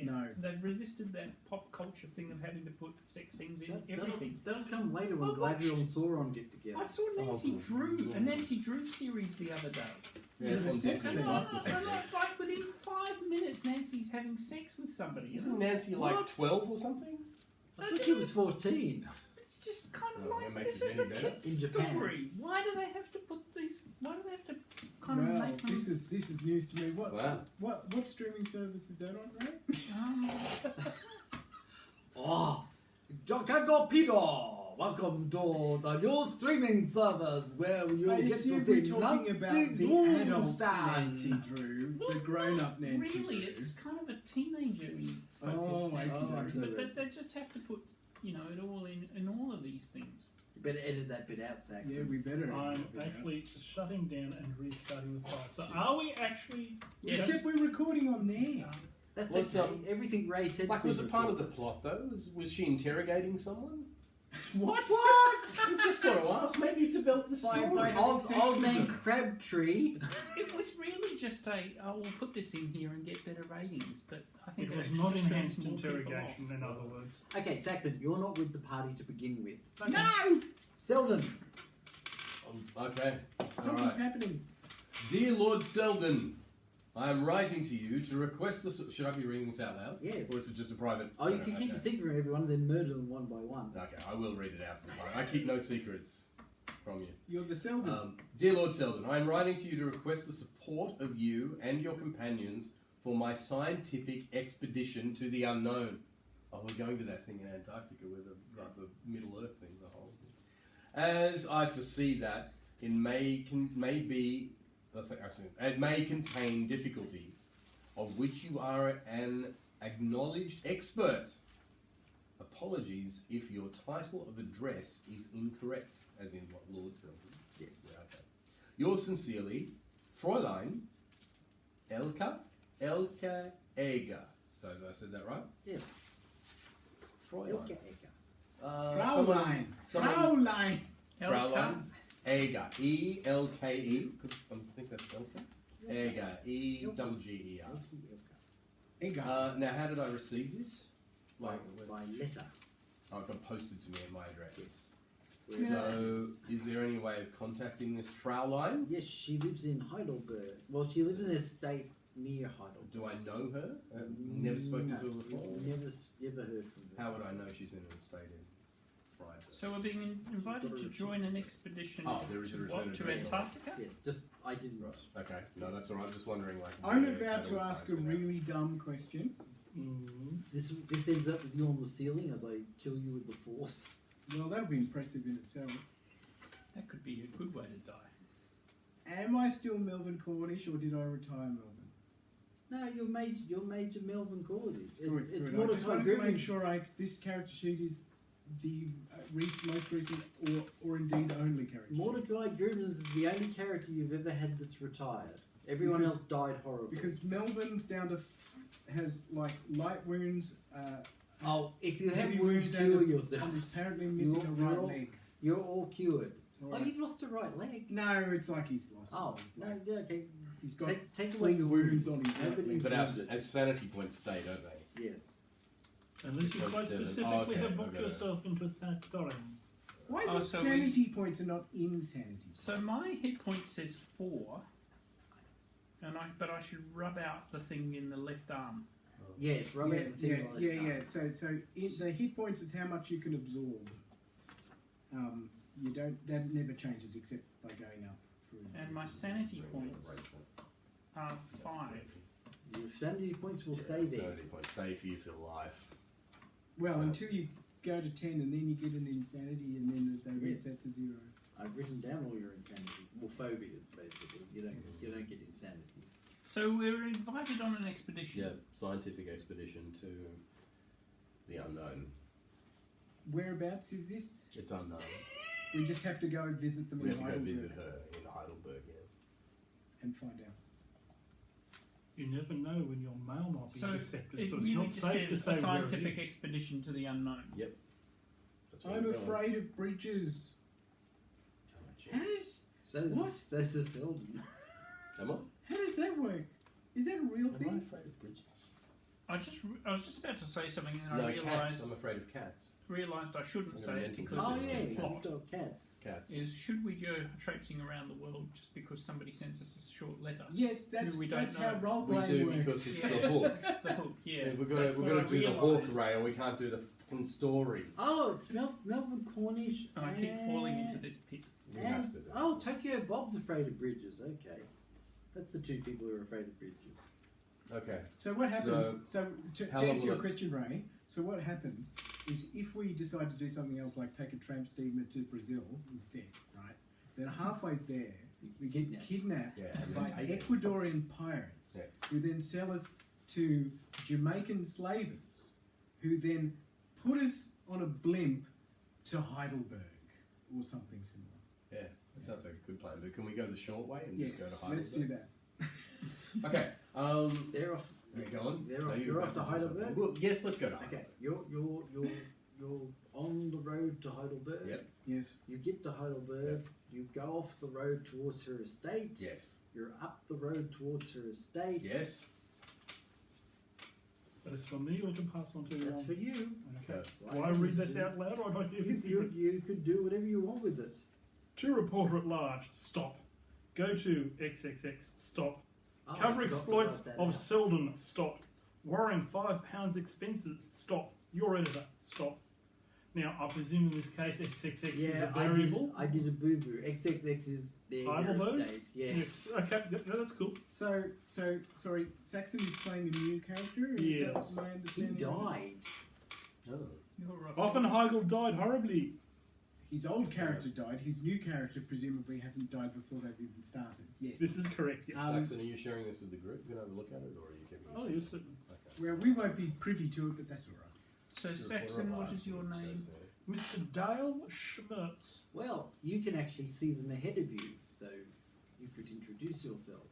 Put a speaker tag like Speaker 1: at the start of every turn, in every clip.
Speaker 1: Yeah.
Speaker 2: No.
Speaker 1: They've resisted that pop culture thing of having to put sex scenes in everything.
Speaker 3: That'll come later when
Speaker 1: I
Speaker 3: Galadriel and
Speaker 1: watched-
Speaker 3: Sauron get together.
Speaker 1: I saw Nancy
Speaker 4: Oh,
Speaker 1: Drew,
Speaker 4: yeah.
Speaker 1: a Nancy Drew series the other day.
Speaker 4: Yeah, it's on
Speaker 2: sex
Speaker 4: Disney
Speaker 2: scene.
Speaker 4: Plus or
Speaker 1: And
Speaker 4: something.
Speaker 1: like within 5 minutes, Nancy's having sex with somebody.
Speaker 4: Isn't Nancy like
Speaker 1: What?
Speaker 4: 12 or something?
Speaker 3: I thought she was 14.
Speaker 1: It's just kind of
Speaker 4: No,
Speaker 1: like,
Speaker 4: that makes
Speaker 1: this
Speaker 4: it
Speaker 1: is a
Speaker 4: any better.
Speaker 1: kid's
Speaker 3: In Japan.
Speaker 1: story. Why do they have to put these? Why do they have to kind of
Speaker 2: Well,
Speaker 1: make them?
Speaker 2: this is news to me.
Speaker 4: Wow.
Speaker 2: What streaming service is that on, right?
Speaker 3: Oh, Giancarlo Peter! Welcome to the new streaming service where you
Speaker 2: I
Speaker 3: get
Speaker 2: assume
Speaker 3: to
Speaker 2: we're
Speaker 3: see
Speaker 2: talking
Speaker 3: Nancy
Speaker 2: about the
Speaker 3: Drew
Speaker 2: adult
Speaker 3: stand.
Speaker 2: Nancy Drew, the grown-up Nancy
Speaker 1: Really,
Speaker 2: Drew.
Speaker 1: it's kind of a teenager-y focus.
Speaker 2: Oh,
Speaker 1: now.
Speaker 2: I see.
Speaker 1: But they just have to put, it all in all of these things.
Speaker 3: You better edit that bit out, Saxon.
Speaker 2: Yeah, we better.
Speaker 5: I'm actually shutting down and restarting the file. So are we actually...
Speaker 1: Yes.
Speaker 2: Except we're recording on there.
Speaker 3: That's
Speaker 4: What's
Speaker 3: okay.
Speaker 4: up?
Speaker 3: Everything Ray said.
Speaker 4: Like, was it part of the plot, though? Was she interrogating someone?
Speaker 2: What?
Speaker 4: You just got to ask. Maybe you developed the story.
Speaker 2: by-
Speaker 3: Old man Crabtree.
Speaker 1: It was really just we'll put this in here and get better ratings, but I think
Speaker 5: It was
Speaker 1: actually
Speaker 5: not
Speaker 1: turns
Speaker 5: enhanced
Speaker 1: more people
Speaker 5: interrogation,
Speaker 1: off.
Speaker 5: in other words.
Speaker 3: Okay, Saxon, you're not with the party to begin with.
Speaker 2: No!
Speaker 3: Selden.
Speaker 4: Okay. All
Speaker 2: Something's
Speaker 4: right.
Speaker 2: happening.
Speaker 4: Dear Lord Selden, I am writing to you to request the... Should I be reading this out loud?
Speaker 3: Yes.
Speaker 4: Or is it just a private...
Speaker 3: Oh, you can keep a secret from everyone, then murder them one by one.
Speaker 4: Okay, I will read it out to the client. I keep no secrets from you.
Speaker 2: You're the Selden.
Speaker 4: Dear Lord Selden, I am writing to you to request the support of you and your companions for my scientific expedition to the unknown. Oh, we're going to that thing in Antarctica with the Middle Earth thing, the whole thing. As I foresee that it may contain difficulties of which you are an acknowledged expert. Apologies if your title of address is incorrect, as in what Lord Selden.
Speaker 3: Yes.
Speaker 4: Yeah, okay. Yours sincerely, Fräulein Elka Eger. So have I said that right?
Speaker 3: Yes.
Speaker 4: Fräulein.
Speaker 3: Okay.
Speaker 2: Fraulein.
Speaker 4: Fraulein
Speaker 1: Elka.
Speaker 4: Eger. E-L-K-E. I think that's Elka. Eger. E-double-G-E-R.
Speaker 2: Ega.
Speaker 4: Now, how did I receive this?
Speaker 3: By letter.
Speaker 4: Oh, it got posted to me at my address.
Speaker 3: Yes.
Speaker 4: So, is there any way of contacting this Fraulein?
Speaker 3: Yes, she lives in Heidelberg. Well, she lives in a state near Heidelberg.
Speaker 4: Do I know her? Never spoken to her before?
Speaker 3: Never heard from her.
Speaker 4: How would I know she's in an estate in Freiburg?
Speaker 1: So we're being invited to join an expedition
Speaker 4: Oh, there is a return
Speaker 1: to
Speaker 4: address.
Speaker 1: Antarctica?
Speaker 3: Yes, just I didn't.
Speaker 4: Right. Okay. No, that's all right. Just wondering, like.
Speaker 2: I'm
Speaker 4: where-
Speaker 2: about
Speaker 4: how do
Speaker 2: to
Speaker 4: we
Speaker 2: ask a
Speaker 4: find it out?
Speaker 2: really dumb question.
Speaker 3: This ends up with you on the ceiling as I kill you with the force.
Speaker 2: Well, that'll be impressive in itself.
Speaker 1: That could be a good way to die.
Speaker 2: Am I still Melvin Cornish, or did I retire Melvin?
Speaker 3: No, you're major Melvin Cornish. It's
Speaker 2: Good,
Speaker 3: it's
Speaker 2: good. I
Speaker 3: Mordecai
Speaker 2: just wanted to make
Speaker 3: Griffin.
Speaker 2: sure this character sheet is the most recent, or indeed only character sheet.
Speaker 3: Mordecai Griffin is the only character you've ever had that's retired. Everyone
Speaker 2: Because-
Speaker 3: else died horribly.
Speaker 2: Because Melvin's down to has like light wounds.
Speaker 3: If you have
Speaker 2: heavy
Speaker 3: wounds,
Speaker 2: down
Speaker 3: cure
Speaker 2: to-
Speaker 3: yourself.
Speaker 2: and is apparently missing a
Speaker 3: You're
Speaker 2: right
Speaker 3: all-
Speaker 2: leg.
Speaker 3: You're all cured.
Speaker 2: Alright.
Speaker 3: Oh, you've lost a right leg.
Speaker 2: No, it's like he's lost.
Speaker 3: Oh, no, yeah, okay.
Speaker 2: He's got
Speaker 3: Take
Speaker 2: full
Speaker 3: away your
Speaker 2: wounds on his right
Speaker 3: Nobody's
Speaker 2: leg.
Speaker 4: But our
Speaker 3: wounded.
Speaker 4: sanity points stay, don't they?
Speaker 3: Yes.
Speaker 5: Unless you quite
Speaker 4: 0.7.
Speaker 5: specifically
Speaker 4: Oh, okay,
Speaker 5: have booked
Speaker 4: okay.
Speaker 5: yourself into a sanatorium.
Speaker 2: Why is
Speaker 1: Oh,
Speaker 2: it
Speaker 1: so
Speaker 2: sanity points and not insanity?
Speaker 1: So my hit point says 4, but I should rub out the thing in the left arm.
Speaker 3: Yes, rub out the thing like that.
Speaker 2: So the hit points is how much you can absorb. You don't. That never changes except by going up through.
Speaker 1: And my sanity points are 5.
Speaker 3: Your sanity points will stay there.
Speaker 4: Sanity points stay for you for life.
Speaker 2: Well, until you go to 10, and then you get an insanity, and then they
Speaker 3: Yes.
Speaker 2: reset to 0.
Speaker 3: I've written down all your insanity. Well, phobias, basically. You don't get insanities.
Speaker 1: So we're invited on an expedition.
Speaker 4: Yeah, scientific expedition to the unknown.
Speaker 2: Whereabouts is this?
Speaker 4: It's unknown.
Speaker 2: We just have to go and visit them
Speaker 4: We
Speaker 2: in
Speaker 4: have to go
Speaker 2: Heidelberg
Speaker 4: visit her in Heidelberg. Yeah.
Speaker 2: and find out.
Speaker 5: You never know when your mail might be
Speaker 1: So
Speaker 5: intercepted,
Speaker 1: it
Speaker 5: so it's
Speaker 1: really
Speaker 5: not
Speaker 1: just
Speaker 5: safe to
Speaker 1: says
Speaker 5: say
Speaker 1: a scientific
Speaker 5: where it is.
Speaker 1: expedition to the unknown.
Speaker 4: That's where
Speaker 2: I'm
Speaker 4: we're going.
Speaker 2: afraid of bridges.
Speaker 4: Oh,
Speaker 2: How
Speaker 4: jeez.
Speaker 2: does
Speaker 3: So
Speaker 2: What?
Speaker 3: says the Selden.
Speaker 4: Am I?
Speaker 2: how does that work? Is that a real
Speaker 4: Am I
Speaker 2: thing?
Speaker 4: afraid of bridges?
Speaker 1: I was just about to say something, and
Speaker 4: No,
Speaker 1: I
Speaker 4: cats.
Speaker 1: realised
Speaker 4: I'm afraid of cats.
Speaker 1: I shouldn't
Speaker 4: I'm
Speaker 1: say
Speaker 4: gonna
Speaker 1: it
Speaker 4: mental
Speaker 1: because
Speaker 3: Oh
Speaker 1: it's
Speaker 3: yeah,
Speaker 1: just
Speaker 3: you've
Speaker 1: plot.
Speaker 3: got cats.
Speaker 4: Cats.
Speaker 1: Is should we go traipsing around the world just because somebody sends us a short letter?
Speaker 2: Yes, that's
Speaker 1: We don't
Speaker 2: how
Speaker 1: know.
Speaker 2: role
Speaker 4: We
Speaker 2: playing
Speaker 4: do
Speaker 2: works.
Speaker 4: because it's
Speaker 1: Yeah.
Speaker 4: the hook.
Speaker 1: It's the hook, yeah.
Speaker 4: If we're
Speaker 1: That's
Speaker 4: going
Speaker 1: what I
Speaker 4: to do the hook,
Speaker 1: realised.
Speaker 4: Rail, we can't do the fucking story.
Speaker 3: Oh, it's Melbourne Cornish.
Speaker 1: And I keep falling into this pit.
Speaker 4: We have to do.
Speaker 3: Oh, Tokyo Bob's afraid of bridges. Okay, that's the two people who are afraid of bridges.
Speaker 4: Okay.
Speaker 2: So what happens?
Speaker 4: So,
Speaker 2: So, to
Speaker 4: how long
Speaker 2: answer your
Speaker 4: will it-
Speaker 2: question, Ray. So what happens is if we decide to do something else, like take a tramp steamer to Brazil instead, right? Then halfway there, we get kidnapped
Speaker 4: Yeah, and
Speaker 2: by
Speaker 4: then taken.
Speaker 2: Ecuadorian pirates,
Speaker 4: Yeah.
Speaker 2: who then sell us to Jamaican slavers, who then put us on a blimp to Heidelberg or something similar.
Speaker 4: Yeah, that sounds like a good plan. But can we go the short way and
Speaker 2: Yes,
Speaker 4: just go to Heidelberg?
Speaker 2: let's do that.
Speaker 4: Okay.
Speaker 3: They're off.
Speaker 4: Are you going?
Speaker 3: They're
Speaker 4: No,
Speaker 3: off.
Speaker 4: you're
Speaker 3: You're
Speaker 4: about
Speaker 3: off to
Speaker 4: do
Speaker 3: Heidelberg.
Speaker 4: something. Well, yes, let's go to
Speaker 3: Okay,
Speaker 4: Heidelberg.
Speaker 3: you're on the road to Heidelberg.
Speaker 4: Yep.
Speaker 2: Yes.
Speaker 3: You get to Heidelberg. You go off the road towards her estate.
Speaker 4: Yes.
Speaker 3: You're up the road towards her estate.
Speaker 4: Yes.
Speaker 5: That is for me or to pass on to you?
Speaker 3: That's for you.
Speaker 5: Okay.
Speaker 4: No.
Speaker 5: Do I read this out loud or do I give it
Speaker 3: You could do whatever you want with it.
Speaker 5: To reporter at large, stop. Go to XXX, stop.
Speaker 3: Oh, I
Speaker 5: Cover
Speaker 3: forgot to
Speaker 5: exploits
Speaker 3: write that
Speaker 5: of
Speaker 3: out.
Speaker 5: Selden, stop. Worrying £5 expenses, stop. Your editor, stop. Now, I presume in this case XXX is
Speaker 3: Yeah,
Speaker 5: a variable.
Speaker 3: I did a boo boo. XXX is their
Speaker 5: Heidelberg?
Speaker 3: estate. Yes.
Speaker 5: Okay, yeah, that's cool.
Speaker 2: So sorry, Saxon is playing a new character. Is
Speaker 5: Yes.
Speaker 2: that my
Speaker 3: He
Speaker 2: understanding?
Speaker 3: died.
Speaker 4: Oh.
Speaker 1: You're right.
Speaker 5: Offenheigel died horribly.
Speaker 2: His old character died. His new character presumably hasn't died before they've even started. Yes.
Speaker 5: This is correct, yes.
Speaker 4: Saxon, are you sharing this with the group? You can have a look at it, or are you keeping it?
Speaker 5: Oh,
Speaker 4: to
Speaker 5: yes,
Speaker 4: yourself?
Speaker 5: certainly.
Speaker 4: Okay.
Speaker 2: Well, we won't be privy to it, but that's all right.
Speaker 1: So,
Speaker 4: To reporter
Speaker 1: Saxon,
Speaker 4: at
Speaker 1: what
Speaker 4: large,
Speaker 1: is your
Speaker 4: you
Speaker 1: name?
Speaker 4: guys say.
Speaker 5: Mr. Dale Schmertz.
Speaker 3: Well, you can actually see them ahead of you, so you could introduce yourself.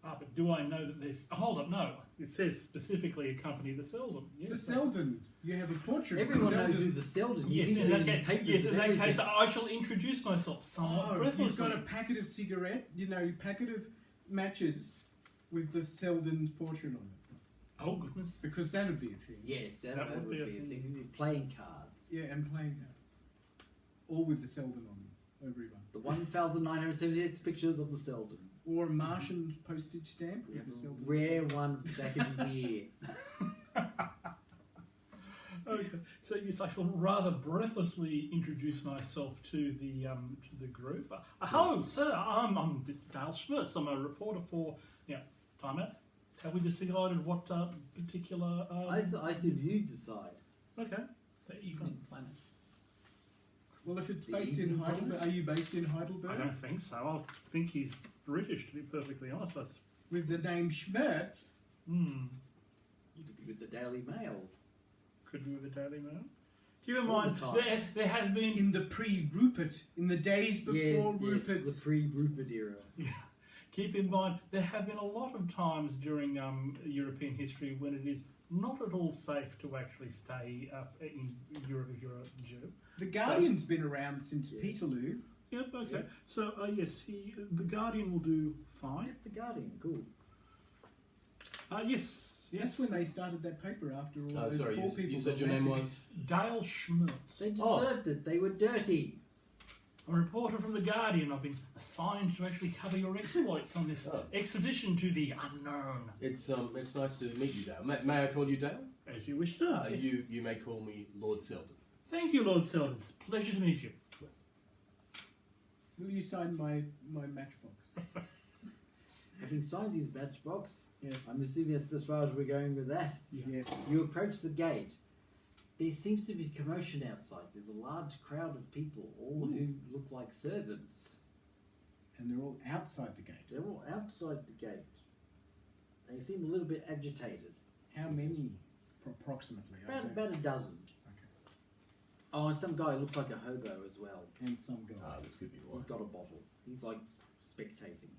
Speaker 5: Ah, but do I know that there's... hold up, no. It says specifically accompany the Selden. Yes,
Speaker 2: The Selden. You have a portrait.
Speaker 3: Everyone
Speaker 2: of the
Speaker 3: knows
Speaker 2: Selden.
Speaker 3: who the Selden.
Speaker 5: Yes,
Speaker 3: You've
Speaker 5: in
Speaker 3: seen
Speaker 5: that,
Speaker 3: it
Speaker 5: case,
Speaker 3: papers
Speaker 5: yes, in
Speaker 3: and
Speaker 5: that case,
Speaker 3: everything.
Speaker 5: I shall introduce myself somewhat
Speaker 2: Oh,
Speaker 5: breathlessly.
Speaker 2: you've got a packet of cigarette. You know, a packet of matches with the Selden's portrait on it,
Speaker 5: Oh, goodness.
Speaker 2: because that would be a thing.
Speaker 3: Yes, that
Speaker 5: That
Speaker 3: would
Speaker 5: would be
Speaker 3: be
Speaker 5: a
Speaker 3: a
Speaker 5: thing.
Speaker 3: thing. Playing cards.
Speaker 2: Yeah, and playing that. All with the Selden on them. Everyone.
Speaker 3: The 1,978 pictures of the Selden.
Speaker 2: Or a Martian postage stamp
Speaker 3: We
Speaker 2: with
Speaker 3: have
Speaker 2: the
Speaker 3: a
Speaker 2: Selden.
Speaker 3: rare one at the back of his ear.
Speaker 5: Okay, so yes, I shall rather breathlessly introduce myself to the group. Hello, sir. I'm Mr. Dale Schmertz. I'm a reporter for. Yeah, time out. Have we decided what particular?
Speaker 3: I said you decide.
Speaker 5: Okay.
Speaker 1: The Evening Planet.
Speaker 2: Well, if it's
Speaker 3: The
Speaker 2: based in
Speaker 3: Evening
Speaker 2: Heidelberg,
Speaker 3: Planet?
Speaker 2: are you based in Heidelberg?
Speaker 5: I don't think so. I think he's British, to be perfectly honest. That's,
Speaker 2: With the name Schmertz.
Speaker 5: hmm.
Speaker 3: You could be with the Daily Mail.
Speaker 5: Could be with the Daily Mail. Keep in
Speaker 3: All the
Speaker 5: mind,
Speaker 3: time.
Speaker 5: there has been.
Speaker 2: In the pre-Rupert, in the days before Rupert.
Speaker 3: the pre-Rupert era.
Speaker 5: Keep in mind, there have been a lot of times during European history when it is not at all safe to actually stay in Europe if you're a Jew.
Speaker 2: The Guardian's been around since
Speaker 3: Yeah.
Speaker 2: Peterloo.
Speaker 5: Yep, okay.
Speaker 3: Yeah.
Speaker 5: So, yes, the Guardian will do fine.
Speaker 3: The Guardian, cool.
Speaker 5: Yes.
Speaker 2: That's when they started that paper after all
Speaker 4: Oh,
Speaker 2: those
Speaker 4: sorry,
Speaker 2: poor
Speaker 4: you
Speaker 2: people
Speaker 4: said
Speaker 2: got
Speaker 4: your name
Speaker 2: massacred.
Speaker 4: was?
Speaker 5: Dale Schmertz.
Speaker 3: They
Speaker 4: Oh.
Speaker 3: deserved it. They were dirty.
Speaker 5: I'm a reporter from the Guardian. I've been assigned to actually cover your exploits on this
Speaker 4: Oh.
Speaker 5: expedition to the unknown.
Speaker 4: It's nice to meet you, Dale. May I call you Dale?
Speaker 5: As you wish, sir. Yes.
Speaker 4: You may call me Lord Selden.
Speaker 5: Thank you, Lord Selden. It's a pleasure to meet you.
Speaker 2: Will you sign my matchbox?
Speaker 3: Having signed his matchbox,
Speaker 2: Yeah.
Speaker 3: I'm assuming that's as far as we're going with that.
Speaker 5: Yeah.
Speaker 2: Yes.
Speaker 3: You approach the gate. There seems to be commotion outside. There's a large crowd of people, all who look like servants.
Speaker 2: And they're all outside the gate.
Speaker 3: They're all outside the gate. They seem a little bit agitated.
Speaker 2: How many, approximately? I don't-
Speaker 3: About a dozen.
Speaker 2: Okay.
Speaker 3: Oh, and some guy looks like a hobo as well.
Speaker 2: And some guy.
Speaker 4: Ah, this could be
Speaker 3: He's
Speaker 4: one.
Speaker 3: got a bottle. He's like spectating.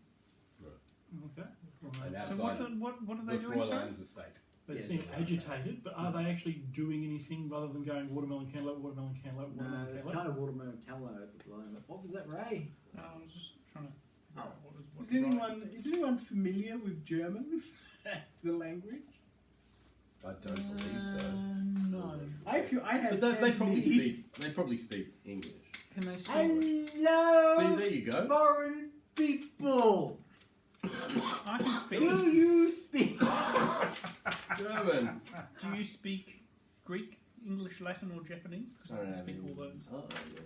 Speaker 5: Okay.
Speaker 4: And
Speaker 5: Right.
Speaker 1: So
Speaker 4: outside
Speaker 1: what are
Speaker 4: the
Speaker 1: they doing, sir?
Speaker 4: Fräulein's estate.
Speaker 5: They
Speaker 3: Yes.
Speaker 5: seem agitated, but are they actually doing anything rather than going watermelon cantaloupe, watermelon cantaloupe,
Speaker 3: No,
Speaker 5: watermelon
Speaker 3: it's
Speaker 5: cantaloupe?
Speaker 3: kind of watermelon cantaloupe at the moment. What was that, Ray?
Speaker 1: I was just trying to figure out what
Speaker 2: Is anyone familiar with German? The language?
Speaker 4: I don't believe so.
Speaker 1: No.
Speaker 2: I have
Speaker 4: But they probably
Speaker 2: Cantonese.
Speaker 4: speak. They probably speak English.
Speaker 1: Can they speak?
Speaker 3: Hello,
Speaker 4: See, there you go.
Speaker 3: foreign people.
Speaker 1: I can speak.
Speaker 3: Do you speak?
Speaker 4: German.
Speaker 1: Do you speak Greek, English, Latin, or Japanese? Because I can speak all those.
Speaker 4: Oh, yeah.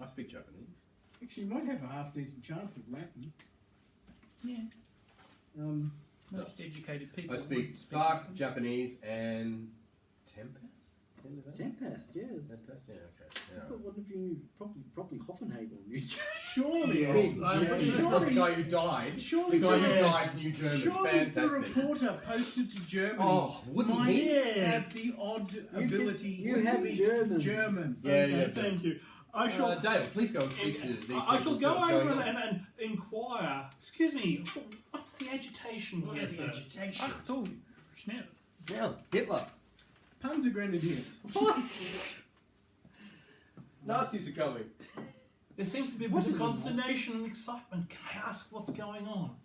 Speaker 4: I speak Japanese.
Speaker 2: Actually, you might have a half decent chance of Latin.
Speaker 1: Yeah. Most educated people.
Speaker 4: I speak
Speaker 1: would
Speaker 4: Thark,
Speaker 1: Latin.
Speaker 4: Japanese, and Tempest.
Speaker 3: Tempest, yes.
Speaker 4: Tempest. Yeah. Okay.
Speaker 3: I
Speaker 4: Yeah.
Speaker 3: thought one of you probably Hoffenhagel knew.
Speaker 2: Surely,
Speaker 5: Yes,
Speaker 2: oh,
Speaker 5: I'm pretty
Speaker 4: Not the
Speaker 2: surely,
Speaker 4: guy who died.
Speaker 2: surely,
Speaker 4: The guy who
Speaker 5: Yeah.
Speaker 4: died knew German.
Speaker 2: surely the
Speaker 4: Fantastic.
Speaker 2: reporter posted to Germany
Speaker 4: Oh, wouldn't
Speaker 2: might
Speaker 4: he?
Speaker 5: Yes.
Speaker 2: have the odd
Speaker 3: You
Speaker 2: ability
Speaker 3: you
Speaker 2: to
Speaker 3: have
Speaker 2: speak
Speaker 3: German.
Speaker 2: German.
Speaker 4: Yeah,
Speaker 5: Okay,
Speaker 4: yeah.
Speaker 5: thank you. I shall.
Speaker 4: Dale, please go and speak to these people.
Speaker 5: I shall
Speaker 4: and see
Speaker 5: go
Speaker 4: what's
Speaker 5: over
Speaker 4: going on.
Speaker 5: and inquire. Excuse me, what's the agitation here, sir?
Speaker 1: Achtung, schnell.
Speaker 4: Now, Hitler.
Speaker 2: Panzer Grenadiers.
Speaker 4: Nazis are coming.
Speaker 5: There seems to be a
Speaker 3: What
Speaker 5: bit of
Speaker 3: is it,
Speaker 5: consternation and excitement. Can I ask what's going on?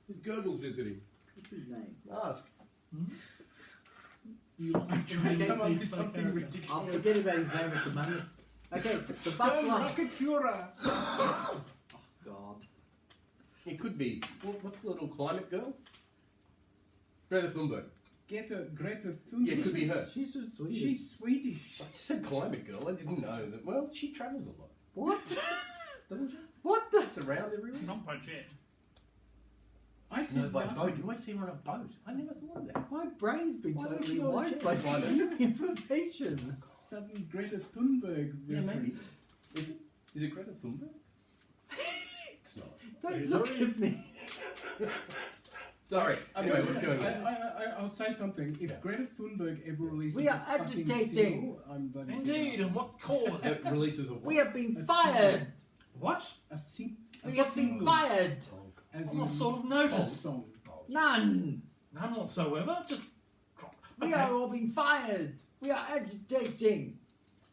Speaker 4: Is Goebbels visiting?
Speaker 3: What's his name?
Speaker 4: Ask.
Speaker 5: You
Speaker 2: I'm trying to come up with something
Speaker 3: I'll
Speaker 2: ridiculous.
Speaker 3: forget about his name at the moment. Okay, the
Speaker 2: Go,
Speaker 3: butler.
Speaker 2: Rocket Führer!
Speaker 3: God.
Speaker 4: It could be. What's the little climate girl? Greta Thunberg.
Speaker 2: Greta Thunberg.
Speaker 4: Yeah, it could be her.
Speaker 3: She's so sweet.
Speaker 2: She's Swedish.
Speaker 4: I just said climate girl. I didn't know that. Well, she travels a lot,
Speaker 3: What?
Speaker 4: doesn't she?
Speaker 3: What the?
Speaker 4: It's around everywhere.
Speaker 1: Not by jet.
Speaker 2: I said
Speaker 4: No, by
Speaker 2: nothing.
Speaker 4: boat. You always see her on a boat. I never thought of that.
Speaker 3: My brain's been
Speaker 4: Why don't
Speaker 3: totally
Speaker 4: you go and
Speaker 3: wiped
Speaker 4: check?
Speaker 3: by
Speaker 4: Why
Speaker 3: this
Speaker 4: not?
Speaker 3: new information.
Speaker 2: Sudden Greta Thunberg
Speaker 4: Yeah, maybe.
Speaker 2: reference.
Speaker 4: Is it? Is it Greta Thunberg? It's not.
Speaker 3: Don't
Speaker 5: Is
Speaker 3: look
Speaker 5: there
Speaker 3: at me.
Speaker 4: Sorry. Anyway, what's going on?
Speaker 2: I'll say something. If Greta Thunberg ever releases
Speaker 3: We are
Speaker 2: a fucking
Speaker 3: agitating.
Speaker 2: single, I'm bloody
Speaker 5: Indeed, and what cause?
Speaker 4: It releases a
Speaker 3: We have been
Speaker 2: A
Speaker 3: fired.
Speaker 5: What?
Speaker 2: a
Speaker 3: We have been
Speaker 2: single,
Speaker 3: fired.
Speaker 2: as
Speaker 5: What
Speaker 2: in
Speaker 5: sort of
Speaker 2: pop
Speaker 5: notice?
Speaker 2: song.
Speaker 3: None.
Speaker 5: None whatsoever. Just drop.
Speaker 3: We are all being fired. We are agitating.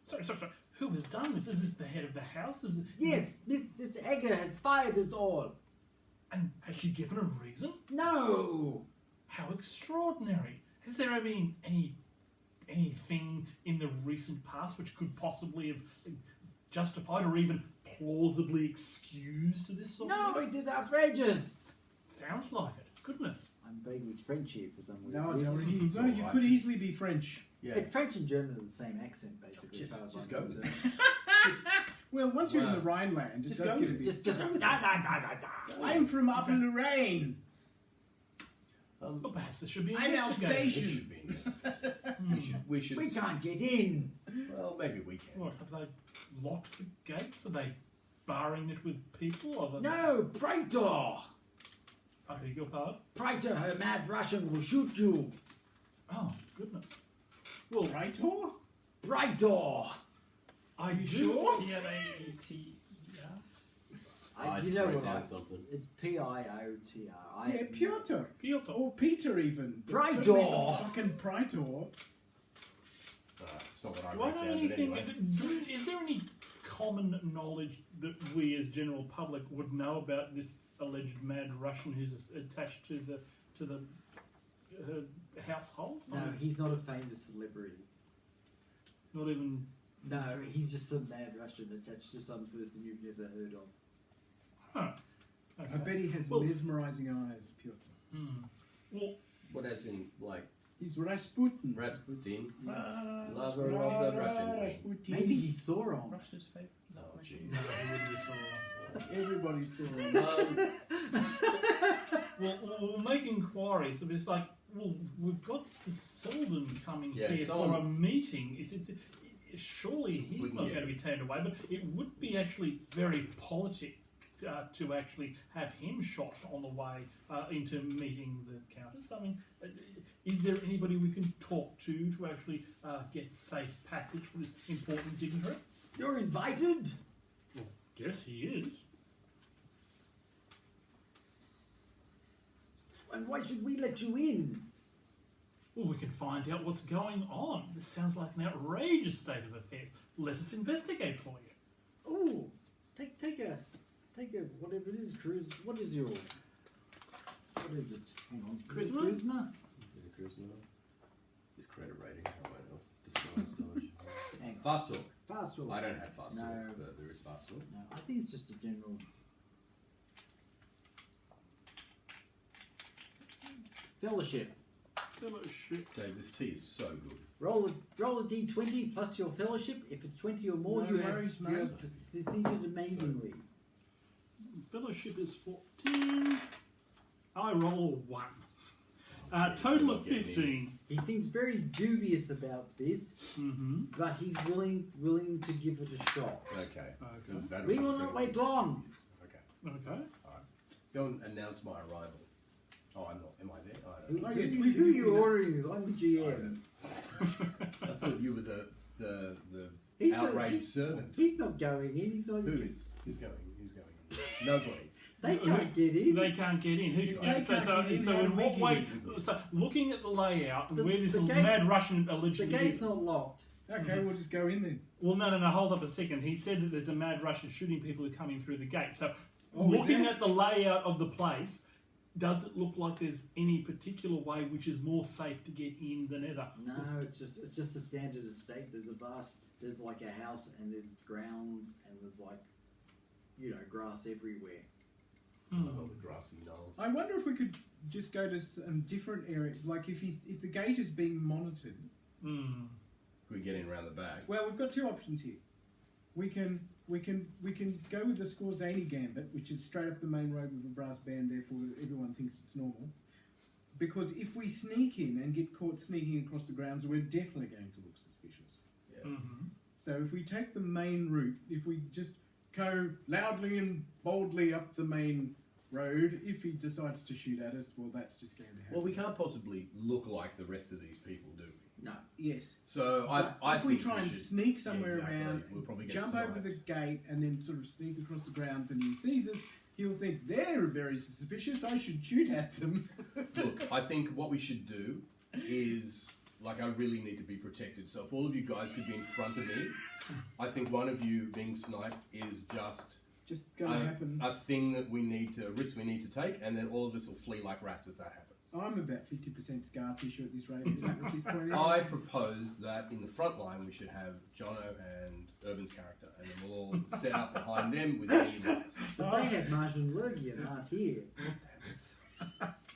Speaker 5: Sorry. Who has done this? Is this the head of the house?
Speaker 3: Yes, Mrs. Egger has fired us all.
Speaker 5: And has she given a reason?
Speaker 3: No.
Speaker 5: How extraordinary. Has there been anything in the recent past which could possibly have justified or even plausibly excused this sort
Speaker 3: No,
Speaker 5: of thing?
Speaker 3: it is outrageous.
Speaker 5: Sounds like it. Goodness.
Speaker 3: I'm vaguely French here for some reason.
Speaker 2: No,
Speaker 4: It's
Speaker 2: no, you
Speaker 4: alright,
Speaker 2: could
Speaker 4: just-
Speaker 2: easily be French.
Speaker 4: Yeah.
Speaker 3: It's French and German are the same accent, basically.
Speaker 4: Just-
Speaker 3: as far as
Speaker 4: just
Speaker 3: I'm
Speaker 4: go with
Speaker 3: concerned.
Speaker 2: Well, once you're in
Speaker 4: Wow.
Speaker 2: the Rhineland, it
Speaker 4: Just
Speaker 2: does
Speaker 4: go
Speaker 2: get a
Speaker 4: with
Speaker 2: bit.
Speaker 3: Just
Speaker 4: Go with
Speaker 3: da,
Speaker 4: it.
Speaker 3: da, da, da, da.
Speaker 2: I'm from Upper Lorraine.
Speaker 5: But perhaps this should be
Speaker 2: I'm
Speaker 5: investigated.
Speaker 4: It
Speaker 2: Alsatian.
Speaker 4: should be.
Speaker 5: Hmm.
Speaker 4: We should.
Speaker 3: We can't get in.
Speaker 4: Well, maybe we can.
Speaker 5: What, have they locked the gates? Are they barring it with people? Or are they...
Speaker 3: No, Praetor.
Speaker 5: I beg your pardon?
Speaker 3: Praetor, her mad Russian will shoot you.
Speaker 5: Oh, goodness. Well,
Speaker 2: Praetor?
Speaker 3: Praetor.
Speaker 5: are you
Speaker 2: sure?
Speaker 5: sure?
Speaker 1: P-L-A-E-T. Yeah.
Speaker 4: I
Speaker 3: You
Speaker 4: just
Speaker 3: know
Speaker 4: wrote
Speaker 3: what
Speaker 4: down
Speaker 3: I...
Speaker 4: something.
Speaker 3: It's P-I-O-T-R.
Speaker 2: Yeah, Piotr.
Speaker 5: Piotr.
Speaker 2: Or Peter even. But
Speaker 3: Praetor.
Speaker 2: certainly not Fucking Praetor.
Speaker 4: It's not what I
Speaker 5: Do I
Speaker 4: wrote
Speaker 5: know
Speaker 4: down, but
Speaker 5: anything?
Speaker 4: anyway.
Speaker 5: Is there any common knowledge that we as general public would know about this alleged mad Russian who's attached to the household?
Speaker 3: No, he's not a famous celebrity.
Speaker 5: Not even.
Speaker 3: No, he's just some mad Russian attached to some person you've never heard of.
Speaker 5: Huh. Okay.
Speaker 2: I bet he has
Speaker 5: Well-
Speaker 2: mesmerizing eyes, Piotr.
Speaker 5: Hmm. Well,
Speaker 4: What as in, like,
Speaker 2: He's Rasputin.
Speaker 4: Rasputin?
Speaker 1: Uh,
Speaker 4: Lover of the Russian queen.
Speaker 2: Rasputin.
Speaker 3: Maybe he's Sauron.
Speaker 1: Russia's favourite.
Speaker 4: Oh,
Speaker 1: machine.
Speaker 2: Everybody saw him.
Speaker 5: we'll make inquiries. So it's like, well, we've got the Selden coming
Speaker 4: Yeah,
Speaker 5: here
Speaker 4: someone-
Speaker 5: for a meeting. Surely he's
Speaker 4: Wouldn't
Speaker 5: not
Speaker 4: you?
Speaker 5: going to be turned away, but it would be actually very politic to actually have him shot on the way into meeting the Countess. I mean, is there anybody we can talk to actually get safe passage for this important dignitary?
Speaker 3: You're invited.
Speaker 5: Yes, he is.
Speaker 3: And why should we let you in?
Speaker 5: Well, we can find out what's going on. This sounds like an outrageous state of affairs. Let us investigate for you.
Speaker 3: Oh, take a whatever it is, Cruz. What is your? What is it? Hang on,
Speaker 5: Charisma?
Speaker 3: Charisma.
Speaker 4: Is it a charisma? Fast talk.
Speaker 3: Fast talk.
Speaker 4: I don't have fast
Speaker 3: No.
Speaker 4: talk, but there is fast talk.
Speaker 3: No, I think it's just a general. Fellowship.
Speaker 5: Fellowship.
Speaker 4: Dave, this tea is so good.
Speaker 3: Roll a d20 plus your fellowship. If it's 20 or more,
Speaker 2: No
Speaker 3: you have
Speaker 2: worries, mate.
Speaker 3: succeeded amazingly.
Speaker 5: Fellowship is 14. I roll a 1. Total of 15.
Speaker 3: He seems very dubious about this,
Speaker 5: Mm-hmm.
Speaker 3: but he's willing to give it a shot.
Speaker 4: Okay.
Speaker 5: Okay.
Speaker 4: That'll
Speaker 3: We
Speaker 4: be
Speaker 3: will not
Speaker 4: very
Speaker 3: wait long.
Speaker 4: Okay.
Speaker 5: Okay.
Speaker 4: Go and announce my arrival. Oh, I'm not. Am I there? Oh, I
Speaker 3: Who,
Speaker 4: don't know.
Speaker 2: Oh, yes,
Speaker 3: who
Speaker 2: we-
Speaker 3: you ordering? I'm the GM.
Speaker 4: I thought you were the
Speaker 3: He's not-
Speaker 4: outraged
Speaker 3: he's-
Speaker 4: servant.
Speaker 3: He's not going in. He's not.
Speaker 4: Who is? Who's going? Who's going? Nobody.
Speaker 3: They can't get in.
Speaker 5: They can't get in. Who,
Speaker 2: If
Speaker 5: yeah,
Speaker 2: they
Speaker 5: so,
Speaker 2: can't
Speaker 5: so,
Speaker 2: get in,
Speaker 5: so
Speaker 2: how
Speaker 5: in
Speaker 2: do we
Speaker 5: what
Speaker 2: get
Speaker 5: way?
Speaker 4: in?
Speaker 5: So looking at the layout and
Speaker 3: The-
Speaker 5: where this
Speaker 3: the gate-
Speaker 5: mad Russian
Speaker 3: The
Speaker 5: allegedly
Speaker 3: gate's
Speaker 5: is.
Speaker 3: not locked.
Speaker 2: Okay, we'll just go in then.
Speaker 5: Well, no, hold up a second. He said that there's a mad Russian shooting people who are coming through the gate. So
Speaker 2: Oh, is
Speaker 5: looking
Speaker 2: there?
Speaker 5: at the layout of the place, does it look like there's any particular way which is more safe to get in than other?
Speaker 3: No, it's just a standard estate. There's like a house and there's grounds and there's like, grass everywhere.
Speaker 4: Oh, the grassy knoll.
Speaker 2: I wonder if we could just go to some different area. Like if the gate is being monitored.
Speaker 5: Hmm.
Speaker 4: Could we get in around the back?
Speaker 2: Well, we've got two options here. We can go with the Scorzani gambit, which is straight up the main road with a brass band. Therefore, everyone thinks it's normal. Because if we sneak in and get caught sneaking across the grounds, we're definitely going to look suspicious.
Speaker 4: Yeah.
Speaker 5: Mm-hmm.
Speaker 2: So if we take the main route, if we just go loudly and boldly up the main road, if he decides to shoot at us, well, that's just going to happen.
Speaker 4: Well, we can't possibly look like the rest of these people, do we?
Speaker 3: No.
Speaker 2: Yes.
Speaker 4: So
Speaker 2: But
Speaker 4: I
Speaker 2: if
Speaker 4: think
Speaker 2: we try and
Speaker 4: should,
Speaker 2: sneak somewhere
Speaker 4: exactly.
Speaker 2: around,
Speaker 4: We'll probably get
Speaker 2: jump over the
Speaker 4: sniped.
Speaker 2: gate, and then sort of sneak across the grounds, and he sees us, he'll think they're very suspicious. I should shoot at them.
Speaker 4: Look, I think what we should do is, like, I really need to be protected. So if all of you guys could be in front of me, I think one of you being sniped is just
Speaker 2: Just going to happen.
Speaker 4: a thing that we need to, a risk we need to take, and then all of us will flee like rats if that happens.
Speaker 2: I'm about 50% scar tissue at this rate at this point.
Speaker 4: I propose that in the front line we should have Jono and Urban's character, and then we'll all set up behind them with healers.
Speaker 3: But they have Martian Lurgy and aren't here.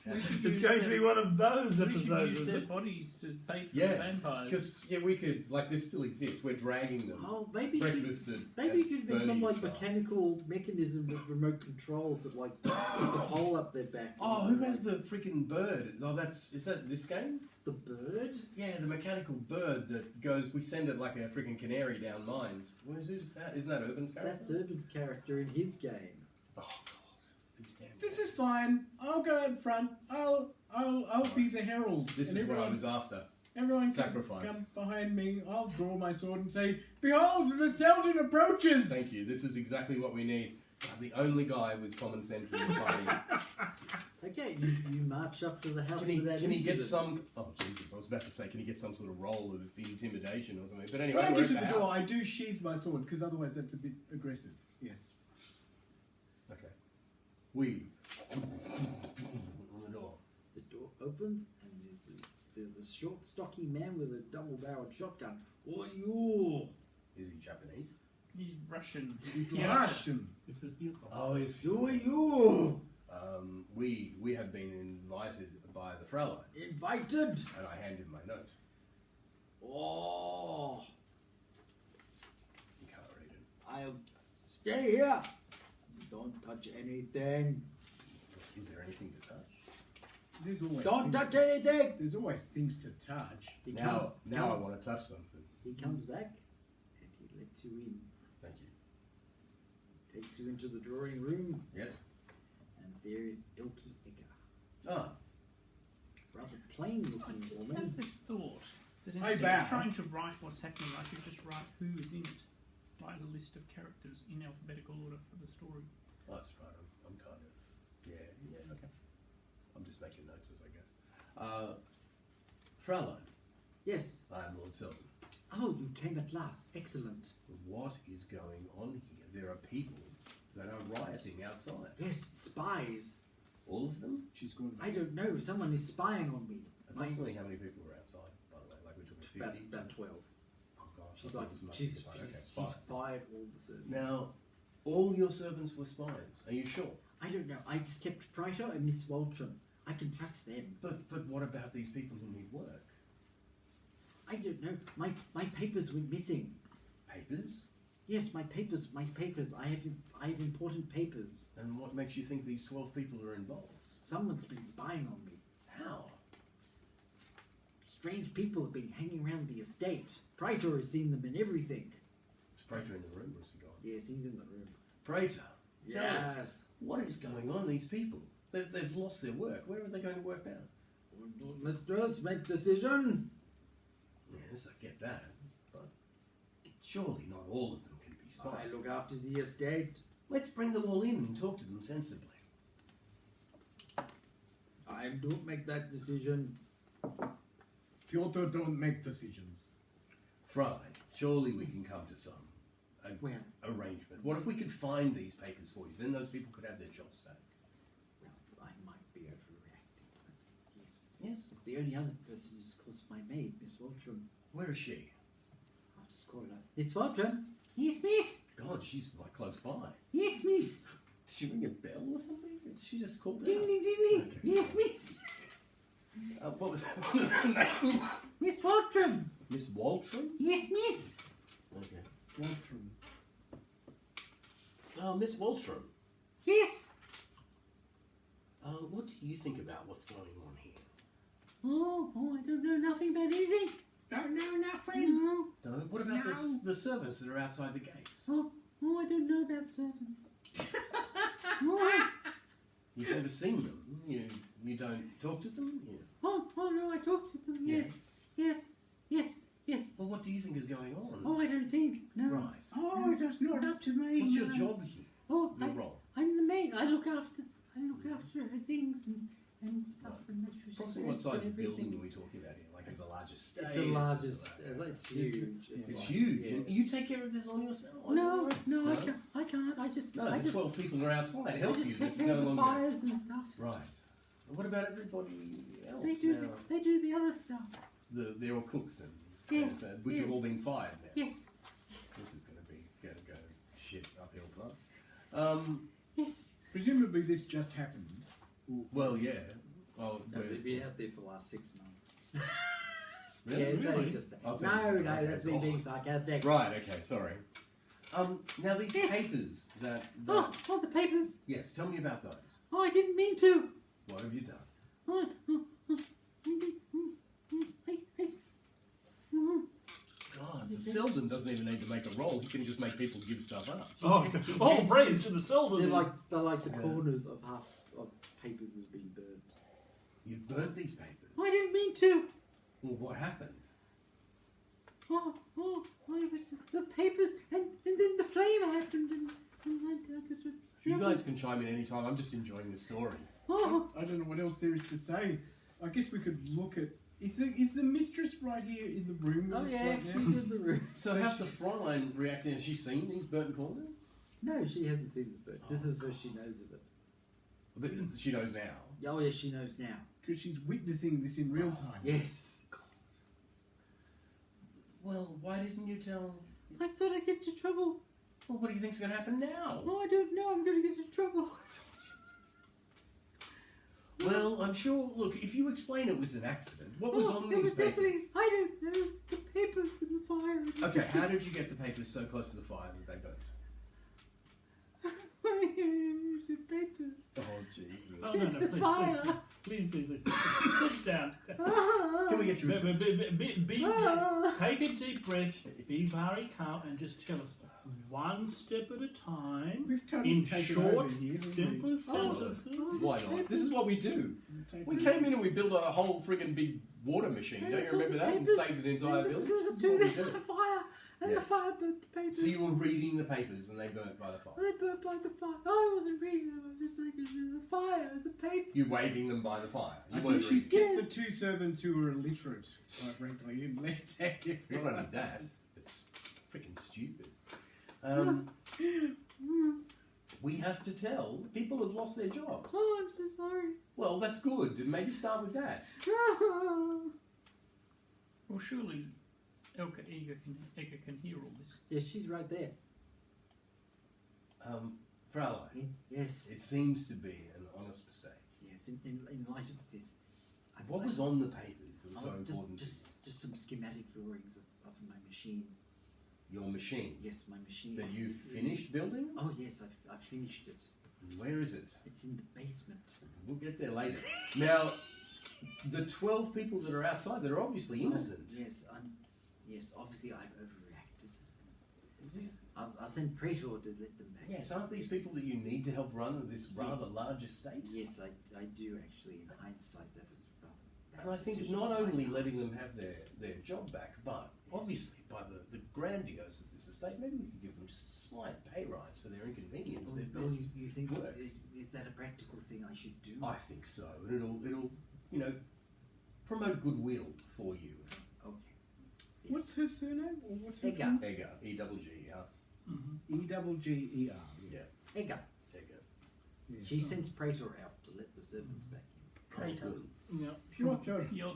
Speaker 5: It's going to be one of those
Speaker 1: We should
Speaker 5: episodes.
Speaker 1: use
Speaker 5: Is
Speaker 1: their
Speaker 5: it?
Speaker 1: bodies to bait for
Speaker 4: Yeah,
Speaker 1: the vampires.
Speaker 4: Because we could, like, this still exists. We're dragging them.
Speaker 3: Oh, maybe you could,
Speaker 4: Breakfast at
Speaker 3: maybe you could invent some
Speaker 4: Bernie's
Speaker 3: like
Speaker 4: style.
Speaker 3: mechanical mechanism with remote controls that like puts a hole up their back.
Speaker 4: Oh, who has the freaking bird? Oh, is that this game?
Speaker 3: the bird?
Speaker 4: Yeah, the mechanical bird that goes. We send it like a freaking canary down mines. Who's that? Isn't that Urban's character?
Speaker 3: That's Urban's character in his game.
Speaker 4: Oh god, these damn.
Speaker 2: This is fine. I'll go out front. I'll be the herald.
Speaker 4: This
Speaker 2: and
Speaker 4: is what I
Speaker 2: everyone,
Speaker 4: was after.
Speaker 2: everyone
Speaker 4: Sacrifice.
Speaker 2: come behind me. I'll draw my sword and say, "Behold, the Selden approaches."
Speaker 4: Thank you. This is exactly what we need. I'm the only guy with common sense in this party.
Speaker 3: Okay, you march up to the house
Speaker 4: Can he
Speaker 3: without
Speaker 4: get
Speaker 3: incident.
Speaker 4: some? Oh Jesus! I was about to say, can he get some sort of roll of intimidation or something? But anyway,
Speaker 2: When I
Speaker 4: we're
Speaker 2: get to
Speaker 4: at
Speaker 2: the
Speaker 4: the
Speaker 2: door,
Speaker 4: house.
Speaker 2: I do sheathe my sword because otherwise that's a bit aggressive. Yes.
Speaker 4: Okay. We on the door.
Speaker 3: The door opens and there's a short, stocky man with a double-barreled shotgun. Oh, you!
Speaker 4: Is he Japanese?
Speaker 1: He's Russian.
Speaker 2: He's
Speaker 1: Yeah.
Speaker 2: Russian.
Speaker 5: This is beautiful.
Speaker 4: Oh, he's
Speaker 3: Oh, you!
Speaker 4: we have been invited by the Fraulein,
Speaker 3: Invited!
Speaker 4: and I hand him my note.
Speaker 3: Oh,
Speaker 4: He can't read it.
Speaker 3: I'll stay here. Don't touch anything.
Speaker 4: Is there anything to touch?
Speaker 2: There's always
Speaker 3: Don't
Speaker 2: things
Speaker 3: touch
Speaker 2: to-
Speaker 3: anything.
Speaker 2: There's always things to touch.
Speaker 3: He
Speaker 4: Now I
Speaker 3: comes-
Speaker 4: want to touch something.
Speaker 3: He comes back and he lets you in.
Speaker 4: Thank you.
Speaker 3: Takes you into the drawing room,
Speaker 4: Yes.
Speaker 3: and there is Ilki Egger.
Speaker 4: Ah,
Speaker 3: Rather plain
Speaker 1: I
Speaker 3: looking
Speaker 1: did
Speaker 3: woman.
Speaker 1: have this thought that
Speaker 2: I
Speaker 1: instead
Speaker 2: bow.
Speaker 1: of trying to write what's happening, I should just write who is in it. Write a list of characters in alphabetical order for the story.
Speaker 4: that's right. I'm kind of. Yeah. Okay. I'm just making notes as I go. Fraulein,
Speaker 3: Yes.
Speaker 4: I'm Lord Selden.
Speaker 3: Oh, you came at last. Excellent.
Speaker 4: What is going on here? There are people that are rioting outside.
Speaker 3: Yes, spies.
Speaker 4: All of them?
Speaker 2: She's going.
Speaker 3: I don't know. Someone is spying on me.
Speaker 4: Approximately how many people were outside, by the way? Like we're talking 50?
Speaker 3: About 12.
Speaker 4: Oh god.
Speaker 3: She's
Speaker 4: I thought
Speaker 3: like,
Speaker 4: it was money.
Speaker 3: she's
Speaker 4: Spies.
Speaker 3: fired all the servants.
Speaker 4: Now, all your servants were spies. Are you sure?
Speaker 3: I don't know. I just kept Praetor and Miss Waltram. I can trust them.
Speaker 4: But what about these people who need work?
Speaker 3: I don't know. My papers went missing.
Speaker 4: Papers?
Speaker 3: Yes, my papers. I have important papers.
Speaker 4: And what makes you think these 12 people are involved?
Speaker 3: Someone's been spying on me.
Speaker 4: How?
Speaker 3: Strange people have been hanging around the estate. Praetor has seen them in everything.
Speaker 4: Is Praetor in the room or is he gone?
Speaker 3: Yes, he's in the room.
Speaker 4: Praetor, tell us,
Speaker 3: Yes.
Speaker 4: what is going on, these people? They've lost their work. Where are they going to work now?
Speaker 3: Mistress, make decision.
Speaker 4: Yes, I get that. But surely not all of them can be spies.
Speaker 3: I look after the estate.
Speaker 4: Let's bring them all in and talk to them sensibly.
Speaker 3: I don't make that decision.
Speaker 2: Piotr don't make decisions.
Speaker 4: Fry, surely we can come to some
Speaker 3: Well,
Speaker 4: arrangement. What if we could find these papers for you? Then those people could have their jobs back.
Speaker 3: I might be overreacting, but yes.
Speaker 4: Yes.
Speaker 3: It's the only other person who's caused my maid, Miss Waltram.
Speaker 4: Where is she?
Speaker 3: I'll just call her. Miss Waltram? Yes, miss.
Speaker 4: God, she's like close by.
Speaker 3: Yes, miss.
Speaker 4: Did she ring a bell or something? She just called
Speaker 3: Ding,
Speaker 4: out.
Speaker 3: ding, ding, ding.
Speaker 4: Okay.
Speaker 3: Yes, miss.
Speaker 4: What was her name?
Speaker 3: Miss Waltram.
Speaker 4: Miss Waltram?
Speaker 3: Yes, miss.
Speaker 4: Okay.
Speaker 2: Waltram.
Speaker 4: Oh, Miss Waltram.
Speaker 3: Yes.
Speaker 4: What do you think about what's going on here?
Speaker 3: Oh, I don't know nothing about anything.
Speaker 2: Don't know nothing.
Speaker 3: No.
Speaker 4: No. What about
Speaker 2: No.
Speaker 4: the servants that are outside the gates?
Speaker 3: Oh, I don't know about servants. Oh,
Speaker 4: You've never seen them. You don't talk to them.
Speaker 3: oh, no, I talked to them. Yes, yes, yes, yes.
Speaker 4: Well, what do you think is going on?
Speaker 3: Oh, I don't think. No.
Speaker 4: Right.
Speaker 2: Oh, that's not up to me.
Speaker 4: What's your
Speaker 2: no.
Speaker 4: job here?
Speaker 3: Oh,
Speaker 4: Your role?
Speaker 3: I'm the maid. I look after her things and stuff and make sure she's
Speaker 4: Approximately what
Speaker 3: dressed for
Speaker 4: size of
Speaker 3: everything.
Speaker 4: building are we talking about here? Like, is the largest stage?
Speaker 3: It's the largest.
Speaker 4: Is it
Speaker 3: It's huge.
Speaker 4: It's
Speaker 3: like-
Speaker 4: huge.
Speaker 3: yeah.
Speaker 4: And you take care of this all yourself?
Speaker 3: No,
Speaker 4: No?
Speaker 3: I can't. I just.
Speaker 4: No,
Speaker 3: I
Speaker 4: the
Speaker 3: just.
Speaker 4: 12 people are outside.
Speaker 3: I
Speaker 4: Help
Speaker 3: just
Speaker 4: you.
Speaker 3: take
Speaker 4: They're
Speaker 3: care
Speaker 4: no
Speaker 3: of the
Speaker 4: longer.
Speaker 3: fires and stuff.
Speaker 4: Right. And what about everybody else
Speaker 3: They do.
Speaker 4: now?
Speaker 3: They do the other stuff.
Speaker 4: They're all cooks and
Speaker 3: Yes,
Speaker 4: which
Speaker 3: yes.
Speaker 4: have all been fired now.
Speaker 3: Yes.
Speaker 4: This is going to go shit uphill fast.
Speaker 3: Yes.
Speaker 2: Presumably this just happened.
Speaker 4: Well, yeah. Oh,
Speaker 3: No,
Speaker 4: we're-
Speaker 3: they've been out there for the last 6 months.
Speaker 4: Really?
Speaker 3: Yeah, it's only
Speaker 5: Really?
Speaker 3: just that.
Speaker 4: I'll
Speaker 3: No,
Speaker 4: take it.
Speaker 3: no,
Speaker 4: Okay,
Speaker 3: that's me
Speaker 4: God.
Speaker 3: being sarcastic.
Speaker 4: Right. Okay. Sorry. Now these
Speaker 3: Yes.
Speaker 4: papers that
Speaker 3: Oh, the papers.
Speaker 4: yes. Tell me about those.
Speaker 3: Oh, I didn't mean to.
Speaker 4: What have you done?
Speaker 3: Oh,
Speaker 4: God, the Selden doesn't even need to make a roll. He can just make people give stuff up.
Speaker 5: Oh,
Speaker 3: she's
Speaker 5: oh,
Speaker 3: had-
Speaker 5: praise to the Selden.
Speaker 3: they're like the
Speaker 4: Yeah.
Speaker 3: corners of half of papers that have been burnt.
Speaker 4: You've burnt these papers.
Speaker 3: I didn't mean to.
Speaker 4: Well, what happened?
Speaker 3: I was the papers, and then the flame happened, and I got
Speaker 4: You guys can chime in anytime. I'm just enjoying the story.
Speaker 3: Oh,
Speaker 2: I don't know what else there is to say. I guess we could look at. Is the mistress right here in the room with
Speaker 3: oh
Speaker 2: us
Speaker 3: yeah,
Speaker 2: right
Speaker 3: she's
Speaker 2: now?
Speaker 3: in the room.
Speaker 4: So how's the Fräulein reacting? Has she seen these burnt corners?
Speaker 3: No, she hasn't seen it, but this
Speaker 4: Oh,
Speaker 3: is first she knows of it.
Speaker 4: But she knows now.
Speaker 3: Oh yeah, she knows now.
Speaker 2: Because she's witnessing this in real time.
Speaker 3: Yes.
Speaker 4: Well, why didn't you tell?
Speaker 3: I thought I'd get into trouble.
Speaker 4: Well, what do you think's going to happen now?
Speaker 3: Oh, I don't know. I'm going to get into trouble.
Speaker 4: Well, I'm sure. Look, if you explain it was an accident, what was on
Speaker 3: it was
Speaker 4: these
Speaker 3: definitely.
Speaker 4: papers?
Speaker 3: I don't know. The papers in the fire.
Speaker 4: Okay, how did you get the papers so close to the fire that they burnt?
Speaker 3: The papers.
Speaker 4: Oh, Jesus.
Speaker 5: Oh, no,
Speaker 3: The fire.
Speaker 5: please. Sit down.
Speaker 4: Can we get you a
Speaker 5: Take a deep breath, be very calm, and just tell us one step at a time,
Speaker 2: We've totally
Speaker 5: in
Speaker 2: taken
Speaker 5: short,
Speaker 2: over here. haven't
Speaker 5: simple
Speaker 2: we?
Speaker 5: sentences.
Speaker 4: Why not? This is what we do.
Speaker 2: We've taken
Speaker 4: We
Speaker 2: over.
Speaker 4: came in and we built a whole friggin' big water machine. Don't you remember that? And saved an entire village. This is
Speaker 3: Two
Speaker 4: what we
Speaker 3: days
Speaker 4: do.
Speaker 3: of fire, and
Speaker 4: Yes.
Speaker 3: the fire burnt the papers.
Speaker 4: So you were reading the papers and they burnt by the fire.
Speaker 3: They burnt by the fire. I wasn't reading them. I was just like, the fire, the paper.
Speaker 4: You're waving them by the fire. You
Speaker 2: I think
Speaker 4: weren't
Speaker 2: she's
Speaker 4: reading.
Speaker 2: kept the two servants who are illiterate, quite frankly, and let's have
Speaker 4: Not
Speaker 2: everyone.
Speaker 4: only that, it's freaking stupid. We have to tell people have lost their jobs.
Speaker 3: Oh, I'm so sorry.
Speaker 4: Well, that's good. Maybe start with that.
Speaker 1: Well, surely Egger can hear all this.
Speaker 3: Yes, she's right there.
Speaker 4: Fraulein,
Speaker 3: Yes.
Speaker 4: it seems to be an honest mistake.
Speaker 3: Yes. In light of this,
Speaker 4: What was on the papers that was so
Speaker 3: just,
Speaker 4: important?
Speaker 3: just some schematic drawings of my machine.
Speaker 4: Your machine
Speaker 3: Yes, my machine.
Speaker 4: that you finished building?
Speaker 3: Oh yes, I finished it.
Speaker 4: Where is it?
Speaker 3: It's in the basement.
Speaker 4: We'll get there later. Now, the 12 people that are outside, they're obviously innocent.
Speaker 3: Oh, yes, obviously I've overreacted. I'll send Praetor to let them back.
Speaker 4: Yes, aren't these people that you need to help run this rather large estate?
Speaker 3: Yes, I do actually. In hindsight, that was rather.
Speaker 4: And I think
Speaker 3: decision
Speaker 4: not
Speaker 3: on my
Speaker 4: only
Speaker 3: part.
Speaker 4: letting them have their job back, but obviously by the grandiose of this estate, maybe we could give them just a slight pay rise for their inconvenience.
Speaker 3: Oh,
Speaker 4: Their
Speaker 3: oh,
Speaker 4: best
Speaker 3: you think
Speaker 4: work.
Speaker 3: is that a practical thing I should do?
Speaker 4: I think so, and it'll promote goodwill for you.
Speaker 3: Okay.
Speaker 2: What's her surname? Or what's her
Speaker 3: Egger.
Speaker 4: Egger, E-double-G,
Speaker 2: E-double-G-E-R.
Speaker 4: yeah,
Speaker 3: Egger.
Speaker 4: Egger.
Speaker 2: Yes.
Speaker 3: She sends Praetor out to let the servants back in.
Speaker 1: Praetor.
Speaker 5: Now,
Speaker 2: Sure.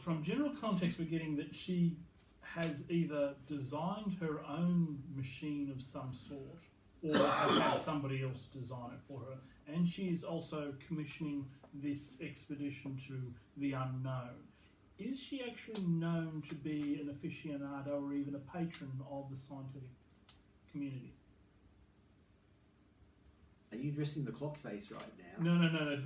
Speaker 5: from general context, we're getting that she has either designed her own machine of some sort, or has had somebody else design it for her, and she is also commissioning this expedition to the unknown. Is she actually known to be an aficionado or even a patron of the scientific community?
Speaker 3: Are you dressing the clock face right now?
Speaker 5: No.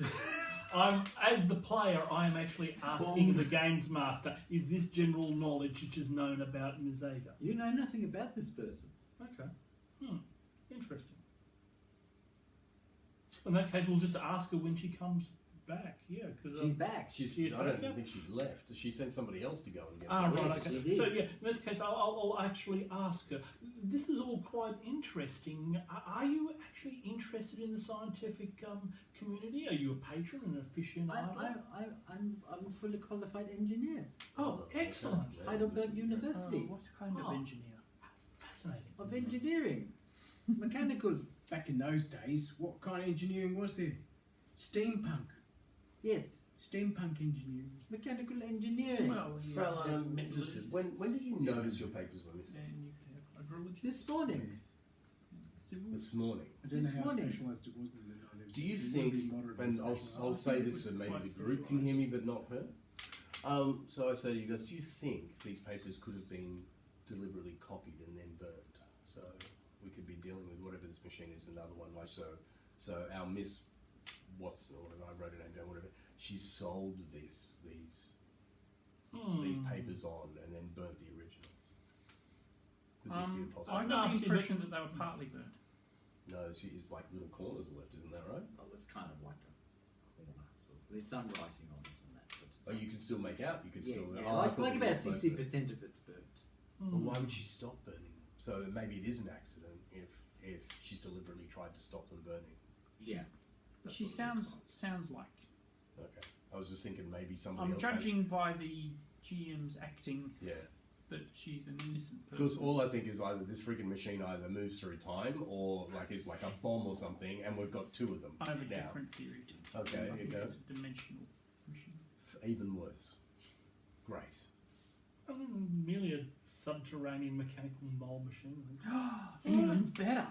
Speaker 5: As the player, I am actually asking the games master, is this general knowledge which is known about Ms. Aga?
Speaker 3: You know nothing about this person.
Speaker 5: Okay. Interesting. In that case, we'll just ask her when she comes back. Yeah, because
Speaker 3: She's back.
Speaker 5: She's
Speaker 4: I don't
Speaker 5: back, yeah?
Speaker 4: think she left. She sent somebody else to go and get
Speaker 5: Ah,
Speaker 4: her.
Speaker 5: right,
Speaker 3: Yes,
Speaker 5: okay.
Speaker 3: she did.
Speaker 5: So, yeah, in this case, I'll actually ask her. This is all quite interesting. Are you actually interested in the scientific community? Are you a patron, an aficionado?
Speaker 3: I'm a fully qualified engineer.
Speaker 5: Oh, excellent.
Speaker 3: Heidelberg University
Speaker 1: What kind of
Speaker 5: Oh.
Speaker 1: engineer?
Speaker 5: Fascinating.
Speaker 3: of engineering, mechanical.
Speaker 2: Back in those days, what kind of engineering was there? Steampunk.
Speaker 3: Yes,
Speaker 2: Steampunk engineering.
Speaker 3: mechanical engineering.
Speaker 1: Well, you
Speaker 4: Fraulein,
Speaker 1: have
Speaker 4: I'm interested.
Speaker 1: metallurgists,
Speaker 4: When did you notice your papers were missing?
Speaker 1: and you could have hydrologists.
Speaker 3: This morning.
Speaker 1: Civil.
Speaker 4: This morning.
Speaker 2: I don't know
Speaker 3: This
Speaker 2: how
Speaker 3: morning.
Speaker 2: specialised it was. Then
Speaker 4: Do you think, and I'll say this so maybe the group can hear me but not her. So I say to you guys, do you think these papers could have been deliberately copied and then burnt? So we could be dealing with whatever this machine is, another one like so. So our Miss Watson, or whatever, I wrote her name down, whatever, she sold these papers on and then burnt the original. Could this be a
Speaker 1: I
Speaker 4: possibility?
Speaker 1: got the
Speaker 5: Nasty,
Speaker 1: impression that they were partly burnt.
Speaker 4: No, it's like little corners left, isn't that right?
Speaker 3: Well, it's kind of like a corner. There's some writing on it and that. But
Speaker 4: Oh, you can still make out. You can
Speaker 3: yeah,
Speaker 4: still.
Speaker 3: yeah,
Speaker 4: oh, I
Speaker 3: like,
Speaker 4: thought
Speaker 3: like
Speaker 4: you were
Speaker 3: about
Speaker 4: supposed to.
Speaker 3: 60% of it's burnt.
Speaker 4: Well, why would she stop burning? So maybe it is an accident if she's deliberately tried to stop them burning.
Speaker 3: Yeah. that's
Speaker 1: She
Speaker 3: what it
Speaker 1: sounds
Speaker 3: looks like.
Speaker 1: like.
Speaker 4: Okay, I was just thinking maybe somebody
Speaker 1: I'm
Speaker 4: else.
Speaker 1: judging by the GM's acting
Speaker 4: Yeah,
Speaker 1: that she's an innocent
Speaker 4: because
Speaker 1: person.
Speaker 4: all I think is either this freaking machine either moves through time or like is like a bomb or something, and we've got two of them
Speaker 1: I have a
Speaker 4: now.
Speaker 1: different theory too.
Speaker 4: Okay,
Speaker 1: I
Speaker 4: here
Speaker 1: think
Speaker 4: you go.
Speaker 1: it's a dimensional machine.
Speaker 4: Even worse. Great.
Speaker 5: Merely a subterranean mechanical mole machine.
Speaker 1: Even better.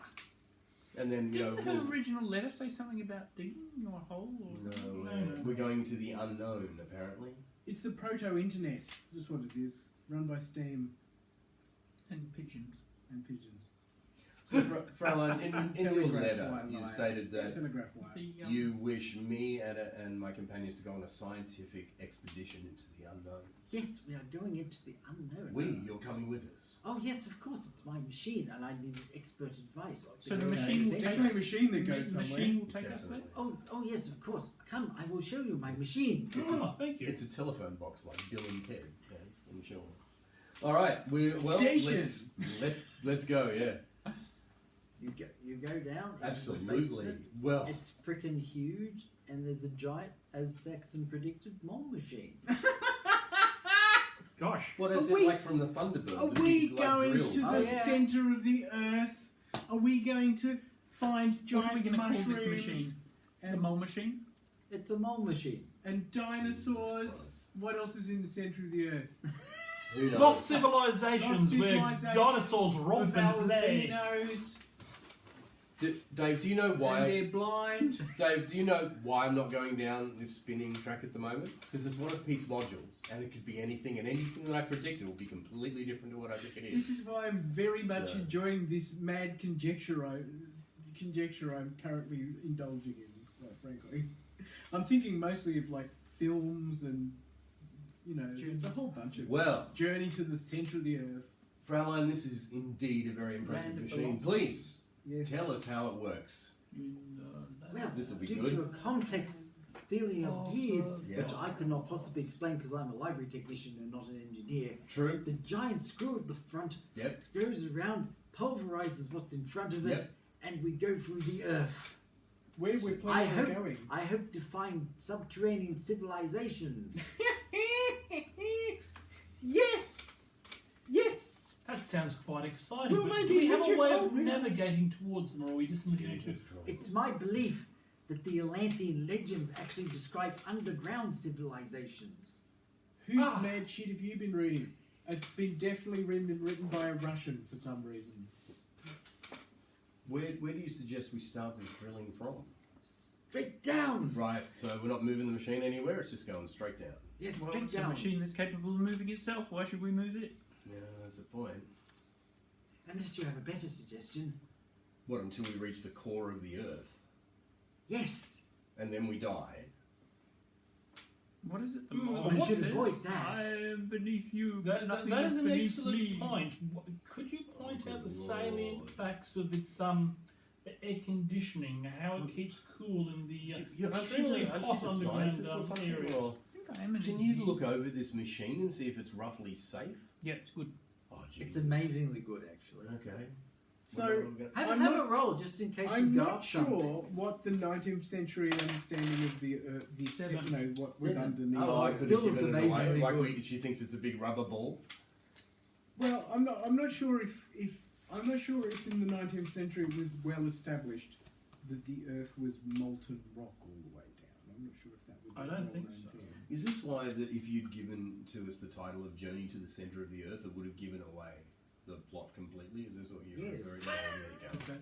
Speaker 4: And then you know.
Speaker 1: Didn't the original letter say something about digging your hole? Or
Speaker 4: No, we're going to the unknown apparently.
Speaker 2: It's the proto-internet. Just what it is. Run by Steam
Speaker 1: And pigeons.
Speaker 2: and pigeons.
Speaker 4: So, Fraulein, in your
Speaker 2: Telegraph
Speaker 4: letter,
Speaker 2: white
Speaker 4: you
Speaker 2: lie.
Speaker 4: stated that
Speaker 2: Telegraph wire.
Speaker 1: The,
Speaker 4: you wish me and my companions to go on a scientific expedition into the unknown.
Speaker 3: Yes, we are going into the unknown.
Speaker 4: You're coming with us.
Speaker 3: Oh yes, of course, it's my machine, and I need expert advice.
Speaker 1: So the
Speaker 3: Yeah,
Speaker 1: machine will
Speaker 3: it's
Speaker 1: take
Speaker 2: definitely
Speaker 1: us.
Speaker 2: a machine that
Speaker 1: the
Speaker 2: goes somewhere.
Speaker 1: machine will take us there.
Speaker 4: Definitely.
Speaker 3: Oh yes, of course. Come, I will show you my machine.
Speaker 5: Oh, thank you.
Speaker 4: It's a telephone box like Bill and Ted. Yes, I'm sure. All right,
Speaker 2: Station.
Speaker 4: let's go. Yeah,
Speaker 3: You go down. into the
Speaker 4: absolutely.
Speaker 3: basement.
Speaker 4: Well,
Speaker 3: It's freaking huge, and there's a giant, as Saxon predicted, mole machine.
Speaker 5: Gosh.
Speaker 4: what is
Speaker 2: Are
Speaker 4: it
Speaker 2: we-
Speaker 4: like from the Thunderbirds?
Speaker 2: Are
Speaker 4: A
Speaker 2: we
Speaker 4: big, like,
Speaker 2: going
Speaker 4: drill?
Speaker 2: to the
Speaker 3: Oh, yeah.
Speaker 2: centre of the earth? Are we going to find
Speaker 1: What are we
Speaker 2: giant
Speaker 1: going to call
Speaker 2: mushrooms
Speaker 1: this machine? The
Speaker 2: and,
Speaker 1: mole machine?
Speaker 3: It's a mole machine.
Speaker 2: and dinosaurs?
Speaker 4: Jesus Christ.
Speaker 2: What else is in the centre of the earth?
Speaker 4: Who knows?
Speaker 5: Lost civilizations where
Speaker 2: civilizations
Speaker 5: dinosaurs
Speaker 2: of
Speaker 5: romp and play.
Speaker 2: albinos,
Speaker 4: Dave, do you know
Speaker 2: and
Speaker 4: why?
Speaker 2: they're blind.
Speaker 4: Dave, do you know why I'm not going down this spinning track at the moment? Because it's one of Pete's modules, and it could be anything, and anything that I predict it will be completely different to what I think it is.
Speaker 2: This is why I'm very much
Speaker 4: So-
Speaker 2: enjoying this mad conjecture I'm currently indulging in, quite frankly. I'm thinking mostly of like films and, there's a whole bunch of
Speaker 4: Well,
Speaker 2: Journey to the Centre of the Earth.
Speaker 4: Fraulein, this is indeed a very impressive
Speaker 1: Land of
Speaker 4: machine.
Speaker 1: philosophy.
Speaker 4: Please,
Speaker 2: Yes.
Speaker 4: tell us how it works.
Speaker 3: Well,
Speaker 4: This'll be
Speaker 3: due
Speaker 4: good.
Speaker 3: to a complex feeling of gears,
Speaker 4: Yeah.
Speaker 3: which I could not possibly explain because I'm a library technician and not an engineer,
Speaker 4: True.
Speaker 3: the giant screw at the front
Speaker 4: Yep.
Speaker 3: goes around, pulverizes what's in front of it,
Speaker 4: Yep.
Speaker 3: and we go through the earth.
Speaker 2: Where we're planning on going.
Speaker 3: I hope to find subterranean civilizations.
Speaker 2: Yes! Yes!
Speaker 5: That sounds quite exciting.
Speaker 2: Will
Speaker 5: but
Speaker 2: they
Speaker 5: do
Speaker 2: be
Speaker 5: we have a way of
Speaker 2: metropolitan?
Speaker 5: navigating towards them, or are we just looking at
Speaker 4: Jesus Christ.
Speaker 3: It's my belief that the Atlantean legends actually describe underground civilizations.
Speaker 2: Whose
Speaker 5: Ah.
Speaker 2: mad shit have you been reading? It's been definitely written by a Russian for some reason.
Speaker 4: Where do you suggest we start this drilling from?
Speaker 3: Straight down!
Speaker 4: Right, so we're not moving the machine anywhere, it's just going straight down.
Speaker 3: Yes,
Speaker 1: Well,
Speaker 3: straight
Speaker 1: it's a
Speaker 3: down.
Speaker 1: machine that's capable of moving itself. Why should we move it?
Speaker 4: Yeah, that's a point.
Speaker 3: Unless you have a better suggestion.
Speaker 4: What, until we reach the core of the Earth,
Speaker 3: Yes!
Speaker 4: and then we die?
Speaker 1: What is it? The
Speaker 5: Hmm,
Speaker 1: Bible
Speaker 5: we should
Speaker 1: says,
Speaker 3: avoid that.
Speaker 1: I am beneath you.
Speaker 5: That
Speaker 1: nothing
Speaker 5: is an
Speaker 1: beneath
Speaker 5: excellent
Speaker 1: me.
Speaker 5: point. Could you point
Speaker 4: Oh,
Speaker 5: out the
Speaker 4: good
Speaker 5: salient
Speaker 4: Lord.
Speaker 5: facts of its air conditioning, how it keeps cool in the
Speaker 4: Aren't you
Speaker 5: extremely
Speaker 4: the- aren't
Speaker 5: hot
Speaker 4: you the
Speaker 5: underground
Speaker 4: scientist or something?
Speaker 5: area?
Speaker 4: Or
Speaker 1: I think I am an
Speaker 4: can you
Speaker 1: engineer.
Speaker 4: look over this machine and see if it's roughly safe?
Speaker 1: Yeah, it's good.
Speaker 4: Oh,
Speaker 3: It's
Speaker 4: Jesus.
Speaker 3: amazingly good, actually.
Speaker 4: Okay.
Speaker 2: So,
Speaker 3: Have
Speaker 2: I'm
Speaker 3: a
Speaker 2: not-
Speaker 3: roll just in case
Speaker 2: I'm
Speaker 3: you go
Speaker 2: not
Speaker 3: up
Speaker 2: sure
Speaker 3: something.
Speaker 2: what the 19th century understanding of the
Speaker 5: Seven.
Speaker 2: what was
Speaker 3: Seven.
Speaker 2: underneath.
Speaker 3: Oh,
Speaker 4: I
Speaker 3: it
Speaker 4: could
Speaker 3: still
Speaker 4: have
Speaker 3: looks
Speaker 4: given it away.
Speaker 3: amazingly
Speaker 4: Like
Speaker 3: good.
Speaker 4: she thinks it's a big rubber ball.
Speaker 2: Well, I'm not sure if in the 19th century it was well established that the Earth was molten rock all the way down. I'm not sure if that was.
Speaker 5: I
Speaker 2: a
Speaker 5: don't think
Speaker 2: well-known
Speaker 5: so.
Speaker 2: thing.
Speaker 4: Is this why that if you'd given to us the title of Journey to the Centre of the Earth, it would have given away the plot completely? Is this what you're
Speaker 3: Yes.
Speaker 4: very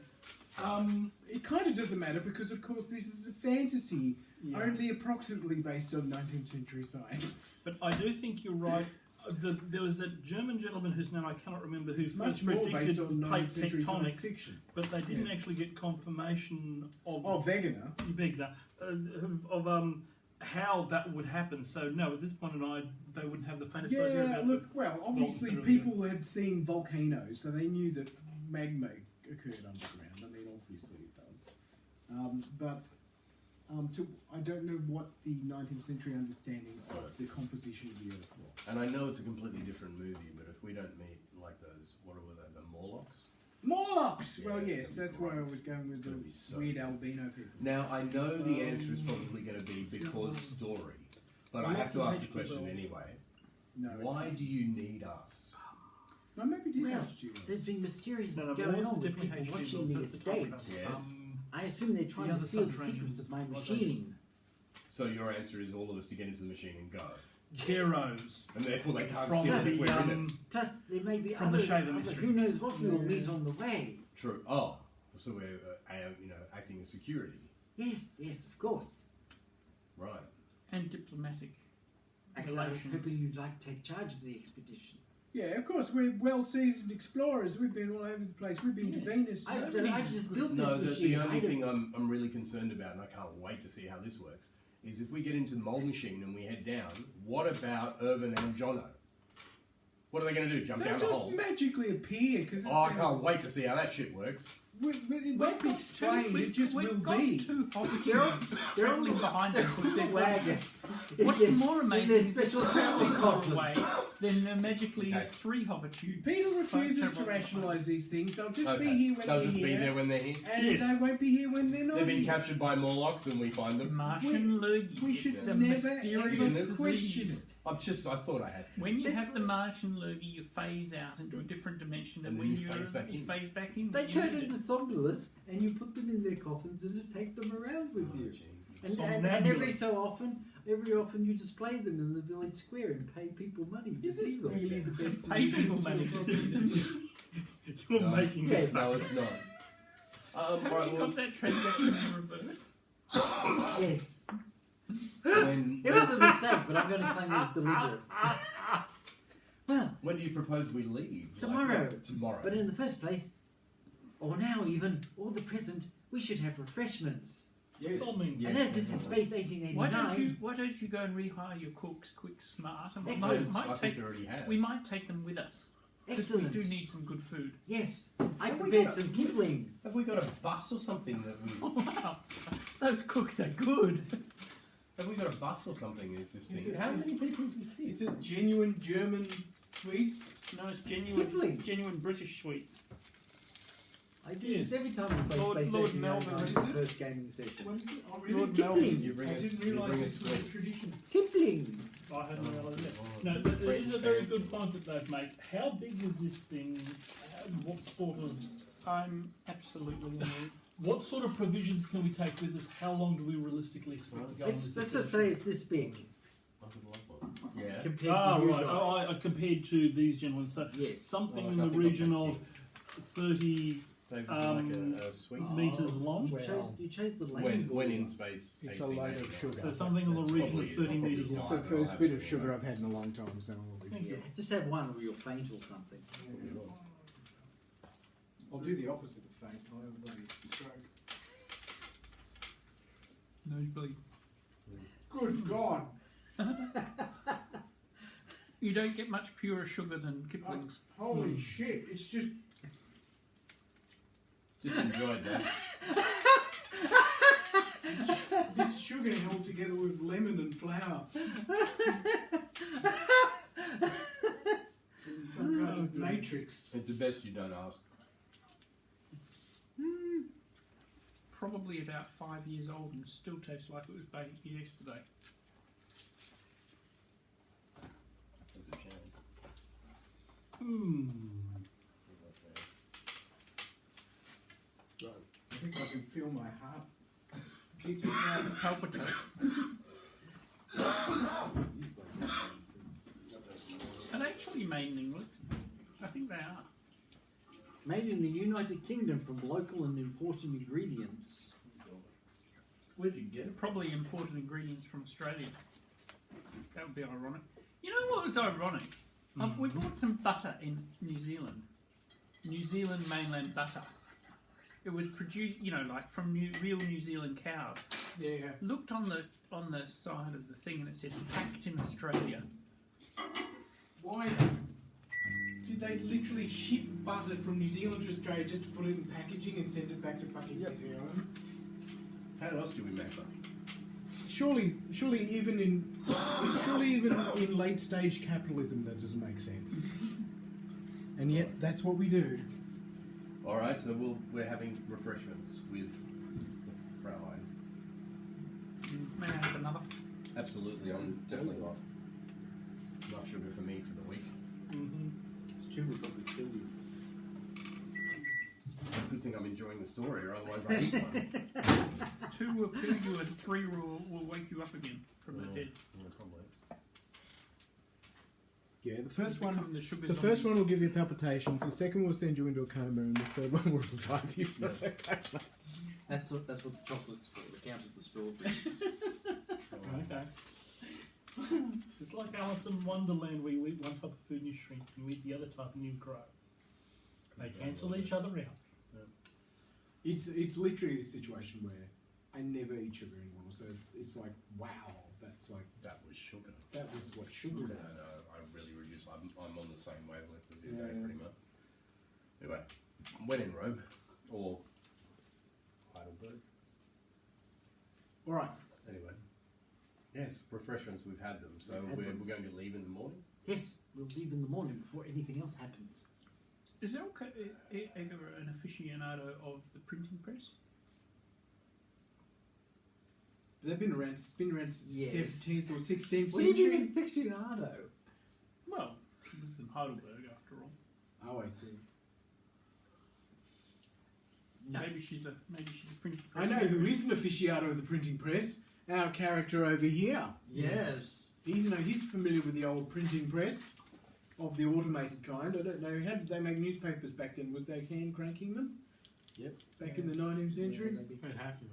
Speaker 2: It kind of doesn't matter because, of course, this is a fantasy,
Speaker 5: Yeah.
Speaker 2: only approximately based on 19th century science.
Speaker 5: But I do think you're right. There was that German gentleman whose name I cannot remember who
Speaker 2: It's
Speaker 5: first
Speaker 2: much more
Speaker 5: predicted
Speaker 2: based on
Speaker 5: plate
Speaker 2: 19th century science
Speaker 5: tectonics,
Speaker 2: fiction.
Speaker 5: but they didn't
Speaker 2: Yes.
Speaker 5: actually get confirmation of
Speaker 2: Oh, Wegener.
Speaker 5: Wegener, of how that would happen. So no, at this point in time, they wouldn't have the faintest idea
Speaker 2: Yeah,
Speaker 5: about
Speaker 2: look, well, obviously
Speaker 5: Molten
Speaker 2: people had seen volcanoes, so they knew that magma occurred underground. I mean, obviously it does. I don't know what the 19th century understanding of the composition of the Earth was.
Speaker 4: And I know it's a completely different movie, but if we don't meet like those, what were they, the Morlocks?
Speaker 2: Morlocks!
Speaker 4: Yeah,
Speaker 2: Well,
Speaker 4: it's
Speaker 2: yes,
Speaker 4: gonna be
Speaker 2: that's where I
Speaker 4: great.
Speaker 2: was going with
Speaker 4: It's gonna
Speaker 2: the
Speaker 4: be so
Speaker 2: weird
Speaker 4: good.
Speaker 2: albino people.
Speaker 4: Now, I know the answer is probably going to be because story, but I have to ask the question anyway.
Speaker 2: No,
Speaker 4: Why do you need us?
Speaker 2: No, maybe it is
Speaker 3: Well,
Speaker 2: H.G. Wells.
Speaker 3: There's been mysterious
Speaker 5: No,
Speaker 3: going
Speaker 5: Morse is
Speaker 3: on with
Speaker 5: definitely
Speaker 3: people
Speaker 5: H.G.
Speaker 3: watching the
Speaker 5: Wells, that's the top
Speaker 3: estate.
Speaker 5: of it.
Speaker 4: Yes.
Speaker 3: I assume they're trying
Speaker 5: The
Speaker 3: to
Speaker 5: other
Speaker 3: steal the
Speaker 5: subterranean
Speaker 3: secrets of my
Speaker 5: civilization.
Speaker 3: machine.
Speaker 4: So your answer is all of us to get into the machine and go,
Speaker 5: heroes
Speaker 4: and therefore they can't
Speaker 5: from
Speaker 4: steal it if
Speaker 5: the
Speaker 4: we're in it.
Speaker 3: Plus, there may be
Speaker 5: From the
Speaker 3: other,
Speaker 5: Shaver
Speaker 3: other
Speaker 5: mystery.
Speaker 3: who knows what we will
Speaker 2: Yeah.
Speaker 3: meet on the way.
Speaker 4: True. Oh, so we're acting as security,
Speaker 3: Yes, yes, of course.
Speaker 4: right?
Speaker 1: And diplomatic.
Speaker 3: Actually, I was
Speaker 1: Relations.
Speaker 3: hoping you'd like to take charge of the expedition.
Speaker 2: Yeah, of course, we're well-seasoned explorers. We've been all over the place. We've been to
Speaker 1: Yes.
Speaker 2: Venus.
Speaker 3: I've just built this
Speaker 4: No, the
Speaker 3: machine.
Speaker 4: only
Speaker 3: I don't-
Speaker 4: thing I'm really concerned about, and I can't wait to see how this works, is if we get into the mold machine and we head down, what about Urban and Jono? What are they going to do? Jump
Speaker 2: They'll
Speaker 4: down the
Speaker 2: just
Speaker 4: hole?
Speaker 2: magically appear because
Speaker 4: Oh, I can't wait to see how that shit works.
Speaker 2: It won't be explained. It just
Speaker 1: we've
Speaker 2: will
Speaker 1: got
Speaker 2: be.
Speaker 1: two
Speaker 3: They're on-
Speaker 1: hobbits
Speaker 3: they're on
Speaker 1: travelling
Speaker 3: the-
Speaker 1: behind
Speaker 3: they're
Speaker 1: us
Speaker 3: on
Speaker 1: with their
Speaker 3: the wagon.
Speaker 1: What's
Speaker 3: Yeah.
Speaker 1: more
Speaker 3: In their
Speaker 1: amazing is if
Speaker 3: special
Speaker 1: they're
Speaker 3: travel
Speaker 1: travelling all the
Speaker 3: coffin.
Speaker 1: way, then there magically
Speaker 4: Okay.
Speaker 1: is three hobbitudes.
Speaker 2: Peter refuses to
Speaker 1: travelling
Speaker 2: rationalise these things. They'll just
Speaker 4: Okay.
Speaker 2: be here when
Speaker 4: They'll
Speaker 2: they're
Speaker 4: just be
Speaker 2: here,
Speaker 4: there when they're here.
Speaker 2: and
Speaker 5: Yes.
Speaker 2: they won't be here when they're not
Speaker 4: They've been
Speaker 2: here.
Speaker 4: captured by Morlocks and we find them.
Speaker 1: Martian lurgy.
Speaker 2: we should
Speaker 1: It's a
Speaker 2: never,
Speaker 1: mysterious
Speaker 2: ever question
Speaker 1: disease.
Speaker 2: it.
Speaker 4: I thought I had to.
Speaker 1: When you have the Martian lurgy, you phase out into a different dimension, and
Speaker 4: And
Speaker 1: when
Speaker 4: then you
Speaker 1: you
Speaker 4: phase back in.
Speaker 1: phase back in,
Speaker 3: They
Speaker 1: you
Speaker 3: turn
Speaker 1: need
Speaker 3: into
Speaker 1: it.
Speaker 3: somnambulists, and you put them in their coffins and just take them around with
Speaker 4: Oh,
Speaker 3: you.
Speaker 4: Jesus.
Speaker 3: And every
Speaker 5: Somnambulists.
Speaker 3: so often, every often you display them in the village square and pay people money to
Speaker 2: Is this
Speaker 3: see them.
Speaker 2: really the best
Speaker 1: Pay
Speaker 2: solution
Speaker 1: people
Speaker 2: to
Speaker 1: money
Speaker 2: a
Speaker 1: to see
Speaker 2: problem?
Speaker 1: them.
Speaker 5: You're
Speaker 4: No.
Speaker 5: making
Speaker 3: Yes.
Speaker 5: this
Speaker 4: No, it's not.
Speaker 1: Have
Speaker 4: Right,
Speaker 1: you
Speaker 4: well,
Speaker 1: got that transaction in reverse?
Speaker 3: Yes.
Speaker 4: when,
Speaker 3: It was a mistake, but I'm going to claim it was deliberate. Well,
Speaker 4: when do you propose we leave?
Speaker 3: Tomorrow.
Speaker 4: Tomorrow.
Speaker 3: but in the first place, or now even, or the present, we should have refreshments.
Speaker 2: Yes.
Speaker 5: all means.
Speaker 4: Yeah.
Speaker 3: And as this is space
Speaker 1: Why
Speaker 3: 1889,
Speaker 1: don't you go and rehire your cooks quick smart and
Speaker 3: Excellent.
Speaker 1: might
Speaker 4: I think
Speaker 1: take
Speaker 4: they already have.
Speaker 1: we might take them with us because we
Speaker 3: excellent.
Speaker 1: do need some good food.
Speaker 3: Yes, I
Speaker 4: Have we
Speaker 3: prepared
Speaker 4: got a-
Speaker 3: some Kipling.
Speaker 4: Have we got a bus or something that we?
Speaker 1: Wow, those cooks are good.
Speaker 4: Have we got a bus or something? Is this
Speaker 2: Is
Speaker 4: thing?
Speaker 2: it-
Speaker 4: How
Speaker 2: is-
Speaker 4: many people is this?
Speaker 2: Is it genuine German sweets?
Speaker 1: No, it's genuine.
Speaker 3: Kipling.
Speaker 1: It's genuine British sweets.
Speaker 3: I do
Speaker 5: Yes.
Speaker 3: this every time we play
Speaker 1: Lord-
Speaker 3: Space
Speaker 1: Lord
Speaker 3: 1889
Speaker 1: Melvin,
Speaker 3: on
Speaker 2: is
Speaker 3: the
Speaker 2: it?
Speaker 3: first gaming session.
Speaker 2: What is it? Oh,
Speaker 1: Lord
Speaker 3: Kipling.
Speaker 1: Melvin.
Speaker 4: You bring
Speaker 2: I
Speaker 4: us.
Speaker 2: didn't
Speaker 4: You
Speaker 2: realise
Speaker 4: bring
Speaker 2: this
Speaker 4: us
Speaker 2: was a
Speaker 4: sweets.
Speaker 2: tradition.
Speaker 3: Kipling.
Speaker 5: I hadn't realised that. No, it is a very good point that they've made. How big is this thing? What sort of
Speaker 1: I'm absolutely in need.
Speaker 5: what sort of provisions can we take with us? How long do we realistically expect to go on this?
Speaker 3: Let's just say it's this big
Speaker 4: I would like one. Yeah.
Speaker 3: compared
Speaker 5: Ah,
Speaker 3: to you
Speaker 5: right. Oh, I
Speaker 3: guys.
Speaker 5: compared to these gentlemen, so
Speaker 3: Yes.
Speaker 5: something
Speaker 4: Well,
Speaker 5: in
Speaker 4: I
Speaker 5: the
Speaker 4: think I'll
Speaker 5: region
Speaker 4: take
Speaker 5: of 30
Speaker 4: David,
Speaker 5: Um,
Speaker 4: like a sweet.
Speaker 5: meters long.
Speaker 3: You chose the lane.
Speaker 4: When
Speaker 3: board.
Speaker 4: in space.
Speaker 6: It's a load of
Speaker 4: 1889.
Speaker 6: sugar.
Speaker 5: So something in the
Speaker 4: It
Speaker 5: region
Speaker 4: probably
Speaker 5: of
Speaker 4: is,
Speaker 5: 30
Speaker 4: I'll probably
Speaker 5: meters
Speaker 4: do
Speaker 5: long.
Speaker 6: It's
Speaker 4: it.
Speaker 6: the first bit of sugar I've had in a long time, so I'll be
Speaker 3: Yeah, just have one or you'll faint or something.
Speaker 2: I'll do the opposite of faint. I'll have a bloody stroke.
Speaker 1: Nosebleed.
Speaker 2: Good God!
Speaker 1: You don't get much purer sugar than Kipling's.
Speaker 2: Holy shit! It's just
Speaker 4: Just enjoyed that.
Speaker 2: it's sugar held together with lemon and flour. In some kind of matrix.
Speaker 4: It's the best you don't ask.
Speaker 1: Probably about 5 years old and still tastes like it was baked yesterday.
Speaker 4: That's a shame.
Speaker 5: Hmm.
Speaker 2: I think I can feel my heart kicking out.
Speaker 1: Palpitate. Are they actually made in England? I think they are.
Speaker 3: Made in the United Kingdom from local and imported ingredients.
Speaker 4: Where'd you get
Speaker 1: They're
Speaker 4: it?
Speaker 1: probably imported ingredients from Australia. That would be ironic. You know what was ironic? We bought some butter in New Zealand. New Zealand mainland butter. It was produced, like from real New Zealand cows.
Speaker 2: Yeah.
Speaker 1: Looked on the side of the thing and it said packed in Australia.
Speaker 2: Why did they literally ship butter from New Zealand to Australia just to put it in packaging and send it back to fucking New Zealand?
Speaker 4: How else do we make that?
Speaker 2: Surely even in late stage capitalism that doesn't make sense. And yet that's what we do.
Speaker 4: Alright, so we're having refreshments with the Fraulein.
Speaker 1: May I have another?
Speaker 4: Absolutely, I'm definitely not. Enough sugar for me for the week.
Speaker 5: Mm-hmm.
Speaker 3: Stu would probably kill you.
Speaker 4: Good thing I'm enjoying the story, or otherwise I'd eat one.
Speaker 1: 2 will kill you and 3 will wake you up again from the dead.
Speaker 4: Yeah, probably.
Speaker 2: Yeah, the first
Speaker 1: Become
Speaker 2: one
Speaker 1: the sugar
Speaker 2: the
Speaker 1: zombie.
Speaker 2: first one will give you palpitations, the second will send you into a coma, and the third one will revive you from a coma.
Speaker 3: That's what the chocolate's for. The count of the strawberry.
Speaker 5: Okay. It's like Alice in Wonderland where you eat one type of food and you shrink, and you eat the other type and you grow. They cancel each other out.
Speaker 2: It's literally a situation where I never eat sugar anymore, so it's like, wow, that's like,
Speaker 4: That was sugar.
Speaker 2: that was what sugar
Speaker 4: No,
Speaker 2: was.
Speaker 4: I really reduced. I'm on the same wavelength with you,
Speaker 2: Yeah.
Speaker 4: Dave, pretty much. Anyway, when in Rome, or Heidelberg.
Speaker 2: Alright,
Speaker 4: Anyway, yes, refreshments. We've had them, so
Speaker 3: We've had
Speaker 4: we're
Speaker 3: them.
Speaker 4: going to leave in the morning.
Speaker 3: Yes, we'll leave in the morning before anything else happens.
Speaker 1: Is there ever an aficionado of the printing press?
Speaker 2: they've been around since
Speaker 3: Yes.
Speaker 2: 17th or 16th
Speaker 3: What do you
Speaker 2: century.
Speaker 3: mean aficionado?
Speaker 1: Well, she lives in Heidelberg after all.
Speaker 2: Oh, I see.
Speaker 3: No.
Speaker 1: Maybe she's a printing
Speaker 2: I
Speaker 1: press.
Speaker 2: know who is an aficionado of the printing press. our character over here.
Speaker 3: Yes.
Speaker 2: He's familiar with the old printing press of the automated kind. I don't know, how did they make newspapers back then? Was they hand cranking them?
Speaker 4: Yep.
Speaker 2: Back in the 19th century?
Speaker 5: They'd have to be.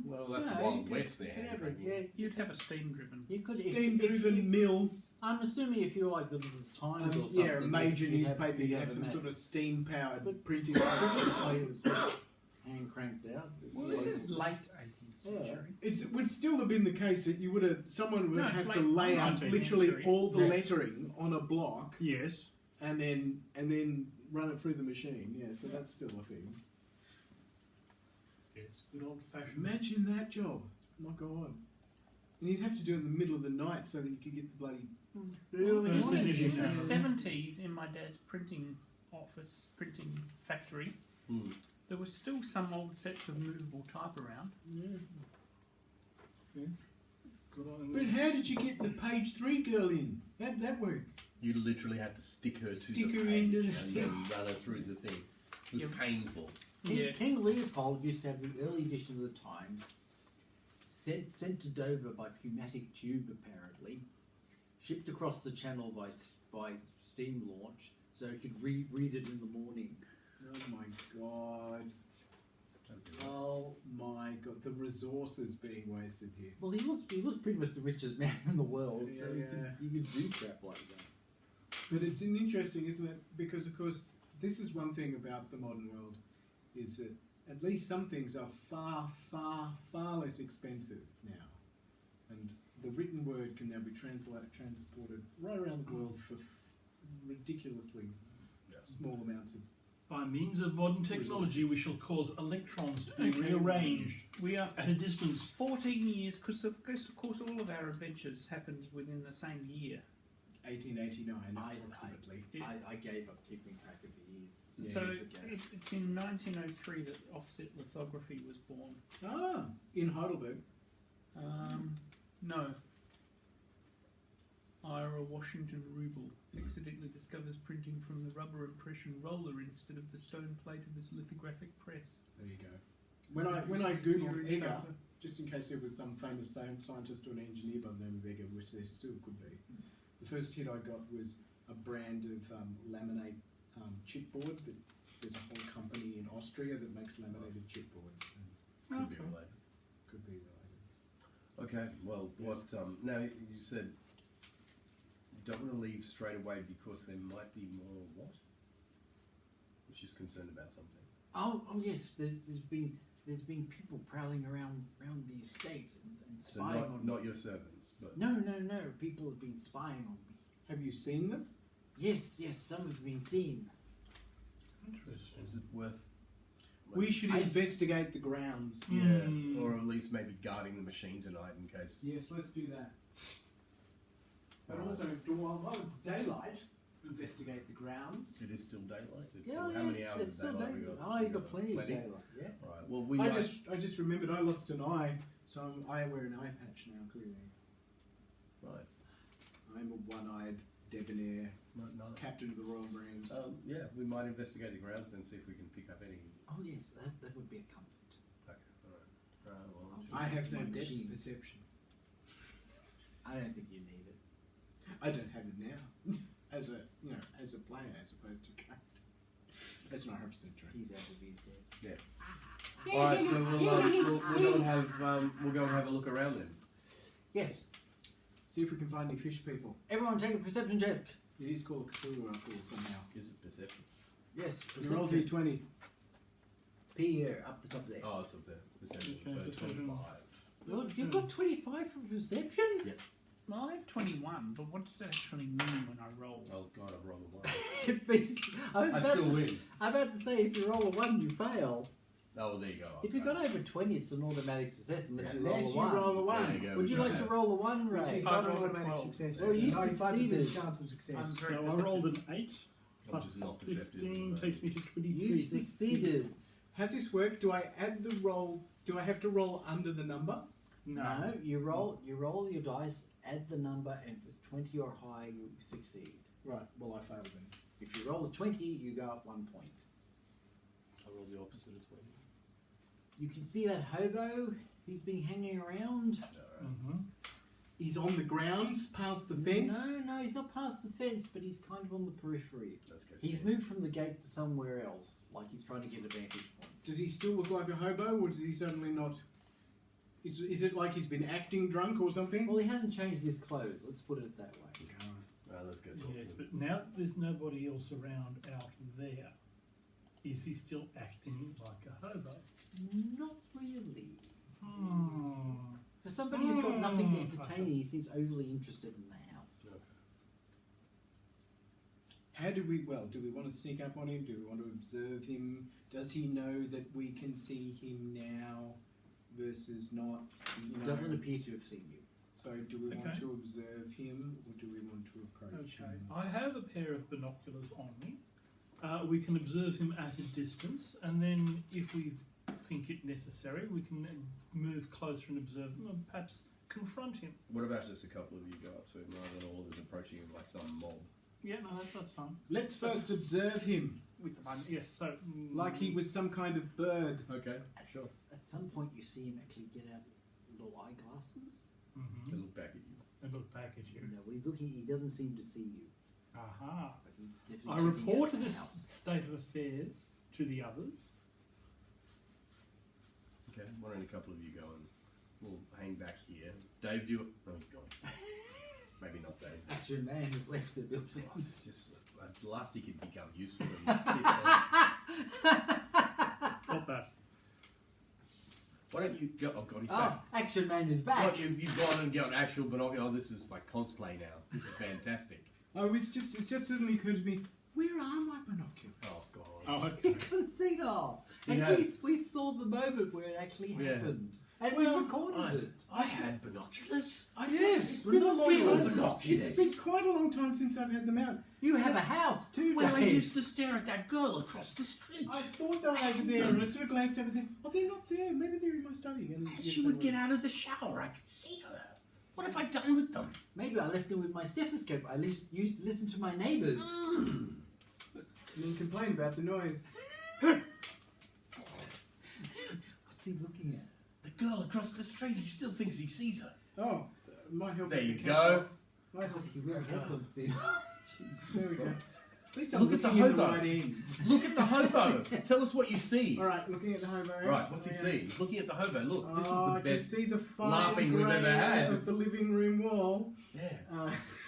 Speaker 4: Well, that's
Speaker 7: No,
Speaker 4: Wild
Speaker 7: you could-
Speaker 4: West there.
Speaker 7: you could have it, yeah.
Speaker 1: You'd have a steam-driven.
Speaker 7: You could,
Speaker 2: Steam-driven mill.
Speaker 7: I'm assuming if you're like the Times or something.
Speaker 2: Yeah, a major
Speaker 7: you'd have-
Speaker 2: newspaper,
Speaker 7: you'd
Speaker 2: you'd have some
Speaker 7: a
Speaker 2: sort of steam-powered
Speaker 7: But-
Speaker 2: printing
Speaker 7: This
Speaker 2: press.
Speaker 7: way it was hand cranked out.
Speaker 1: Well, this is late 18th century.
Speaker 2: It would still have been the case that someone would
Speaker 1: No, it's
Speaker 2: have to
Speaker 1: like
Speaker 2: lay out
Speaker 1: 19th
Speaker 2: literally
Speaker 1: century.
Speaker 2: all the
Speaker 7: Yeah.
Speaker 2: lettering on a block
Speaker 5: Yes.
Speaker 2: and then run it through the machine. Yeah, so that's still a thing.
Speaker 5: Yes. Good old fashioned.
Speaker 2: Imagine that job. My God. And you'd have to do it in the middle of the night so that you could get the bloody...
Speaker 7: Really?
Speaker 5: First
Speaker 1: In
Speaker 5: edition.
Speaker 1: the
Speaker 5: Yeah.
Speaker 1: 70s, in my dad's printing factory,
Speaker 4: Hmm.
Speaker 1: there was still some old sets of movable type around.
Speaker 5: Good on
Speaker 2: But how did you get the page 3 girl in? How did that work?
Speaker 4: You literally had to stick her to
Speaker 2: Stick
Speaker 4: the
Speaker 2: her
Speaker 4: page
Speaker 2: into the
Speaker 4: and
Speaker 2: thing.
Speaker 4: then run her through the thing. It was
Speaker 1: Yeah.
Speaker 4: painful.
Speaker 1: Yeah.
Speaker 7: King Leopold used to have the early edition of the Times sent to Dover by pneumatic tube, apparently, shipped across the channel by steam launch, so he could read it in the morning.
Speaker 2: Oh my God. Oh my God. The resources being wasted here.
Speaker 7: Well, he was pretty much the richest man in the world, so
Speaker 2: Yeah.
Speaker 7: he could do crap like that.
Speaker 2: But it's interesting, isn't it? Because, of course, this is one thing about the modern world, is that at least some things are far, far, far less expensive now. And the written word can now be transported right around the world for ridiculously small amounts of...
Speaker 5: By means of modern technology, we shall cause electrons to be rearranged
Speaker 1: We are
Speaker 5: at a distance.
Speaker 1: 14 years, because of course all of our adventures happened within the same year.
Speaker 2: 1889,
Speaker 7: I
Speaker 2: approximately.
Speaker 7: gave up keeping track of the years.
Speaker 2: Yeah,
Speaker 1: So
Speaker 7: years ago.
Speaker 1: it's in 1903 that offset lithography was born.
Speaker 2: Ah, in Heidelberg.
Speaker 1: No. Ira Washington Rubel accidentally discovers printing from the rubber impression roller instead of the stone plate of his lithographic press.
Speaker 2: There you go. When I
Speaker 1: Produces
Speaker 2: googled
Speaker 1: clearer,
Speaker 2: Egger,
Speaker 1: sharper.
Speaker 2: just in case there was some famous scientist or an engineer by the name of Egger, which there still could be, the first hit I got was a brand of laminate chipboard. That there's a whole company in Austria that makes laminated chipboards. And
Speaker 4: Could be related.
Speaker 2: could be related.
Speaker 4: Okay, well,
Speaker 2: Yes.
Speaker 4: now you said you don't want to leave straight away because there might be more what? She's concerned about something.
Speaker 7: Oh yes, there's been people prowling around the estate and
Speaker 4: So
Speaker 7: spying on
Speaker 4: not
Speaker 7: me.
Speaker 4: your servants, but
Speaker 7: No, people have been spying on me.
Speaker 2: Have you seen them?
Speaker 7: Yes, some have been seen.
Speaker 5: Interesting.
Speaker 4: is it worth?
Speaker 2: We should
Speaker 7: I-
Speaker 2: investigate the grounds.
Speaker 4: Yeah,
Speaker 5: Hmm.
Speaker 4: or at least maybe guarding the machine tonight in case.
Speaker 2: Yes, let's do that. But
Speaker 4: Alright.
Speaker 2: also, while it's daylight, investigate the grounds.
Speaker 4: It is still daylight. It's
Speaker 7: Yeah,
Speaker 4: how many
Speaker 7: it's
Speaker 4: hours
Speaker 7: still
Speaker 4: of daylight we
Speaker 7: daylight.
Speaker 4: got?
Speaker 7: Oh, you got plenty of daylight. Yeah.
Speaker 4: All right. Well, we
Speaker 2: I
Speaker 4: might-
Speaker 2: just remembered I lost an eye, so I wear an eye patch now. Clearly,
Speaker 4: right.
Speaker 2: I'm a one-eyed debonair
Speaker 4: No.
Speaker 2: captain of the Royal Marines.
Speaker 4: Yeah, we might investigate the grounds and see if we can pick up any.
Speaker 7: Oh yes, that would be a comfort.
Speaker 4: Okay. All right. Well,
Speaker 7: I'll
Speaker 2: I have no
Speaker 7: my
Speaker 2: depth
Speaker 7: machine.
Speaker 2: perception.
Speaker 7: I don't think you need it.
Speaker 2: I don't have it now, as a player as opposed to a character. That's not 100% true.
Speaker 7: He's out of his head.
Speaker 4: all right. So we'll go and have a look around then.
Speaker 7: Yes.
Speaker 2: See if we can find any fish people.
Speaker 7: Everyone take a perception check.
Speaker 2: It is called Cthulhu after all somehow.
Speaker 4: Is it perception?
Speaker 7: Yes.
Speaker 2: You roll
Speaker 7: Perception.
Speaker 2: d20.
Speaker 7: P here, up the top there.
Speaker 4: Oh, it's up there. Perception.
Speaker 5: Okay,
Speaker 4: So
Speaker 5: perception.
Speaker 4: 25.
Speaker 7: Well, you've got 25 for perception?
Speaker 1: Well, I have 21, but what does that actually mean when I roll?
Speaker 4: Oh God, I've rolled a one.
Speaker 7: I
Speaker 4: I still win.
Speaker 7: I'm about to say, if you roll a 1, you fail.
Speaker 4: Oh, well, there you go.
Speaker 7: If you got over 20, it's an automatic success unless you
Speaker 2: Unless
Speaker 7: roll a 1.
Speaker 2: you roll a
Speaker 4: There
Speaker 2: 1.
Speaker 4: you go.
Speaker 7: Would you
Speaker 4: Which
Speaker 7: like
Speaker 4: is
Speaker 7: to roll a 1,
Speaker 2: Which is
Speaker 7: Ray?
Speaker 1: I
Speaker 2: not an
Speaker 1: rolled a
Speaker 2: automatic
Speaker 1: 12.
Speaker 2: success.
Speaker 7: Well, you
Speaker 2: 95%
Speaker 7: succeeded.
Speaker 2: chance of success.
Speaker 1: I'm very
Speaker 5: So I
Speaker 1: perceptive.
Speaker 5: rolled an 8
Speaker 4: I'm
Speaker 5: plus
Speaker 4: just not perceptive.
Speaker 5: 15 takes me to 23.
Speaker 7: You succeeded.
Speaker 2: How's this work? Do I add the roll? Do I have to roll under the number?
Speaker 5: No.
Speaker 7: You roll your dice, add the number, and if it's 20 or higher, you succeed.
Speaker 2: Right. Well, I failed then.
Speaker 7: If you roll a 20, you go up 1 point.
Speaker 4: I rolled the opposite of 20.
Speaker 7: You can see that hobo who's been hanging around.
Speaker 5: Mm-hmm.
Speaker 2: He's on the grounds, past the fence.
Speaker 7: No, he's not past the fence, but he's kind of on the periphery.
Speaker 4: Let's go see
Speaker 7: He's
Speaker 4: him.
Speaker 7: moved from the gate to somewhere else, like he's trying to get a vantage point.
Speaker 2: Does he still look like a hobo, or does he suddenly not? Is it like he's been acting drunk or something?
Speaker 7: Well, he hasn't changed his clothes. Let's put it that way.
Speaker 4: Let's go talk
Speaker 5: Yes,
Speaker 4: to him.
Speaker 5: but now that there's nobody else around out there, is he still acting like a hobo?
Speaker 7: Not really.
Speaker 5: Hmm.
Speaker 7: For somebody who's got nothing to
Speaker 5: Hmm.
Speaker 7: entertain, he seems overly interested in the house.
Speaker 2: How do we? Well, do we want to sneak up on him? Do we want to observe him? Does he know that we can see him now versus not? You know?
Speaker 7: Doesn't appear to have seen you.
Speaker 2: So, do we want
Speaker 5: Okay.
Speaker 2: to observe him, or do we want to approach
Speaker 5: Okay.
Speaker 2: him?
Speaker 5: I have a pair of binoculars on me. We can observe him at a distance, and then if we think it necessary, we can move closer and observe him, and perhaps confront him.
Speaker 4: What about just a couple of you go up to him rather than all of us approaching him like some mob?
Speaker 5: Yeah, no, that's fine.
Speaker 2: Let's first observe him,
Speaker 5: With the bun, yes. So
Speaker 2: like he was some kind of bird.
Speaker 4: Okay, sure.
Speaker 7: At some point, you see him actually get out little eyeglasses.
Speaker 5: Mm-hmm.
Speaker 4: To look back at you.
Speaker 5: And look back at you.
Speaker 7: No, he's looking. He doesn't seem to see you,
Speaker 5: Aha.
Speaker 7: but he's definitely.
Speaker 5: I
Speaker 7: checking out
Speaker 5: reported
Speaker 7: the
Speaker 5: this
Speaker 7: house.
Speaker 5: state of affairs to the others.
Speaker 4: Okay, why don't a couple of you go and we'll hang back here. Dave, do you... No, he's gone. Maybe not Dave.
Speaker 7: Action Man has left the building.
Speaker 4: It's just the last he could become useful.
Speaker 5: Stop that.
Speaker 4: Why don't you go... Oh, God, he's
Speaker 7: Oh,
Speaker 4: back.
Speaker 7: Action Man is
Speaker 4: What,
Speaker 7: back.
Speaker 4: you've gone and got actual binocular. Oh, this is like cosplay now. This is fantastic.
Speaker 2: Oh, it just suddenly occurred to me. Where are my binoculars?
Speaker 4: Oh, God.
Speaker 5: Oh,
Speaker 7: He's gone senile.
Speaker 4: He
Speaker 7: And
Speaker 4: has.
Speaker 7: we saw the moment where it actually
Speaker 4: Yeah.
Speaker 7: happened. And
Speaker 2: Well,
Speaker 7: we recorded it.
Speaker 4: I had binoculars.
Speaker 2: Yes,
Speaker 4: Real binoculars.
Speaker 2: It's been quite a long time since I've had them out.
Speaker 7: You have a house too,
Speaker 4: Well, I
Speaker 7: Dave.
Speaker 4: used to stare at that girl across the street.
Speaker 2: I thought they were over there, and I sort of glanced over there. Oh, they're not there. Maybe they're in my study. And
Speaker 4: As
Speaker 2: yes,
Speaker 4: she
Speaker 2: they
Speaker 4: would
Speaker 2: were.
Speaker 4: get out of the shower, I could see her. What have I done with them?
Speaker 7: Maybe I left them with my stethoscope. I used to listen to my neighbours.
Speaker 2: And then complain about the noise.
Speaker 7: What's he looking at?
Speaker 4: The girl across the street, he still thinks he sees her.
Speaker 2: Oh, might help.
Speaker 4: There
Speaker 2: with
Speaker 4: you
Speaker 2: the
Speaker 4: go.
Speaker 2: council. Might
Speaker 7: God,
Speaker 2: help.
Speaker 7: he really has gone senile.
Speaker 2: There we go. At least I'm
Speaker 4: Look at the
Speaker 2: looking in the
Speaker 4: hobo.
Speaker 2: right end.
Speaker 4: Look at the hobo. Tell us what you see.
Speaker 2: All right, looking at the hobo.
Speaker 4: Right, what's he
Speaker 2: Yeah.
Speaker 4: see? He's looking at the hobo. Look, this is
Speaker 2: Oh,
Speaker 4: the
Speaker 2: I can
Speaker 4: best.
Speaker 2: see the fine
Speaker 4: laughing we've ever
Speaker 2: grey
Speaker 4: had.
Speaker 2: of the living room wall.
Speaker 4: Yeah.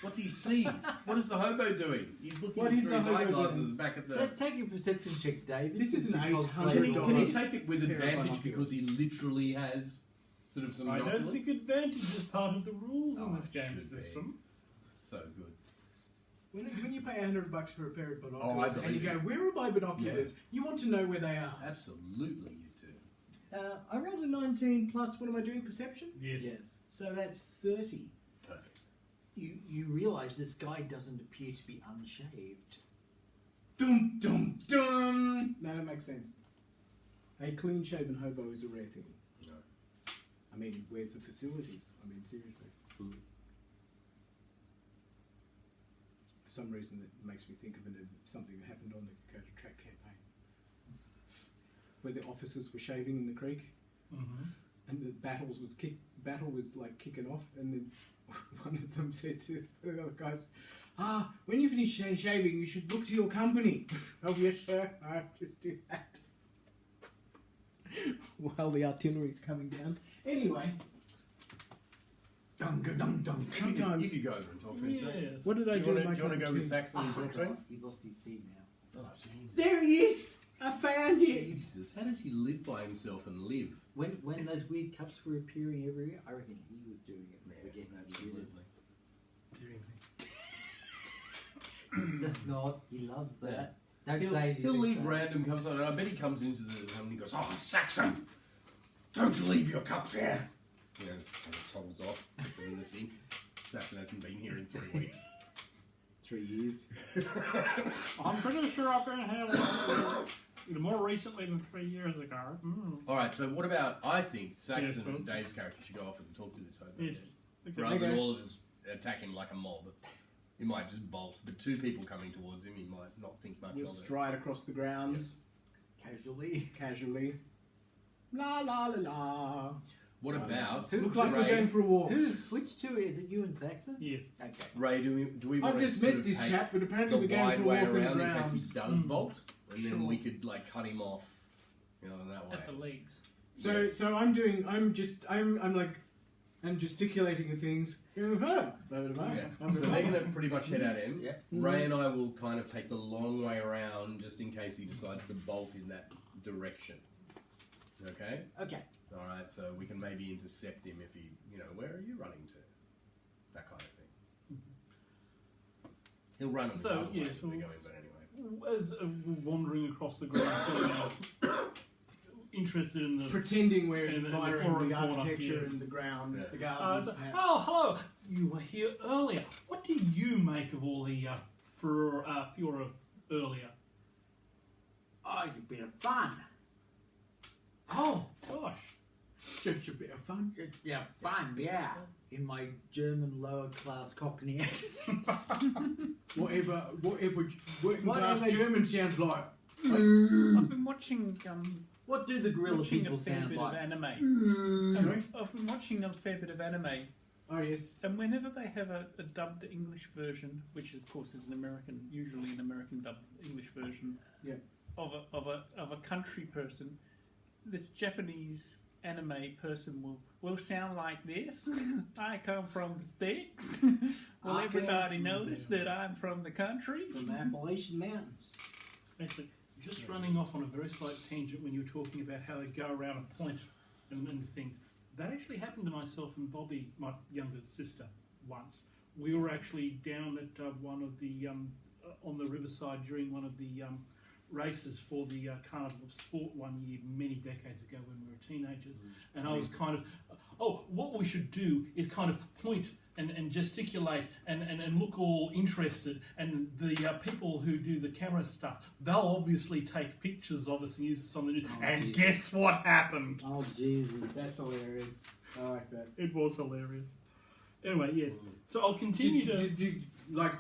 Speaker 4: What do you see? What is the hobo doing? He's looking
Speaker 2: What is
Speaker 4: through
Speaker 2: the
Speaker 4: his
Speaker 2: hobo
Speaker 4: eyeglasses
Speaker 2: doing?
Speaker 4: back at
Speaker 7: So
Speaker 4: the...
Speaker 7: take a perception check, David.
Speaker 2: This is an
Speaker 7: since you
Speaker 2: $800
Speaker 7: cosplay
Speaker 4: Can he
Speaker 7: Rolex.
Speaker 4: take it with
Speaker 2: Pair of
Speaker 4: advantage because he
Speaker 2: binoculars.
Speaker 4: literally has sort of some
Speaker 5: I don't
Speaker 4: binoculars?
Speaker 5: think advantage is part of the rules
Speaker 4: Oh,
Speaker 5: in this
Speaker 4: it
Speaker 5: game
Speaker 4: should be.
Speaker 5: system.
Speaker 4: So good.
Speaker 2: When you pay $100 for a pair of
Speaker 4: Oh,
Speaker 2: binoculars
Speaker 4: I
Speaker 2: and you
Speaker 4: believe
Speaker 2: go, where are my binoculars? You want to know where they are.
Speaker 4: Absolutely, you two.
Speaker 2: I rolled a 19 plus, what am I doing, perception?
Speaker 5: Yes.
Speaker 7: Yes.
Speaker 2: So that's 30.
Speaker 4: Perfect.
Speaker 7: You realise this guy doesn't appear to be unshaved.
Speaker 2: Dum dum dum! No, that makes sense. A clean shaven hobo is a rare thing.
Speaker 4: No.
Speaker 2: I mean, where's the facilities? I mean, seriously.
Speaker 4: Mm.
Speaker 2: For some reason, it makes me think of something that happened on the Go to Track campaign, where the officers were shaving in the creek,
Speaker 5: Mm-hmm.
Speaker 2: and the battle was like kicking off, and then one of them said to the other guys, when you finish shaving, you should look to your company. Oh, yes, sir, I'll just do that. While the artillery's coming down. Anyway. Dum dum dum.
Speaker 4: You
Speaker 2: Sometimes.
Speaker 4: could go over and talk to him.
Speaker 5: Yes.
Speaker 4: Saxon.
Speaker 2: What did I
Speaker 4: Do
Speaker 2: do?
Speaker 4: you
Speaker 2: with
Speaker 4: want
Speaker 2: my
Speaker 4: to go
Speaker 2: cup
Speaker 4: with
Speaker 2: of tea?
Speaker 4: Saxon and talk to him?
Speaker 7: He's lost his team now.
Speaker 4: Oh, jeez.
Speaker 2: There he is! I found it!
Speaker 4: Jesus, how does he live by himself and live?
Speaker 7: When those weird cups were appearing everywhere, I reckon he was doing it. Forgetting he did it. Just nod. He loves that. Don't say anything.
Speaker 4: He'll leave
Speaker 7: though.
Speaker 4: random cups on, and I bet he comes into the room and he goes, "Oh, Saxon, don't you leave your cups here." You know, and it toddles off, puts them in the sink. Saxon hasn't been here in 3 weeks.
Speaker 2: 3 years.
Speaker 5: I'm pretty sure I've been here more recently than 3 years ago. Mm.
Speaker 4: All right, so what about? I think Saxon
Speaker 5: Yes,
Speaker 4: and Dave's character should go off and talk to this hobo.
Speaker 5: Yes. Okay.
Speaker 4: Rather than
Speaker 2: Okay.
Speaker 4: all of us attack him like a mob. He might just bolt, but 2 people coming towards him, he might not think much
Speaker 2: We'll
Speaker 4: of it.
Speaker 2: stride across the grounds
Speaker 7: Casually.
Speaker 2: casually.
Speaker 6: La la la la.
Speaker 4: What about
Speaker 6: Look like we're
Speaker 4: Ray?
Speaker 6: going for a walk.
Speaker 7: Which two is it? You and Saxon?
Speaker 5: Yes.
Speaker 7: Okay.
Speaker 4: Ray, do we
Speaker 6: I've
Speaker 4: want
Speaker 6: just
Speaker 4: to sort
Speaker 6: met
Speaker 4: of
Speaker 6: this
Speaker 4: take
Speaker 6: chap, but
Speaker 4: the
Speaker 6: apparently we're going
Speaker 4: wide
Speaker 6: for a
Speaker 4: way
Speaker 6: walk in the
Speaker 4: around in case
Speaker 6: grounds.
Speaker 4: he does bolt, and then
Speaker 1: Sure.
Speaker 4: we could like cut him off, you know, in that way.
Speaker 1: At the legs.
Speaker 2: So I'm gesticulating at things. Going, oh,
Speaker 4: Yeah. So they're going to pretty much head at him.
Speaker 7: Yeah.
Speaker 4: Ray and I will kind of take the long way around just in case he decides to bolt in that direction. Okay?
Speaker 7: Okay.
Speaker 4: Alright, so we can maybe intercept him if he, you know, where are you running to? That kind of thing. He'll run in the
Speaker 5: So,
Speaker 4: other
Speaker 5: yes,
Speaker 4: way that we're
Speaker 5: well-
Speaker 4: going, but anyway.
Speaker 5: As we're wandering across the grounds, interested in the.
Speaker 2: pretending we're
Speaker 5: In the
Speaker 2: admiring
Speaker 5: foreign
Speaker 2: the
Speaker 5: corner,
Speaker 2: architecture
Speaker 5: yes.
Speaker 2: and the grounds,
Speaker 4: Yeah.
Speaker 2: the gardens,
Speaker 5: So,
Speaker 2: perhaps.
Speaker 5: oh, hello! You were here earlier. What do you make of all the furore earlier?
Speaker 7: Oh, you've been a fun.
Speaker 5: Oh, gosh.
Speaker 2: Just a bit of fun.
Speaker 7: Yeah, fun, yeah. In my German lower class Cockney accent.
Speaker 2: Whatever working class
Speaker 7: Whatever-
Speaker 2: German sounds like.
Speaker 1: I've been watching
Speaker 7: What do the gorilla
Speaker 1: watching
Speaker 7: people
Speaker 1: a fair
Speaker 7: sound
Speaker 1: bit
Speaker 7: like?
Speaker 1: of anime.
Speaker 2: Sorry?
Speaker 1: I've been watching a fair bit of anime,
Speaker 2: Oh yes.
Speaker 1: and whenever they have a dubbed English version, which of course is usually an American dubbed English version,
Speaker 2: Yeah.
Speaker 1: of a country person, this Japanese anime person will sound like this. I come from the sticks. Will
Speaker 2: I
Speaker 1: everybody
Speaker 2: come-
Speaker 1: notice that I'm from the country?
Speaker 2: From the Appalachian Mountains.
Speaker 5: Actually, just running off on a very slight tangent when you were talking about how they go around a point and things. That actually happened to myself and Bobby, my younger sister, once. We were actually down at one of the on the riverside during one of the races for the Carnival of Sport one year, many decades ago when we were teenagers. And I was kind of, what we should do is kind of point and gesticulate and look all interested. And the people who do the camera stuff, they'll obviously take pictures of us and use us on the news.
Speaker 7: Oh,
Speaker 5: and
Speaker 7: Jesus.
Speaker 5: guess what happened?
Speaker 7: Oh, Jesus.
Speaker 6: That's hilarious. I like that.
Speaker 5: It was hilarious. Anyway, yes. So I'll continue to.
Speaker 2: Like,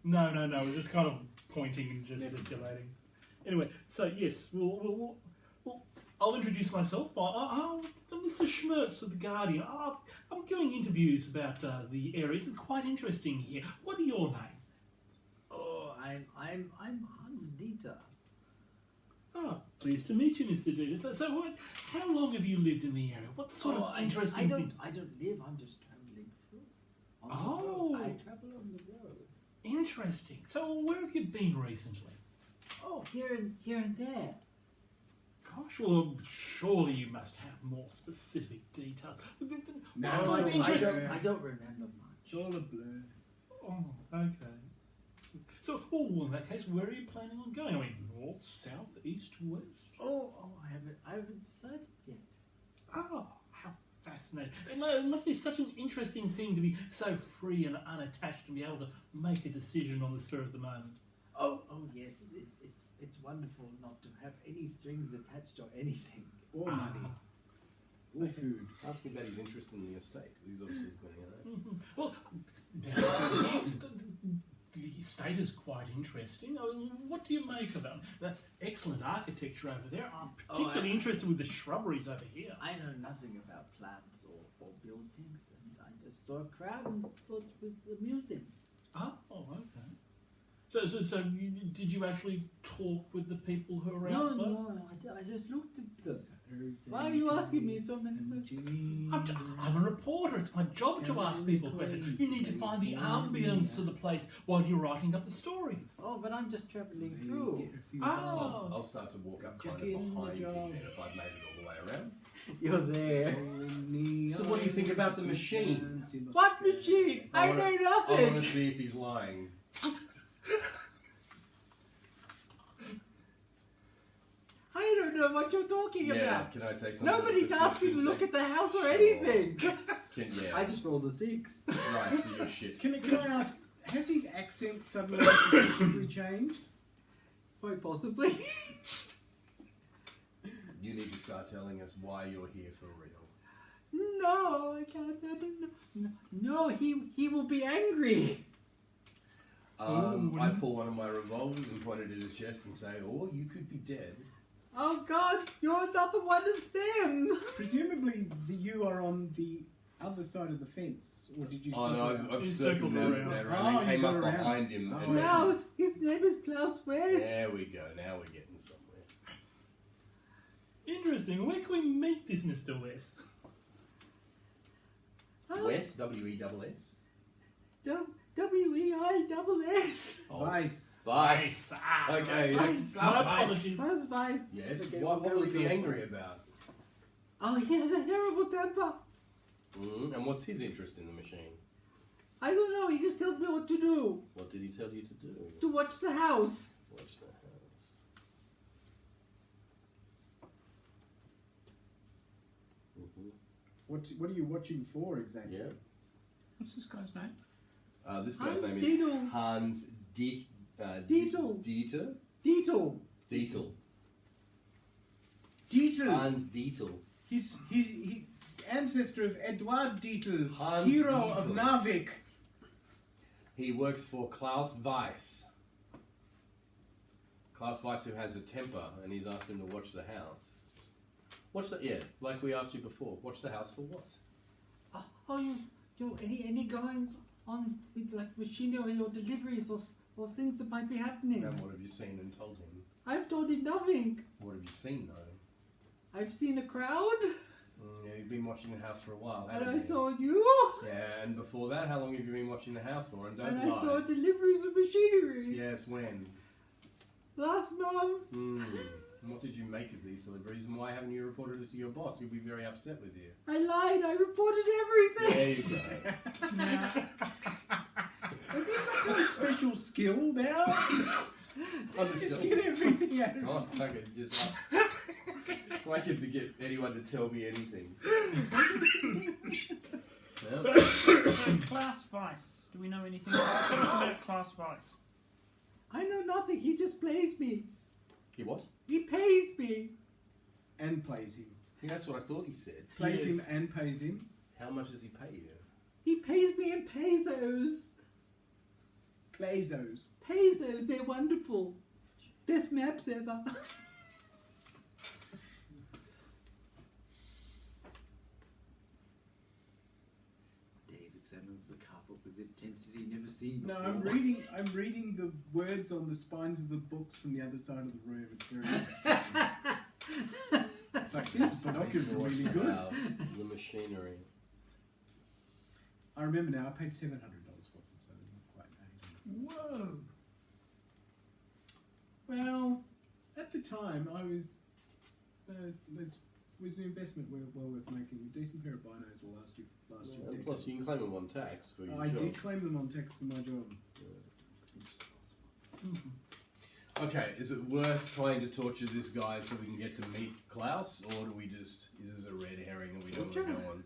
Speaker 5: No. We're just kind of pointing and gesticulating. Anyway, so yes, we'll I'll introduce myself. I'm Mr. Schmertz of the Guardian. I'm doing interviews about the area. It's quite interesting here. What are your name?
Speaker 7: Oh, I'm Hans Dieter.
Speaker 5: Oh, pleased to meet you, Mr. Dieter. So how long have you lived in the area? What sort of interesting
Speaker 7: I don't
Speaker 5: thing?
Speaker 7: live, I'm just travelling through. On the
Speaker 5: Oh.
Speaker 7: road. I travel on the road.
Speaker 5: Interesting. So where have you been recently?
Speaker 7: Oh, here and there.
Speaker 5: Gosh, well, surely you must have more specific details.
Speaker 2: No,
Speaker 5: What
Speaker 7: Oh,
Speaker 5: sort of
Speaker 7: I
Speaker 5: interest-
Speaker 7: don't remember much.
Speaker 2: it's all a blur.
Speaker 5: Oh, okay. So, in that case, where are you planning on going? I mean, north, south, east, west?
Speaker 7: Oh, I haven't decided yet.
Speaker 5: Oh, how fascinating. It must be such an interesting thing to be so free and unattached and be able to make a decision on the spur of the moment.
Speaker 7: Oh yes, it's wonderful not to have any strings attached or anything.
Speaker 2: Or money. Or food.
Speaker 4: Ask him about his interest in the estate. He's obviously going to know.
Speaker 5: Well, the estate is quite interesting. What do you make of them? That's excellent architecture over there. I'm particularly interested with the shrubberies over here.
Speaker 7: I know nothing about plants or buildings, and I just saw a crowd and thought it was amusing.
Speaker 5: Oh, okay. So did you actually talk with the people who are outside?
Speaker 7: No, I just looked at them. Why are you asking me so many questions?
Speaker 5: I'm a reporter. It's my job to ask people questions. You need to find the ambience of the place while you're writing up the stories.
Speaker 7: Oh, but I'm just travelling through.
Speaker 5: Oh,
Speaker 4: I'll start to walk up kind
Speaker 2: Jack in
Speaker 4: of
Speaker 2: the
Speaker 4: behind you
Speaker 2: jar.
Speaker 4: then if I've made it all the way around.
Speaker 7: You're there.
Speaker 4: So what do you think about the machine?
Speaker 7: What machine? I
Speaker 4: wanna-
Speaker 7: know
Speaker 4: I want
Speaker 7: nothing.
Speaker 4: to see if he's lying.
Speaker 7: I don't know what you're talking
Speaker 4: Yeah,
Speaker 7: about.
Speaker 4: can I take some?
Speaker 7: Nobody asked me to look at the house or anything.
Speaker 4: Yeah.
Speaker 7: I just rolled a 6.
Speaker 4: Right, so you're shit.
Speaker 2: Can I ask, has his accent suddenly suspiciously changed?
Speaker 7: Quite possibly.
Speaker 4: You need to start telling us why you're here for real.
Speaker 7: No, I can't. I don't know. No, he will be angry.
Speaker 4: I pull one of my revolvers and point it at his chest and say, "Oh, you could be dead."
Speaker 7: Oh God, you're another one of them.
Speaker 2: Presumably, you are on the other side of the fence, or did you?
Speaker 4: Oh
Speaker 2: sneak
Speaker 4: no,
Speaker 2: around?
Speaker 4: I've
Speaker 5: He's
Speaker 4: circled
Speaker 5: circled
Speaker 4: around
Speaker 5: around.
Speaker 2: Oh,
Speaker 4: and
Speaker 2: you
Speaker 4: came
Speaker 2: got
Speaker 4: up
Speaker 2: around.
Speaker 4: behind him.
Speaker 2: Oh,
Speaker 4: and
Speaker 7: Klaus, his name is Klaus West.
Speaker 4: there we go. Now we're getting somewhere.
Speaker 5: Interesting. Where can we meet this Mr. West?
Speaker 4: West, W-E-S-S.
Speaker 7: W-E-I-S-S.
Speaker 2: Vice.
Speaker 4: Vice. Okay.
Speaker 7: Vice.
Speaker 5: My apologies.
Speaker 7: Klaus Weiss.
Speaker 4: Yes.
Speaker 3: Okay,
Speaker 4: What
Speaker 3: well,
Speaker 4: will he be
Speaker 3: there we go.
Speaker 4: angry about?
Speaker 7: Oh, he has a terrible temper.
Speaker 4: And what's his interest in the machine?
Speaker 7: I don't know. He just tells me what to do.
Speaker 4: What did he tell you to do?
Speaker 7: To watch the house.
Speaker 4: Watch the house.
Speaker 2: What are you watching for exactly?
Speaker 4: Yeah.
Speaker 1: What's this guy's name?
Speaker 4: This guy's
Speaker 7: Hans
Speaker 4: name is
Speaker 7: Dietl.
Speaker 4: Hans
Speaker 7: Dietl.
Speaker 4: Dieter?
Speaker 7: Dietl.
Speaker 4: Dietl.
Speaker 2: Dietl.
Speaker 4: Hans Dietl.
Speaker 2: He's ancestor of Edward Dietl,
Speaker 4: Hans
Speaker 2: hero of
Speaker 4: Dietl.
Speaker 2: Narvik.
Speaker 4: He works for Klaus Weiss. Klaus Weiss, who has a temper, and he's asked him to watch the house. Watch the like we asked you before. Watch the house for what?
Speaker 7: Oh, you any goings on with like machinery or deliveries or things that might be happening?
Speaker 4: And what have you seen and told him?
Speaker 7: I've told him nothing.
Speaker 4: What have you seen though?
Speaker 7: I've seen a crowd,
Speaker 4: Yeah, you've been watching the house for a while,
Speaker 7: and
Speaker 4: haven't
Speaker 7: I
Speaker 4: you?
Speaker 7: saw you,
Speaker 4: Yeah, and before that, how long have you been watching the house for? And don't
Speaker 7: and I
Speaker 4: lie.
Speaker 7: saw deliveries of machinery
Speaker 4: Yes, when?
Speaker 7: last month.
Speaker 4: And what did you make of these deliveries, and why haven't you reported it to your boss? He'll be very upset with you.
Speaker 7: I lied. I reported everything.
Speaker 4: There you go.
Speaker 2: Have you got some special skill now?
Speaker 4: I'm
Speaker 2: Just
Speaker 4: just
Speaker 2: get everything out of
Speaker 4: Oh, fuck it, just I could get anyone to tell me anything. Well,
Speaker 1: So Klaus Weiss. Do we know anything? Tell us about Klaus Weiss.
Speaker 7: I know nothing. He just plays me.
Speaker 4: you what?
Speaker 7: He pays me.
Speaker 2: And plays him.
Speaker 4: Yeah, that's what I thought he said.
Speaker 2: Plays him
Speaker 5: Yes.
Speaker 2: and pays him.
Speaker 4: How much does he pay you?
Speaker 7: He pays me in pesos.
Speaker 2: Pesos.
Speaker 7: Pesos, they're wonderful. Best maps ever. Dave examines the carpet with intensity never seen
Speaker 2: No,
Speaker 7: before.
Speaker 2: I'm reading the words on the spines of the books from the other side of the room. It's very interesting. It's like these binoculars are really good.
Speaker 4: House, the machinery.
Speaker 2: I remember now. I paid $700 for them, so they're not quite
Speaker 1: Whoa.
Speaker 2: Well, at the time, I was was an investment well worth making. A decent pair of binos will last you
Speaker 4: And plus, you can claim them on tax for your
Speaker 2: I
Speaker 4: job.
Speaker 2: did claim them on tax for my job.
Speaker 4: Okay, is it worth trying to torture this guy so we can get to meet Klaus, or do we just is this a red herring and we don't want to go on?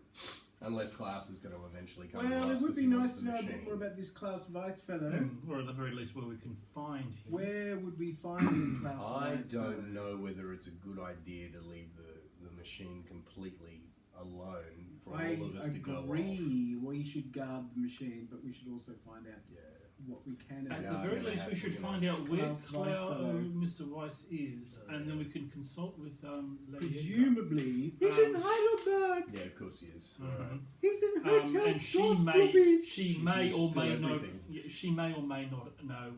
Speaker 4: Unless Klaus is going to eventually come.
Speaker 2: Well,
Speaker 4: to
Speaker 2: it
Speaker 4: us
Speaker 2: would
Speaker 4: 'cause
Speaker 2: be
Speaker 4: he
Speaker 2: nice
Speaker 4: wants
Speaker 2: to
Speaker 4: the
Speaker 2: know a bit
Speaker 4: machine.
Speaker 2: more about this Klaus Weiss fellow.
Speaker 5: Or at the very least where we can find him.
Speaker 2: Where would we find this Klaus
Speaker 4: I
Speaker 2: Weiss
Speaker 4: don't know whether it's a good idea to leave the machine completely alone for
Speaker 2: I
Speaker 4: all of us to go off.
Speaker 2: agree. We should guard the machine, but we should also find out
Speaker 4: Yeah.
Speaker 2: what we can.
Speaker 5: At
Speaker 4: Yeah,
Speaker 5: the
Speaker 4: I'm
Speaker 5: very
Speaker 4: gonna
Speaker 5: least,
Speaker 4: have
Speaker 5: we
Speaker 4: to
Speaker 5: should
Speaker 4: look
Speaker 5: find
Speaker 4: it
Speaker 5: out where
Speaker 2: Klaus Weiss fellow.
Speaker 5: Mr. Weiss is, and then we can consult with Lady Edgar.
Speaker 2: Presumably,
Speaker 7: He's in Heidelberg.
Speaker 4: Yeah, of course he is.
Speaker 5: Mhm.
Speaker 7: He's in Hotel
Speaker 5: And she
Speaker 7: Schloss
Speaker 5: may,
Speaker 7: Bluebeach.
Speaker 5: she
Speaker 4: She's
Speaker 5: may or
Speaker 4: used
Speaker 5: may
Speaker 4: to
Speaker 5: not,
Speaker 4: everything.
Speaker 5: she may or may not know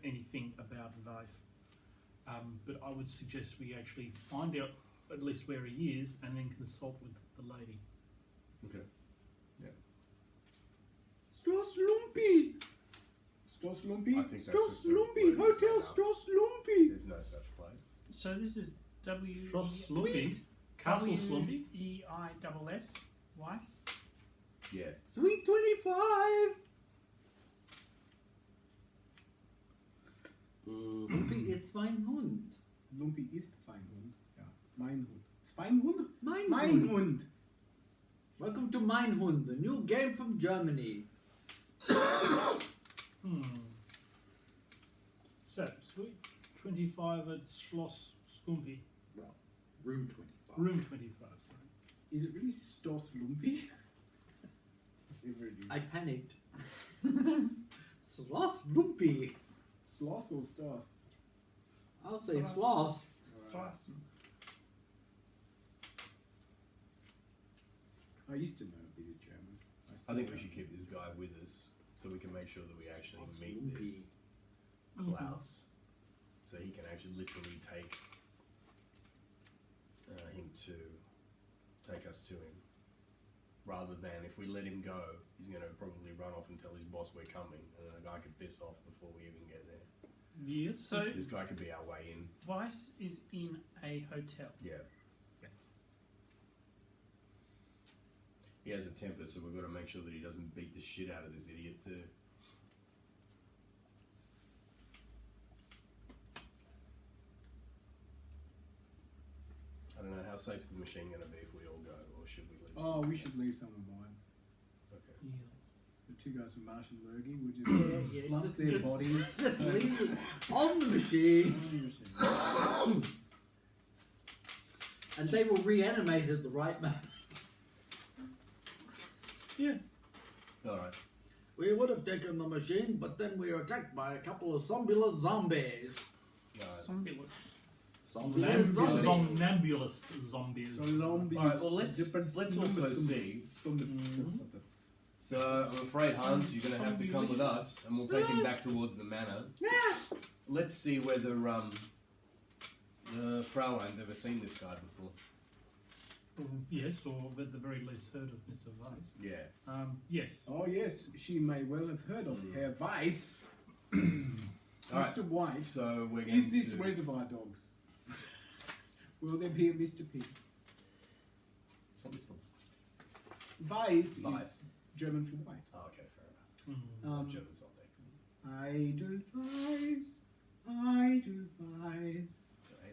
Speaker 5: anything about Weiss. But I would suggest we actually find out at least where he is, and then consult with the lady.
Speaker 4: Okay.
Speaker 7: Schloss Lumpy.
Speaker 2: Stoss Lumpy.
Speaker 4: I think that's
Speaker 7: Schloss
Speaker 4: just a
Speaker 7: Lumpy.
Speaker 4: word
Speaker 7: Hotel
Speaker 4: made up.
Speaker 7: Schloss Lumpy.
Speaker 4: There's no such place.
Speaker 1: So this is W.
Speaker 5: Schloss Slumpy? Castle Slumpy?
Speaker 1: WEISS. Weiss.
Speaker 4: Yeah.
Speaker 7: Sweet 25. Lumpy is Schweinhund.
Speaker 2: Lumpy ist Feinhund. Ja. Mein Hund. Schweinhund?
Speaker 7: Mein
Speaker 2: Mein
Speaker 7: Hund.
Speaker 2: Hund.
Speaker 7: Welcome to Mein Hund, the new game from Germany.
Speaker 5: So, sweet 25 at Schloss Slumpy.
Speaker 7: Room 25.
Speaker 5: Room 25, sorry.
Speaker 2: Is it really Stoss Lumpy? Whatever it is.
Speaker 7: I panicked. Schloss Lumpy.
Speaker 2: Sloss or Stoss?
Speaker 7: I'll say
Speaker 1: Schloss.
Speaker 7: Schloss.
Speaker 1: Strassen.
Speaker 2: I used to know a bit of German.
Speaker 4: I
Speaker 2: still
Speaker 4: think we
Speaker 2: don't.
Speaker 4: should keep this guy with us so we can make sure that we actually
Speaker 3: What's
Speaker 4: meet
Speaker 3: Lumpy?
Speaker 4: this Klaus, so he can actually literally take take us to him, rather than if we let him go, he's going to probably run off and tell his boss we're coming, and the guy could piss off before we even get there.
Speaker 5: Yes.
Speaker 1: So
Speaker 4: This guy could be our way in.
Speaker 1: Vice is in a hotel.
Speaker 4: Yeah,
Speaker 5: Yes.
Speaker 4: he has a temper, so we've got to make sure that he doesn't beat the shit out of this idiot too. I don't know how safe is the machine going to be if we all go, or should we leave?
Speaker 2: Oh, we should leave someone behind.
Speaker 4: Okay.
Speaker 5: Yeah.
Speaker 2: The two guys from Martian Lurgy would just
Speaker 3: Yeah,
Speaker 2: slump their bodies.
Speaker 3: Just leave it on the machine, and they will reanimate at the right moment.
Speaker 4: All right.
Speaker 3: We would have taken the machine, but then we were attacked by a couple of zombulous zombies.
Speaker 4: All right.
Speaker 1: Zombulous.
Speaker 3: Zombulous zombies.
Speaker 5: Somnambulist zombies.
Speaker 4: All right. Well, let's also see. So I'm afraid Hans, you're going to have to come with us, and we'll take him back towards the manor. Let's see whether the Fraulein's ever seen this guy before.
Speaker 5: Yes, or at the very least heard of Mr. Weiss.
Speaker 4: Yeah.
Speaker 5: Yes.
Speaker 2: Oh yes, she may well have heard of Herr Weiss.
Speaker 4: All right.
Speaker 2: Mr. White.
Speaker 4: So we're going
Speaker 2: Is this
Speaker 4: to.
Speaker 2: Reservoir Dogs? Will there be a Mr. Pig?
Speaker 4: Something still.
Speaker 2: Weiss
Speaker 4: Weiss.
Speaker 2: is German for white.
Speaker 4: Oh, okay, fair enough.
Speaker 5: Mm.
Speaker 4: German zombie.
Speaker 2: Edelweiss.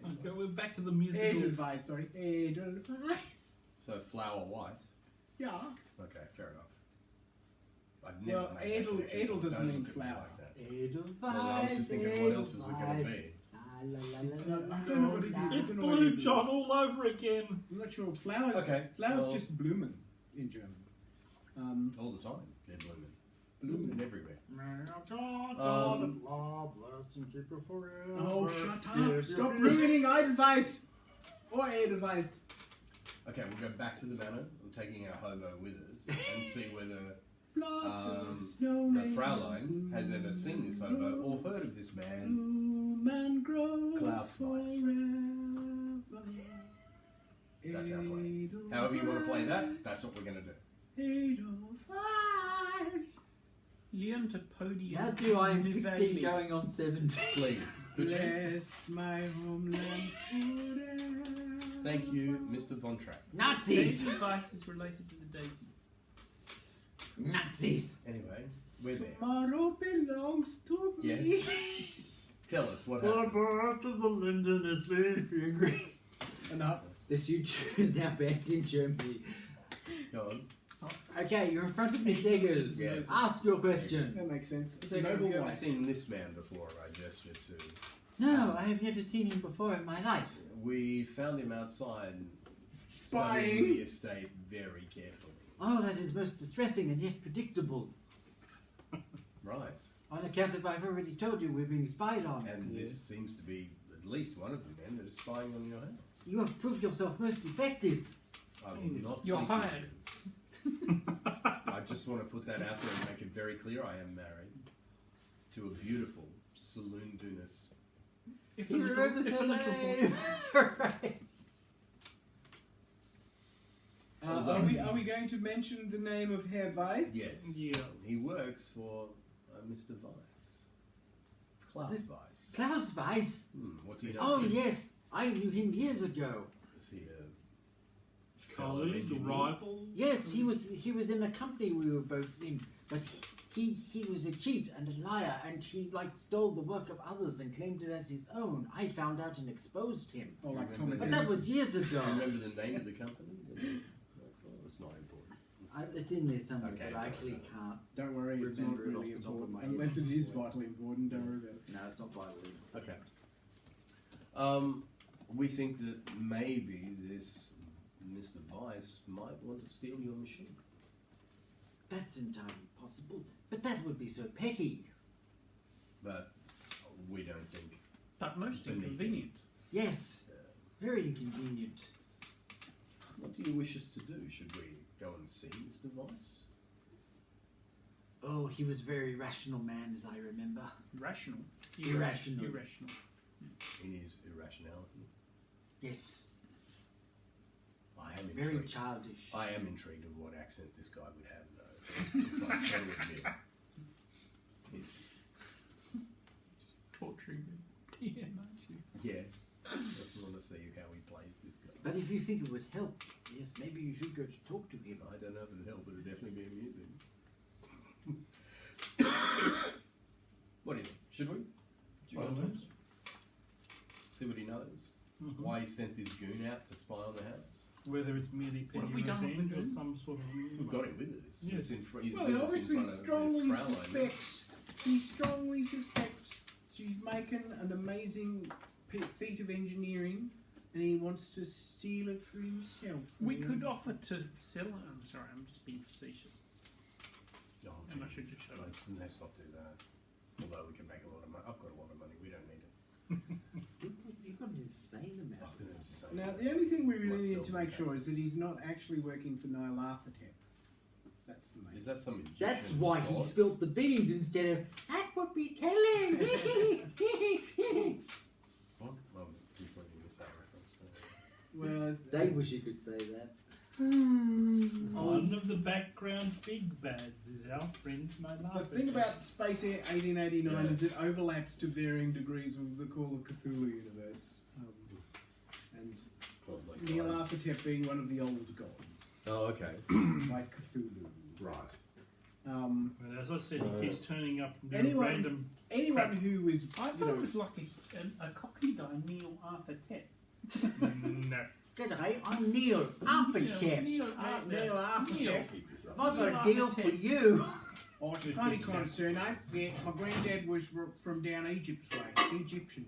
Speaker 5: Okay, we're back to the musical.
Speaker 2: Edelweiss, sorry. Edelweiss.
Speaker 4: So flower white.
Speaker 2: Yeah.
Speaker 4: Okay, fair enough. I'd never
Speaker 2: Well,
Speaker 4: make that
Speaker 2: edel-
Speaker 4: connection,
Speaker 2: edel
Speaker 4: so
Speaker 2: doesn't
Speaker 4: don't
Speaker 2: mean
Speaker 4: look at me
Speaker 2: flower.
Speaker 4: like that.
Speaker 3: Edelweiss,
Speaker 4: Well, I was just thinking, what else is it going to be?
Speaker 2: It's not- I don't know what it is.
Speaker 5: It's
Speaker 2: I don't know what
Speaker 5: Blue
Speaker 2: it is.
Speaker 5: John all over again.
Speaker 2: I'm not sure. Flowers.
Speaker 4: Okay,
Speaker 2: Flowers
Speaker 4: well-
Speaker 2: just bloomin' in German.
Speaker 4: All the time. They're blooming.
Speaker 2: Bloomin'.
Speaker 4: Blooming everywhere.
Speaker 2: Oh, shut up! Stop ruining Edelweiss or Edelweiss.
Speaker 4: Okay, we'll go back to the manor. We're taking our hobo with us and see whether
Speaker 2: Blossoms,
Speaker 4: the
Speaker 2: snowman,
Speaker 4: Fraulein has ever seen this hobo or heard of this man.
Speaker 2: bloom and grow
Speaker 4: Klaus Weiss.
Speaker 2: forever.
Speaker 4: That's our plan. However you want to play that, that's what we're going to do.
Speaker 2: Edelweiss.
Speaker 1: Leon to podium.
Speaker 3: Now do I am
Speaker 1: Nivelle.
Speaker 3: 16 going on 17?
Speaker 4: Please, could you?
Speaker 2: Bless my homeland forever.
Speaker 4: Thank you, Mr. Von Trapp.
Speaker 3: Nazis!
Speaker 1: Daisy Vice is related to the Daisy.
Speaker 3: Nazis!
Speaker 4: Anyway, we're there.
Speaker 2: Tomorrow belongs to me.
Speaker 4: Yes. Tell us what happened.
Speaker 3: part of the linden is sleeping green.
Speaker 2: Enough.
Speaker 3: This YouTube is now banned in Germany.
Speaker 4: Go on.
Speaker 3: Okay, you're in front of Miss Eggers.
Speaker 4: Yes.
Speaker 3: Ask your question.
Speaker 2: That makes sense.
Speaker 4: So, have
Speaker 2: Noble
Speaker 4: you ever
Speaker 2: White.
Speaker 4: seen this man before? I gesture to.
Speaker 3: No, I have never seen him before in my life.
Speaker 4: We found him outside,
Speaker 2: Spying.
Speaker 4: studying the estate very carefully.
Speaker 3: Oh, that is most distressing and yet predictable.
Speaker 4: Right.
Speaker 3: On account of I've already told you we're being spied on.
Speaker 4: And this seems to be at least one of the men that is spying on your house.
Speaker 3: You have proved yourself most effective.
Speaker 4: I will not
Speaker 1: You're
Speaker 4: sleep with
Speaker 1: hired.
Speaker 4: you. I just want to put that out there and make it very clear I am married to a beautiful saloon dooness.
Speaker 1: If
Speaker 3: He
Speaker 1: a little,
Speaker 3: remembers
Speaker 1: if a
Speaker 3: her
Speaker 1: little
Speaker 3: name. Right.
Speaker 2: Are we going to mention the name of Herr Weiss?
Speaker 4: Yes.
Speaker 5: Yeah.
Speaker 4: He works for Mr. Weiss. Klaus
Speaker 3: Miss-
Speaker 4: Weiss.
Speaker 3: Klaus Weiss.
Speaker 4: What do you know?
Speaker 3: Oh,
Speaker 4: of him?
Speaker 3: yes. I knew him years ago.
Speaker 4: Is he a fellow
Speaker 5: Colleague,
Speaker 4: engineer?
Speaker 5: rival.
Speaker 3: Yes, he was in a company we were both in, but he was a cheat and a liar, and he stole the work of others and claimed it as his own. I found out and exposed him.
Speaker 2: Oh, like
Speaker 4: Remember
Speaker 2: Thomas
Speaker 3: But
Speaker 4: that
Speaker 3: that
Speaker 2: Edison.
Speaker 3: was years ago.
Speaker 4: Do you remember the name of the company? that he worked for? It's not important.
Speaker 3: It's in there somewhere,
Speaker 4: Okay,
Speaker 3: but I
Speaker 4: don't
Speaker 3: actually
Speaker 4: worry
Speaker 3: can't.
Speaker 2: Don't worry, it's not
Speaker 3: Remember it off
Speaker 2: really
Speaker 3: the top of
Speaker 2: important.
Speaker 3: my head.
Speaker 2: Unless it is vitally important, don't worry about it.
Speaker 3: No, it's not vital.
Speaker 4: Okay. We think that maybe this Mr. Weiss might want to steal your machine.
Speaker 3: That's entirely possible, but that would be so petty.
Speaker 4: But we don't think.
Speaker 1: but most
Speaker 4: Beneath.
Speaker 1: inconvenient.
Speaker 3: Yes, very inconvenient.
Speaker 4: What do you wish us to do? Should we go and see Mr. Weiss?
Speaker 3: Oh, he was a very rational man, as I remember.
Speaker 1: Rational.
Speaker 3: Irrational.
Speaker 1: Irrational.
Speaker 4: In his irrationality?
Speaker 3: Yes,
Speaker 4: I am
Speaker 3: very
Speaker 4: intrigued.
Speaker 3: childish.
Speaker 4: I am intrigued of what accent this guy would have, though. I can admit.
Speaker 1: Torturing me. Yeah, aren't you?
Speaker 4: Yeah. I just want to see how he plays this guy.
Speaker 3: But if you think it would help, yes, maybe you should go to talk to him.
Speaker 4: I don't know if it'd help, but it'd definitely be amusing. What do you think? Should we? Do you
Speaker 5: By all
Speaker 4: want to?
Speaker 5: means.
Speaker 4: See what he knows?
Speaker 5: Mhm.
Speaker 4: Why he sent this goon out to spy on the house?
Speaker 5: Whether it's merely
Speaker 1: What have
Speaker 5: petty
Speaker 1: we done with
Speaker 5: revenge
Speaker 1: the
Speaker 5: or
Speaker 1: goon?
Speaker 5: some sort of.
Speaker 4: We've got him with us.
Speaker 5: Yes.
Speaker 4: He's in he's
Speaker 2: Well,
Speaker 4: with
Speaker 2: he
Speaker 4: us in
Speaker 2: obviously
Speaker 4: front of the
Speaker 2: strongly
Speaker 4: Fraulein.
Speaker 2: suspects. He strongly suspects she's making an amazing feat of engineering, and he wants to steal it for himself.
Speaker 1: We could offer to sell it. I'm sorry, I'm just being facetious.
Speaker 4: Oh,
Speaker 1: And I
Speaker 4: geez.
Speaker 1: should just shut up.
Speaker 4: Let's not do that. Although we can make a lot of money. I've got a lot of money. We don't need it.
Speaker 3: You've got an insane amount.
Speaker 4: I've got an insane.
Speaker 2: Now, the only thing we really
Speaker 4: Let's
Speaker 2: need
Speaker 4: sell
Speaker 2: to
Speaker 4: the
Speaker 2: make sure
Speaker 4: case.
Speaker 2: is that he's not actually working for Nyarlathotep. That's the main.
Speaker 4: Is that some Egyptian
Speaker 3: That's why he
Speaker 4: god?
Speaker 3: spilt the beans instead of, that would be telling.
Speaker 4: What? Well, you probably missed that reference.
Speaker 2: Well, it's,
Speaker 3: They wish you could say that.
Speaker 5: One of the background big bads is our friend
Speaker 2: the thing about Space Air 1889
Speaker 4: Yeah.
Speaker 2: is it overlaps to varying degrees with the Call of Cthulhu universe. And
Speaker 4: Well, like,
Speaker 2: Nyarlathotep being one of the old gods,
Speaker 4: oh, okay.
Speaker 2: like Cthulhu.
Speaker 4: Right.
Speaker 5: But as I said, he keeps turning up and doing
Speaker 2: Anyone-
Speaker 5: random.
Speaker 2: Anyone who is,
Speaker 1: I
Speaker 2: you
Speaker 1: thought
Speaker 2: know,
Speaker 1: it was like a Cockney guy, Neil Arthur Tett.
Speaker 5: No.
Speaker 3: G'day, I'm Neil Arthur-Tep.
Speaker 1: Neil
Speaker 2: Neil
Speaker 1: Arthur.
Speaker 2: Arthur-Tep.
Speaker 4: Keep this up.
Speaker 3: I've got a
Speaker 1: Neil
Speaker 3: deal for
Speaker 1: Arthur-Tep.
Speaker 3: you.
Speaker 2: Oh, it's a funny kind of surname. Yeah, my granddad was from down Egypt's way. Egyptian.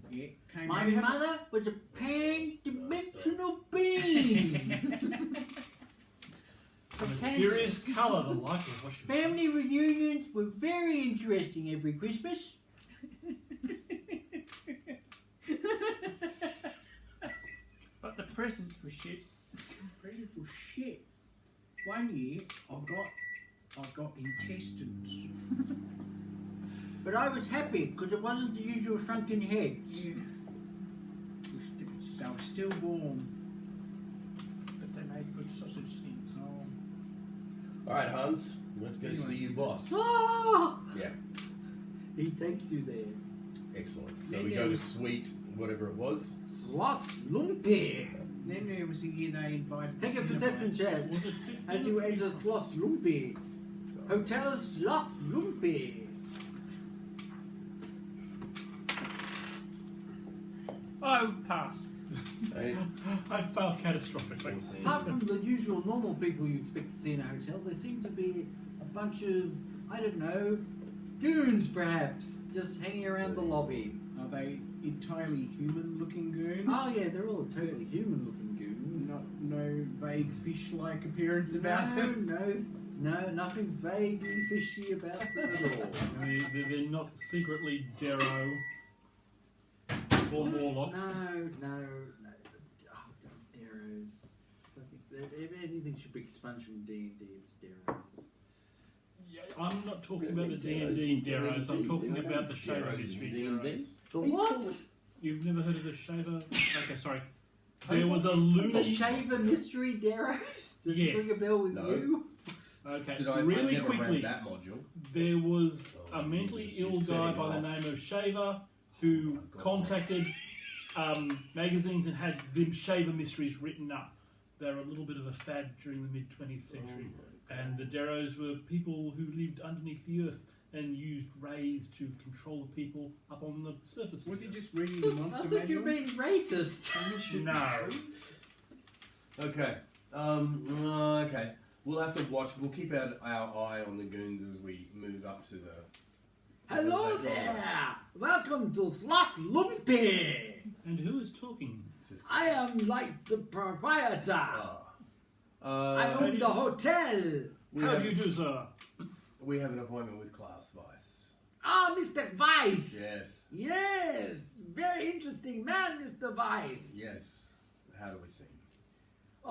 Speaker 2: Yeah, came
Speaker 3: My
Speaker 2: out.
Speaker 3: mother was a pan-dimensional being.
Speaker 5: A mysterious colour, the like of Washington.
Speaker 3: Family reunions were very interesting every Christmas.
Speaker 1: But the presents were shit.
Speaker 2: Presents were shit. One year, I got intestines.
Speaker 3: But I was happy because it wasn't the usual shrunken heads.
Speaker 2: Yeah. They were still warm.
Speaker 1: But they made good sausage skins.
Speaker 4: All right, Hans. Let's go see you, boss.
Speaker 3: Ah!
Speaker 4: Yeah.
Speaker 3: He takes you there.
Speaker 4: Excellent. So
Speaker 2: Then
Speaker 4: we
Speaker 2: there
Speaker 4: go to
Speaker 2: was-
Speaker 4: suite, whatever it was.
Speaker 3: Schloss Lumpe.
Speaker 2: Then there was the year they invited.
Speaker 3: Take a
Speaker 2: the
Speaker 3: perception
Speaker 2: Cenobites.
Speaker 3: check
Speaker 5: Was it 15
Speaker 3: as you enter Schloss Lumpe. Hotel Schloss Lumpe.
Speaker 1: Oh, pass.
Speaker 4: Hey,
Speaker 5: I failed catastrophically.
Speaker 4: 14.
Speaker 3: Apart from the usual normal people you expect to see in a hotel, there seem to be a bunch of, I don't know, goons perhaps, just hanging around the lobby.
Speaker 2: Are they entirely human-looking goons?
Speaker 3: Oh yeah, they're all totally human-looking goons.
Speaker 2: No vague fish-like appearance about them.
Speaker 3: No, nothing vaguely fishy about them at all.
Speaker 5: They're not secretly Darrow or Morlocks.
Speaker 3: No. Oh god, Darrows. If anything should be expunged from D&D, it's Darrows.
Speaker 5: Yeah, I'm not talking about the D&D Darrows. I'm talking about the Shaver Mystery Darrows.
Speaker 3: The what?
Speaker 5: You've never heard of the Shaver? Okay, sorry. There was a lunar.
Speaker 3: The Shaver Mystery Darrows? Does
Speaker 5: Yes.
Speaker 3: it ring a bell with
Speaker 4: No.
Speaker 3: you?
Speaker 5: Okay,
Speaker 4: Did I
Speaker 5: really
Speaker 4: never
Speaker 5: quickly.
Speaker 4: read that module?
Speaker 5: There was
Speaker 4: Oh,
Speaker 5: a mentally
Speaker 4: Jesus, you're
Speaker 5: ill guy
Speaker 4: setting
Speaker 5: by the
Speaker 4: off.
Speaker 5: name of Shaver who
Speaker 4: Oh, my God.
Speaker 5: contacted magazines and had them Shaver mysteries written up. They were a little bit of a fad during the mid 20th century. And the Darrows were people who lived underneath the earth and used rays to control the people up on the surface.
Speaker 2: Was
Speaker 5: of
Speaker 2: he
Speaker 5: the
Speaker 2: just reading the
Speaker 3: I
Speaker 2: monster
Speaker 3: thought you were
Speaker 2: manual?
Speaker 3: being racist.
Speaker 5: earth. No.
Speaker 4: Okay. Okay. We'll have to watch. We'll keep our eye on the goons as we move up to the.
Speaker 3: Hello there! Welcome to Schloss Lumpe!
Speaker 5: And who is talking?
Speaker 3: I am like the proprietor. I own the hotel.
Speaker 4: We
Speaker 5: How
Speaker 4: have,
Speaker 5: do you do, sir?
Speaker 4: we have an appointment with Klaus Weiss.
Speaker 3: Ah, Mr. Weiss.
Speaker 4: Yes.
Speaker 3: Yes, very interesting man, Mr. Weiss.
Speaker 4: Yes. How do we see him?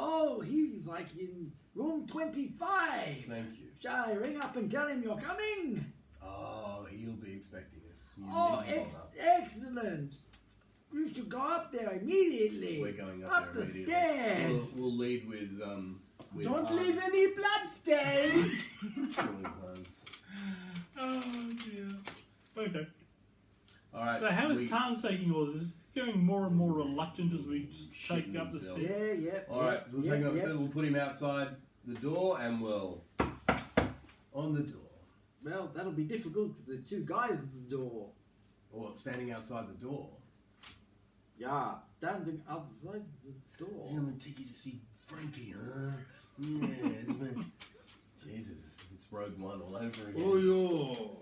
Speaker 3: Oh, he's like in room 25.
Speaker 4: Thank you.
Speaker 3: Shall I ring up and tell him you're coming?
Speaker 4: Oh, he'll be expecting us. You
Speaker 3: Oh,
Speaker 4: needn't
Speaker 3: it's
Speaker 4: bother.
Speaker 3: excellent. You should go up there immediately.
Speaker 4: We're going up,
Speaker 3: Up
Speaker 4: there
Speaker 3: the
Speaker 4: immediately.
Speaker 3: stairs.
Speaker 4: We'll lead with
Speaker 2: Don't
Speaker 4: Hans.
Speaker 2: leave any bloodstains.
Speaker 4: Killing Hans.
Speaker 5: Oh dear. Okay.
Speaker 4: All right.
Speaker 5: So how is
Speaker 4: we-
Speaker 5: Tarns taking orders? Is he going more and more reluctant as we take
Speaker 4: Shitting
Speaker 5: up the
Speaker 4: himself.
Speaker 5: stairs?
Speaker 3: Yeah, yeah.
Speaker 4: All right, we'll
Speaker 3: yeah,
Speaker 4: take him
Speaker 3: yeah.
Speaker 4: upstairs. We'll put him outside the door, and we'll on the door,
Speaker 3: Well, that'll be difficult because the two guys at the door.
Speaker 4: or standing outside the door.
Speaker 3: Yeah, standing outside the door.
Speaker 4: I'm gonna take you to see Frankie, huh? Yes, man. Jesus, it's Rogue One all over again.
Speaker 3: Oh, yo.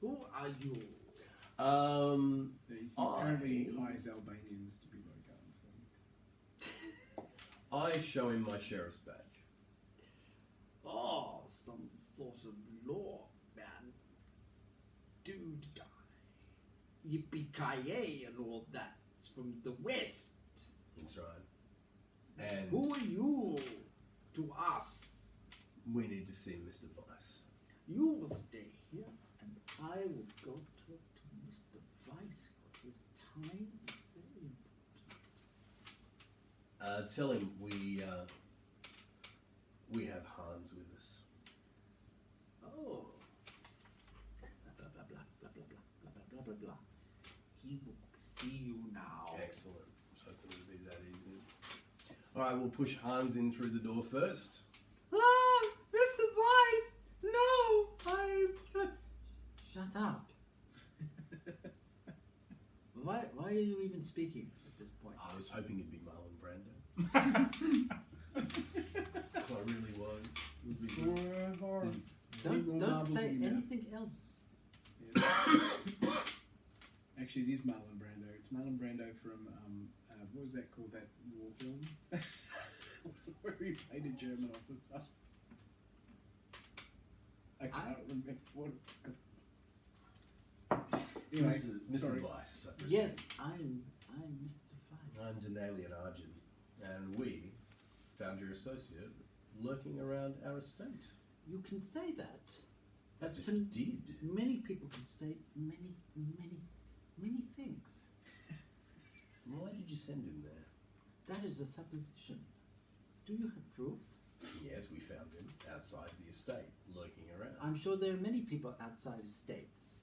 Speaker 3: Who are you?
Speaker 2: Apparently he hires Albanians to be bodyguards.
Speaker 4: I show him my sheriff's badge.
Speaker 3: Oh, some sort of law man. Dude guy. Yippee-ki-yay and all that. It's from the West.
Speaker 4: That's right. And
Speaker 3: Who are you to us?
Speaker 4: we need to see Mr. Vice.
Speaker 3: You will stay here and I will go talk to Mr. Vice. His time is very important.
Speaker 4: Tell him we have Hans with us.
Speaker 3: Oh. Blah, blah, blah, blah, blah, blah, blah, blah, blah, blah. He will see you now.
Speaker 4: Excellent. So it would be that easy. All right, we'll push Hans in through the door first.
Speaker 3: Ah, Mr. Vice! No! Shut up. Why are you even speaking at this point?
Speaker 4: I was hoping it'd be Marlon Brando. I really was. It would be good.
Speaker 3: Don't say anything else.
Speaker 2: Actually, it is Marlon Brando. It's Marlon Brando from what was that called? That war film where he played a German officer. I can't remember what it's called. Anyway,
Speaker 4: Mr.
Speaker 2: sorry.
Speaker 4: Vice. I presume.
Speaker 3: Yes, I'm Mr. Vice.
Speaker 4: I'm Denalian Arjun, and we found your associate lurking around our estate.
Speaker 3: You can say that.
Speaker 4: I
Speaker 3: That's
Speaker 4: just
Speaker 3: been-
Speaker 4: did.
Speaker 3: Many people can say many things.
Speaker 4: Why did you send him there?
Speaker 3: That is a supposition. Do you have proof?
Speaker 4: Yes, we found him outside the estate, lurking around.
Speaker 3: I'm sure there are many people outside estates.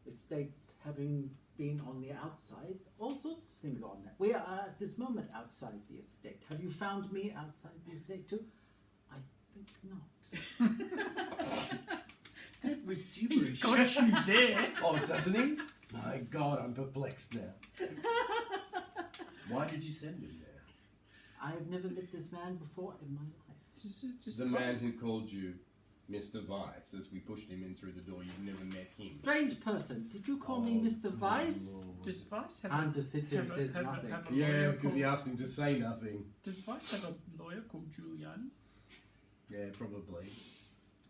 Speaker 3: Estates having been on the outside, all sorts of things on that. We are at this moment outside the estate. Have you found me outside the estate too? I think not.
Speaker 2: That was
Speaker 1: He's
Speaker 2: gibberish.
Speaker 1: got you there.
Speaker 4: Oh, doesn't he? My God, I'm perplexed now. Why did you send him there?
Speaker 3: I have never met this man before in my life.
Speaker 1: Just
Speaker 4: The man who called you Mr. Vice, as we pushed him in through the door, you've never met him.
Speaker 3: Strange person. Did you call me
Speaker 4: Oh,
Speaker 3: Mr. Vice?
Speaker 4: Lord.
Speaker 1: Does Vice have
Speaker 3: Hunter sits here and
Speaker 1: have a-
Speaker 3: says
Speaker 1: have a-
Speaker 3: nothing.
Speaker 1: have a
Speaker 4: Yeah,
Speaker 1: lawyer
Speaker 4: because he
Speaker 1: called-
Speaker 4: asked him to say nothing.
Speaker 1: Does Vice have a lawyer called Giuliani?
Speaker 4: Yeah, probably.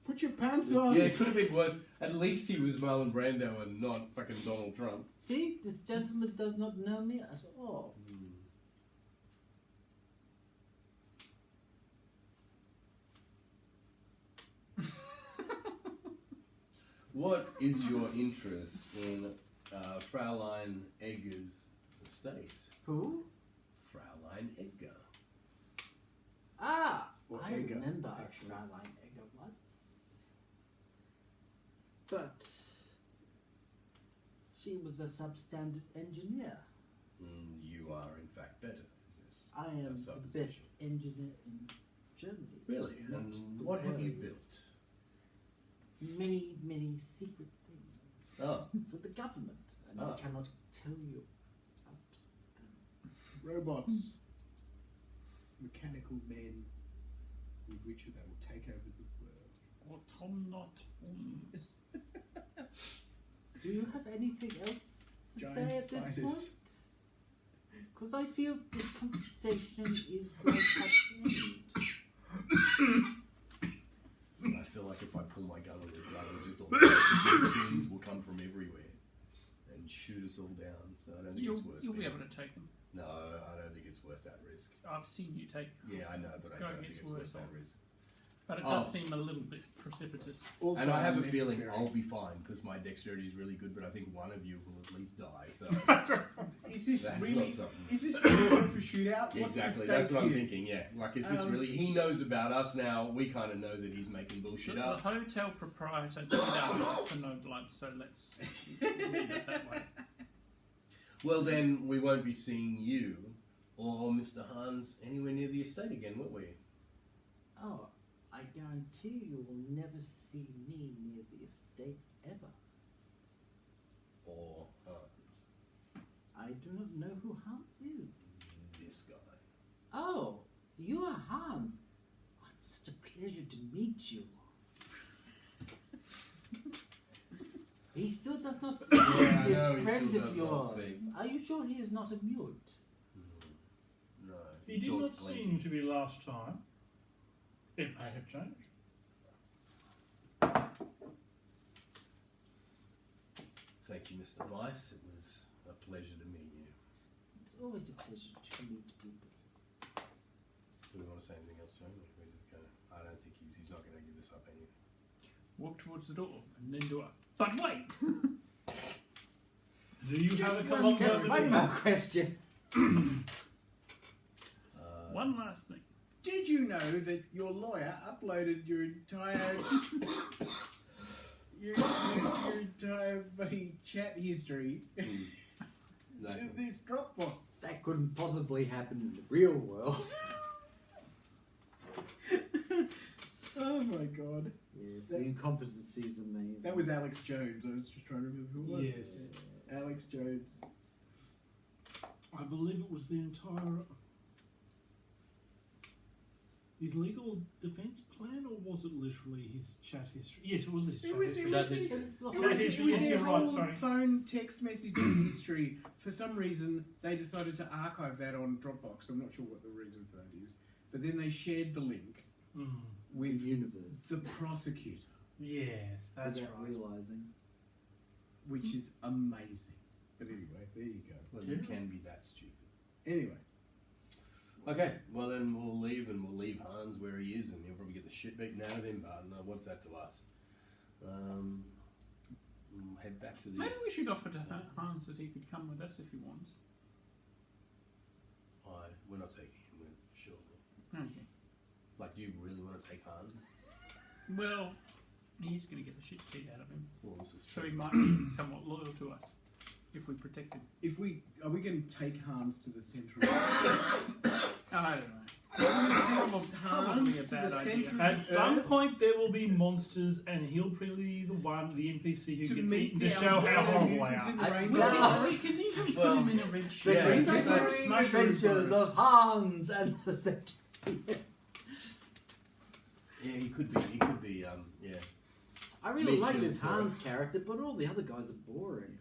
Speaker 2: Put your pants on.
Speaker 4: Yeah, it could have been worse. At least he was Marlon Brando and not fucking Donald Trump.
Speaker 3: See, this gentleman does not know me at all.
Speaker 4: What is your interest in Fraulein Egger's estate?
Speaker 3: Who?
Speaker 4: Fraulein Egger.
Speaker 3: Ah,
Speaker 2: Or
Speaker 3: I
Speaker 2: Egger,
Speaker 3: remember
Speaker 2: actually.
Speaker 3: Fraulein Egger once. But she was a substandard engineer.
Speaker 4: You are, in fact, better. Is this
Speaker 3: I
Speaker 4: a
Speaker 3: am the best
Speaker 4: supposition?
Speaker 3: engineer in Germany.
Speaker 4: Really?
Speaker 3: Not
Speaker 4: And
Speaker 3: the
Speaker 4: what have you
Speaker 3: world.
Speaker 4: built?
Speaker 3: Many secret things
Speaker 4: Oh,
Speaker 3: for the government, and
Speaker 4: Ah.
Speaker 3: I cannot tell you about them.
Speaker 2: Robots. Mechanical men with which they will take over the world.
Speaker 1: Automnot.
Speaker 3: Do you have anything else to
Speaker 2: Giant
Speaker 3: say at this
Speaker 2: spiders.
Speaker 3: point? Because I feel the conversation is like at end.
Speaker 4: I feel like if I pull my gun with it, rather just all the beans will come from everywhere. And would shoot us all down. So I don't think
Speaker 1: You'll
Speaker 4: it's worth.
Speaker 1: be
Speaker 4: being-
Speaker 1: able to take them.
Speaker 4: No, I don't think it's worth that risk.
Speaker 1: I've seen you take,
Speaker 4: Yeah, I know, but I
Speaker 1: Go
Speaker 4: don't think
Speaker 1: against
Speaker 4: it's worth
Speaker 1: worse
Speaker 4: that
Speaker 1: odds.
Speaker 4: risk.
Speaker 1: but it
Speaker 4: Oh.
Speaker 1: does seem a little bit precipitous.
Speaker 2: Also
Speaker 4: And I have a feeling
Speaker 2: unnecessary.
Speaker 4: I'll be fine because my dexterity is really good, but I think one of you will at least die. So
Speaker 2: Is this
Speaker 4: that's
Speaker 2: really?
Speaker 4: not something.
Speaker 2: Is this really going for shootout? What's
Speaker 4: Exactly,
Speaker 2: the
Speaker 4: that's
Speaker 2: stakes
Speaker 4: what I'm
Speaker 2: here?
Speaker 4: thinking. Yeah, like is this
Speaker 2: Um,
Speaker 4: really? He knows about us now. We kind of know that he's making bullshit
Speaker 1: The
Speaker 4: up.
Speaker 1: hotel proprietor did ask for no blood, so let's leave it that way.
Speaker 4: Well, then we won't be seeing you or Mr. Hans anywhere near the estate again, will we?
Speaker 3: Oh, I guarantee you will never see me near the estate ever.
Speaker 4: Or Hans?
Speaker 3: I do not know who Hans is.
Speaker 4: This guy.
Speaker 3: Oh, you are Hans. Oh, it's such a pleasure to meet you. He still does not speak.
Speaker 4: Yeah, I
Speaker 3: this
Speaker 4: know, he
Speaker 3: friend
Speaker 4: still
Speaker 3: of
Speaker 4: does not
Speaker 3: yours.
Speaker 4: speak.
Speaker 3: Are you sure he is not a mute?
Speaker 4: No.
Speaker 5: He did
Speaker 4: talks
Speaker 5: not
Speaker 4: plenty.
Speaker 5: seem to be last time. It may have changed.
Speaker 4: Thank you, Mr. Weiss. It was a pleasure to meet you.
Speaker 3: It's always a pleasure to meet people.
Speaker 4: Do we want to say anything else to him? Where does it go? I don't think he's not going to give us up anything.
Speaker 1: Walk towards the door and then do it. But wait!
Speaker 5: Do you have a
Speaker 2: Just
Speaker 5: Colombo
Speaker 3: Just
Speaker 5: with
Speaker 3: one
Speaker 5: you?
Speaker 3: more question.
Speaker 1: One last thing.
Speaker 2: Did you know that your lawyer uploaded your entire your entire bloody chat history
Speaker 4: No.
Speaker 2: to this Dropbox?
Speaker 3: That couldn't possibly happen in the real world.
Speaker 2: Oh my god.
Speaker 3: Yes, the incompetency is amazing.
Speaker 2: That was Alex Jones. I was just trying to remember who it was.
Speaker 5: Yes.
Speaker 2: Alex Jones.
Speaker 5: I believe it was the entire. His legal defence plan, or was it literally his chat history? Yes, it was his chat
Speaker 2: It was
Speaker 5: history.
Speaker 2: his-
Speaker 3: It's
Speaker 2: It
Speaker 3: the
Speaker 2: was,
Speaker 5: Chat
Speaker 2: it
Speaker 5: history,
Speaker 2: was
Speaker 5: yes,
Speaker 2: their
Speaker 5: you're right,
Speaker 2: whole
Speaker 5: sorry.
Speaker 2: phone text messaging history. For some reason, they decided to archive that on Dropbox. I'm not sure what the reason for that is. But then they shared the link
Speaker 5: Mm.
Speaker 2: with
Speaker 3: universe.
Speaker 2: the prosecutor,
Speaker 5: Yes, that's
Speaker 3: without
Speaker 5: right.
Speaker 3: realizing.
Speaker 2: which is amazing. But anyway, there you go.
Speaker 4: Well, you can be that stupid.
Speaker 2: Anyway,
Speaker 4: Okay, well then we'll leave and we'll leave Hans where he is and he'll probably get the shit beaten out of him, but no, what's that to us? We'll head back to the...
Speaker 1: Maybe we should offer to Hans that he could come with us if he wants.
Speaker 4: We're not taking him with, sure.
Speaker 1: Okay.
Speaker 4: Like, do you really want to take Hans?
Speaker 1: Well, he's going to get the shit beat out of him.
Speaker 4: Well, this is
Speaker 1: So
Speaker 4: true.
Speaker 1: he might be somewhat loyal to us if we protect him.
Speaker 2: are we going to take Hans to the central?
Speaker 1: I don't know.
Speaker 2: Hans
Speaker 1: Probably a
Speaker 2: to the
Speaker 1: bad idea.
Speaker 2: centre
Speaker 5: At
Speaker 2: of
Speaker 5: some
Speaker 2: Earth
Speaker 5: point, there will be monsters, and he'll be the one, the NPC who
Speaker 2: to
Speaker 5: gets
Speaker 2: meet
Speaker 5: eaten
Speaker 2: the
Speaker 5: to show how
Speaker 2: Alberta
Speaker 5: horrible they
Speaker 2: mutants in
Speaker 5: are.
Speaker 2: the
Speaker 3: I-
Speaker 2: rainbow
Speaker 3: Well,
Speaker 2: forest.
Speaker 1: We can even
Speaker 4: Well,
Speaker 1: put him in a red
Speaker 3: The
Speaker 1: shirt.
Speaker 4: Yeah.
Speaker 3: great
Speaker 2: Mushroom
Speaker 3: adventures
Speaker 2: forest.
Speaker 3: of Hans and the Century.
Speaker 4: Yeah, he could be, yeah.
Speaker 3: I really
Speaker 4: Meet
Speaker 3: like
Speaker 4: you
Speaker 3: this
Speaker 4: for
Speaker 3: Hans character, but all the other guys are boring.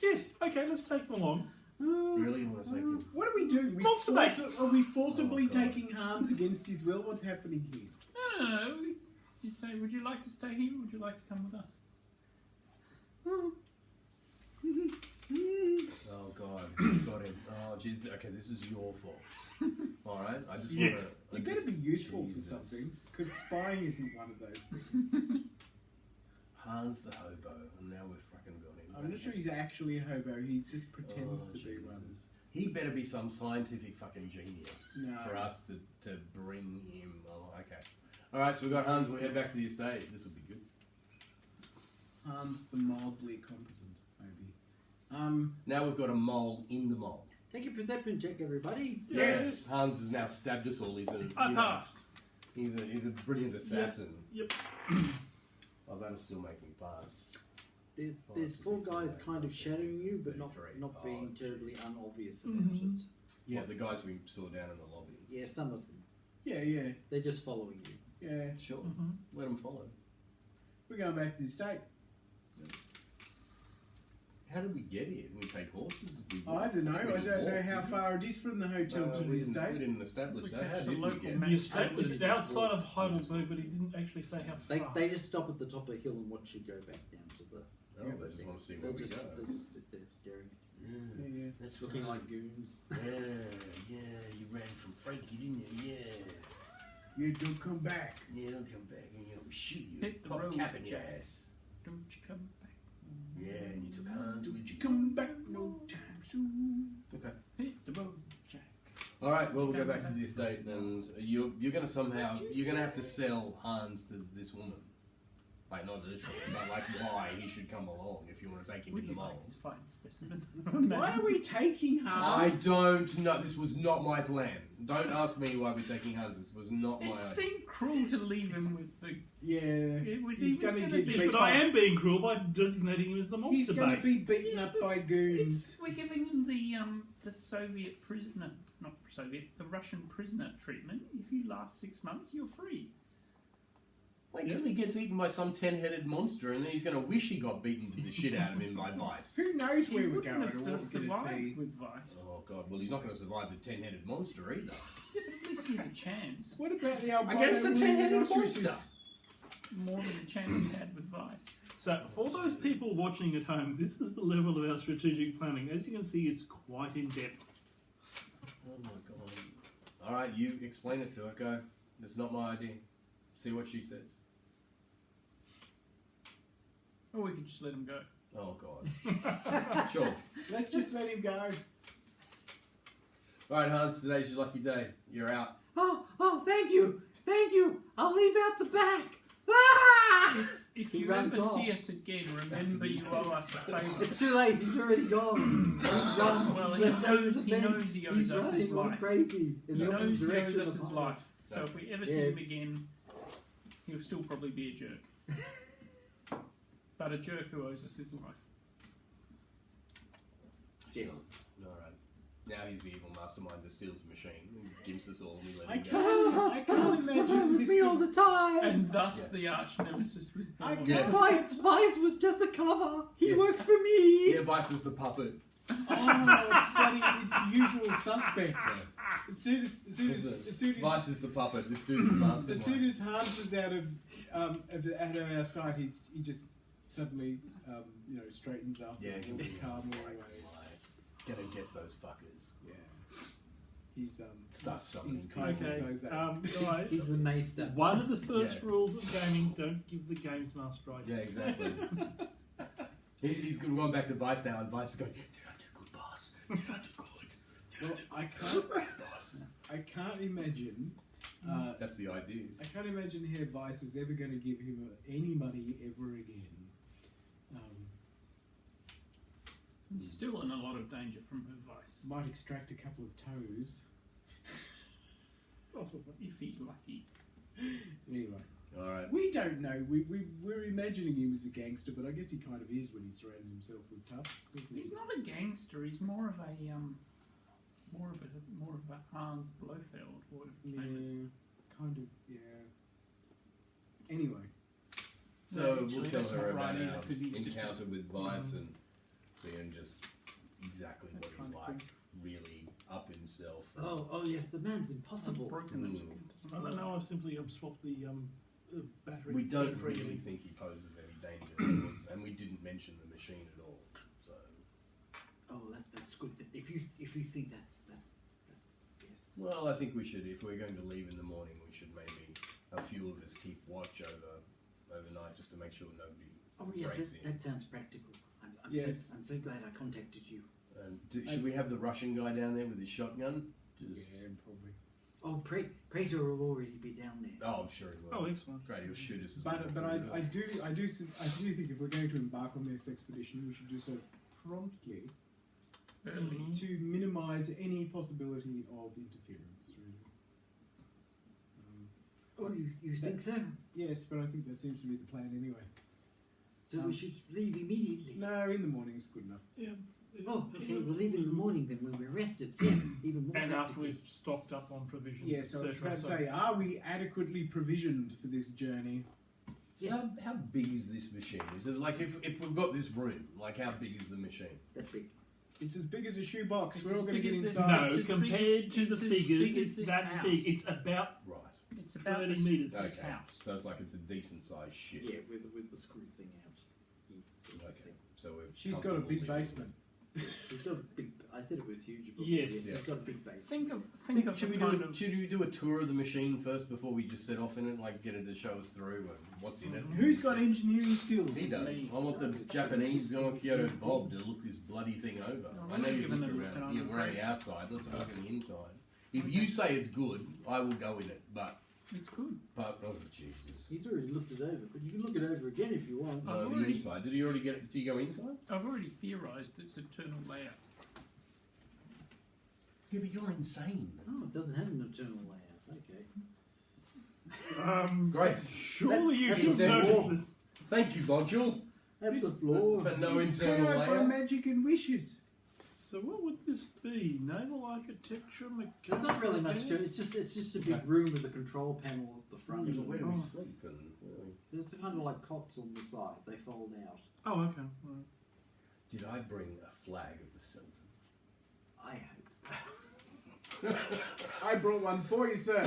Speaker 5: Yes, okay, let's take them along.
Speaker 4: Really want to take him?
Speaker 2: What do we do?
Speaker 5: Monster bait.
Speaker 2: Are we forcibly
Speaker 4: Oh, God.
Speaker 2: taking Hans against his will? What's happening here?
Speaker 1: No. You say, would you like to stay here or would you like to come with us?
Speaker 4: Oh god, got him. Oh geez, okay, this is your fault. Alright, I just
Speaker 5: Yes.
Speaker 4: want to...
Speaker 2: You better be useful
Speaker 4: Jesus.
Speaker 2: for something, because spying isn't one of those things.
Speaker 4: Hans the hobo, and now we've fucking got him.
Speaker 2: I'm not sure he's actually a hobo, he just pretends to be one.
Speaker 4: Jesus. He better be some scientific fucking genius
Speaker 2: No.
Speaker 4: for us to bring him. Oh, okay. Alright, so we've got Hans, we'll head back to the estate. This will be good.
Speaker 2: Hans the mildly competent, maybe.
Speaker 4: Now we've got a mole in the mole.
Speaker 3: Take a perception check, everybody.
Speaker 4: Yes. Hans has now stabbed us all. He's a,
Speaker 1: I
Speaker 4: you know,
Speaker 1: passed.
Speaker 4: he's a brilliant assassin.
Speaker 5: Yep.
Speaker 4: Oh, that'll still make me pass.
Speaker 3: There's four guys kind of shadowing you, but not
Speaker 4: 33.
Speaker 3: not being
Speaker 4: Oh,
Speaker 3: terribly
Speaker 4: Jesus.
Speaker 3: unobvious about
Speaker 5: Mhm.
Speaker 3: it.
Speaker 4: Yeah, the guys we saw down in the lobby.
Speaker 3: Yeah, some of them.
Speaker 2: Yeah,
Speaker 3: They're just following you.
Speaker 2: yeah.
Speaker 4: Sure.
Speaker 5: Mm-hmm.
Speaker 4: Let them follow.
Speaker 2: We're going back to the estate.
Speaker 4: How did we get here? Did we take horses? Did we
Speaker 2: I don't know.
Speaker 4: we
Speaker 2: I
Speaker 4: just
Speaker 2: don't know
Speaker 4: walk?
Speaker 2: how far it is from the hotel to the
Speaker 4: we didn't
Speaker 2: estate.
Speaker 4: establish
Speaker 1: We
Speaker 4: that. How
Speaker 1: catch the
Speaker 4: did we
Speaker 1: local
Speaker 4: get?
Speaker 1: man.
Speaker 5: The estate was
Speaker 1: Absolutely.
Speaker 5: outside of Heidelberg, but he didn't actually say how
Speaker 3: They,
Speaker 5: far.
Speaker 3: they just stop at the top of the hill and watch you go back down to the.
Speaker 4: Oh, they just want to see where we go.
Speaker 7: They'll just sit there staring,
Speaker 4: Yeah,
Speaker 2: Yeah.
Speaker 4: that's
Speaker 7: looking
Speaker 4: right.
Speaker 7: like goons.
Speaker 4: Yeah, you ran from Frankie, didn't you? Yeah.
Speaker 2: You don't come back.
Speaker 4: Yeah, don't come back and we shoot you.
Speaker 1: Hit the
Speaker 4: Pop a
Speaker 1: road,
Speaker 4: cap in your
Speaker 1: Jack.
Speaker 4: ass.
Speaker 1: Don't you come back.
Speaker 4: Yeah, and you took Hans with you.
Speaker 2: Come back no time soon.
Speaker 4: Okay.
Speaker 1: Hit the road, Jack.
Speaker 4: All right. Well, we'll go back to the estate, and you're going to somehow you're going to have to sell Hans to this woman. Like not literally, but like why he should come along if you want to take him
Speaker 1: Would
Speaker 4: in the
Speaker 1: you like
Speaker 4: mold.
Speaker 1: this fine specimen?
Speaker 2: Why are we taking
Speaker 4: I
Speaker 2: Hans?
Speaker 4: don't know. This was not my plan. Don't ask me why we're taking Hans. This was not my
Speaker 1: It
Speaker 4: idea.
Speaker 1: seemed cruel to leave him with the.
Speaker 2: Yeah.
Speaker 1: It was,
Speaker 2: He's
Speaker 1: he was
Speaker 2: gonna
Speaker 1: gonna
Speaker 2: get
Speaker 1: be.
Speaker 5: Yes,
Speaker 2: beat
Speaker 5: but I
Speaker 2: up.
Speaker 5: am being cruel by designating him as the
Speaker 2: He's
Speaker 5: monster
Speaker 2: going to
Speaker 5: bait.
Speaker 2: be beaten up by goons.
Speaker 1: We're giving him the Soviet prisoner, not Soviet, the Russian prisoner treatment. If you last 6 months, you're free.
Speaker 4: Wait till he gets eaten by some 10-headed monster, and then he's going to wish he got beaten to the shit out of him by Vice.
Speaker 2: Who knows
Speaker 1: He
Speaker 2: where we're
Speaker 1: wouldn't
Speaker 2: going
Speaker 1: have
Speaker 2: or what we're going to
Speaker 1: survived
Speaker 2: see?
Speaker 1: with Vice.
Speaker 4: Oh god, well he's not going to survive the 10-headed monster either.
Speaker 1: Yeah, but at least he has a chance.
Speaker 2: What about the albino
Speaker 4: Against a 10-headed
Speaker 2: rhinoceroses?
Speaker 4: monster.
Speaker 1: More than the chance he had with Vice.
Speaker 5: So, for those people watching at home, this is the level of our strategic planning. As you can see, it's quite in depth.
Speaker 4: Oh my god. Alright, you explain it to her, go. It's not my idea. See what she says.
Speaker 1: Or we could just let him go.
Speaker 4: Oh god. Sure.
Speaker 2: Let's just let him go.
Speaker 4: Alright Hans, today's your lucky day. You're out.
Speaker 7: Oh, thank you. I'll leave out the back. Ah!
Speaker 1: If
Speaker 7: He
Speaker 1: you
Speaker 7: runs
Speaker 1: ever
Speaker 7: off.
Speaker 1: see us again, remember you owe us a favour.
Speaker 7: It's too late. He's already gone. He's run.
Speaker 1: Well,
Speaker 7: He's
Speaker 1: he
Speaker 7: left over
Speaker 1: knows-
Speaker 7: the
Speaker 1: he
Speaker 7: fence.
Speaker 1: knows he owes
Speaker 7: He's
Speaker 1: us his
Speaker 7: running all
Speaker 1: life.
Speaker 7: crazy in
Speaker 1: He
Speaker 7: the opposite
Speaker 1: knows he owes
Speaker 7: direction
Speaker 1: us
Speaker 7: of
Speaker 1: his
Speaker 7: the
Speaker 1: life.
Speaker 7: highway.
Speaker 1: So if we ever see
Speaker 7: Yes.
Speaker 1: him again, he'll still probably be a jerk. But a jerk who owes us his life.
Speaker 7: Yes.
Speaker 4: Alright. Now he's the evil mastermind that steals the machine. He gives us all and we let
Speaker 2: I
Speaker 4: him go.
Speaker 2: can't, I can't imagine
Speaker 7: with
Speaker 2: this.
Speaker 7: me all the time.
Speaker 1: And thus the arch nemesis was
Speaker 2: I
Speaker 1: born.
Speaker 2: can't-
Speaker 7: Vice was just a cover. He
Speaker 4: Yeah.
Speaker 7: works for me.
Speaker 4: Yeah, Vice is the puppet.
Speaker 2: It's the usual suspects. As soon as
Speaker 4: Vice is the puppet. This dude's the mastermind.
Speaker 2: as soon as Hans is out of our sight, he just suddenly straightens up.
Speaker 4: Yeah,
Speaker 2: and
Speaker 4: he'll
Speaker 2: walks
Speaker 4: be
Speaker 2: calmly
Speaker 4: like,
Speaker 2: away.
Speaker 4: gonna get those fuckers.
Speaker 2: Yeah, he's
Speaker 4: Start summoning
Speaker 2: he's kind
Speaker 5: Okay,
Speaker 2: of Soze.
Speaker 5: guys,
Speaker 7: He's the maester.
Speaker 5: one of the first
Speaker 4: Yeah.
Speaker 5: rules of gaming, don't give the games master ideas.
Speaker 4: Yeah, exactly. He's going back to Vice now, and Vice is going, did I do good, boss? Did I do good?
Speaker 2: Well, I can't imagine.
Speaker 4: That's the idea.
Speaker 2: I can't imagine how Vice is ever going to give him any money ever again.
Speaker 1: And still in a lot of danger from her Vice.
Speaker 2: Might extract a couple of toes.
Speaker 1: If he's lucky.
Speaker 2: Anyway,
Speaker 4: Alright.
Speaker 2: we don't know. We're imagining him as a gangster, but I guess he kind of is when he surrounds himself with toughs. doesn't he?
Speaker 1: He's not a gangster. He's more of a Hans Blofeld. What his name is.
Speaker 2: Yeah, kind of. Yeah. Anyway,
Speaker 4: So
Speaker 1: No,
Speaker 4: we'll
Speaker 1: actually,
Speaker 4: tell
Speaker 1: that's
Speaker 4: her
Speaker 1: not right
Speaker 4: about
Speaker 1: either,
Speaker 4: our
Speaker 1: 'cause he's just
Speaker 4: encounter with Vice and seeing just exactly what
Speaker 1: That's
Speaker 4: he's
Speaker 1: kinda
Speaker 4: like. Really up himself.
Speaker 7: Oh yes, the man's impossible.
Speaker 1: Broken it.
Speaker 5: I don't know. I simply swapped the battery.
Speaker 4: We don't
Speaker 5: for
Speaker 4: really
Speaker 5: you.
Speaker 4: think he poses any danger towards, and we didn't mention the machine at all. So
Speaker 7: Oh, that's good. If you think that's yes.
Speaker 4: well, I think we should. If we're going to leave in the morning, we should maybe a few of us keep watch overnight just to make sure nobody.
Speaker 7: Oh yes,
Speaker 4: breaks in.
Speaker 7: that sounds practical. I'm
Speaker 2: Yes.
Speaker 7: so glad I contacted you.
Speaker 4: Should we have the Russian guy down there with his shotgun? Just,
Speaker 2: yeah, probably.
Speaker 7: Oh, Praetor will already be down there.
Speaker 4: Oh, I'm sure he will.
Speaker 5: Oh, excellent.
Speaker 4: Great, he'll shoot us. As
Speaker 2: But
Speaker 4: well,
Speaker 2: but
Speaker 4: so
Speaker 2: I do think if we're going to embark on this expedition, we should do so promptly
Speaker 1: Early.
Speaker 5: Mhm.
Speaker 2: to minimise any possibility of interference. Really.
Speaker 7: Oh, you think so?
Speaker 2: Yes, but I think that seems to be the plan anyway.
Speaker 7: So we should leave immediately.
Speaker 2: No, in the morning is good enough.
Speaker 5: Yeah.
Speaker 7: Oh, okay. We'll leave in the morning then when we're rested. Yes, even more.
Speaker 5: And after
Speaker 7: practically.
Speaker 5: we've stocked up on provisions.
Speaker 2: Yes, I was
Speaker 5: etc.,
Speaker 2: about to
Speaker 5: so-
Speaker 2: say, are we adequately provisioned for this journey?
Speaker 4: So how big is this machine? Is it like if we've got this room, like how big is the machine?
Speaker 7: that big.
Speaker 2: It's as big as a shoebox.
Speaker 1: It's
Speaker 2: We're all
Speaker 1: as
Speaker 2: going to
Speaker 1: big
Speaker 2: get
Speaker 1: as this-
Speaker 2: inside.
Speaker 5: No,
Speaker 1: It's as big
Speaker 5: compared
Speaker 1: as-
Speaker 5: to the
Speaker 1: it's as
Speaker 5: figures,
Speaker 1: big as
Speaker 5: it's
Speaker 1: this
Speaker 5: that
Speaker 1: house.
Speaker 5: big. It's about
Speaker 4: Right.
Speaker 1: It's about
Speaker 5: 30
Speaker 1: this,
Speaker 5: metres.
Speaker 1: this
Speaker 4: Okay.
Speaker 1: house.
Speaker 4: So it's like it's a decent sized ship.
Speaker 7: Yeah, with the screw thing out.
Speaker 4: Okay. so we're.
Speaker 2: She's got a big
Speaker 4: comfortable living.
Speaker 2: basement.
Speaker 7: He's got a big. I said it was huge. But
Speaker 5: Yes.
Speaker 7: He's
Speaker 4: Yes.
Speaker 7: got a big base.
Speaker 1: Think of the
Speaker 4: Should we
Speaker 1: kind of
Speaker 4: should we do a tour of the machine first before we just set off in it, like get it to show us through and what's in it?
Speaker 2: Who's got engineering skills?
Speaker 4: He does.
Speaker 1: Me.
Speaker 4: I want the Japanese Kyoto Bob to look this bloody thing over.
Speaker 1: Oh,
Speaker 4: I know
Speaker 1: we've
Speaker 4: you've
Speaker 1: given
Speaker 4: looked
Speaker 1: them
Speaker 4: around. You're around the
Speaker 1: praise.
Speaker 4: outside. Let's have a look at the inside. If you say it's good, I will go in it. But
Speaker 1: it's good.
Speaker 4: oh Jesus.
Speaker 7: He's already looked it over, but you can look it over again if you want.
Speaker 1: I've
Speaker 4: The
Speaker 1: already-
Speaker 4: inside. Did you already get it? Did you go inside?
Speaker 1: I've already theorised it's eternal layout.
Speaker 4: Yeah, but you're insane.
Speaker 7: Oh, it doesn't have an internal layout. Okay.
Speaker 4: Great.
Speaker 5: Surely you
Speaker 7: That's
Speaker 5: should
Speaker 7: the
Speaker 5: notice
Speaker 7: wall.
Speaker 5: this.
Speaker 4: Thank you, Bodgel.
Speaker 7: That's the floor.
Speaker 4: For no
Speaker 2: It's
Speaker 4: internal
Speaker 2: powered by
Speaker 4: layout.
Speaker 2: magic and wishes.
Speaker 5: So what would this be? Naval architecture,
Speaker 7: There's not really much to it. It's just a big room with a control panel at the front.
Speaker 4: Yeah, but where do we
Speaker 5: Oh.
Speaker 4: sleep? And
Speaker 7: There's kind of like cots on the side. They fold out.
Speaker 5: Oh, okay. Right.
Speaker 4: did I bring a flag of the Sylvan?
Speaker 7: I hope so.
Speaker 2: I brought one for you, sir.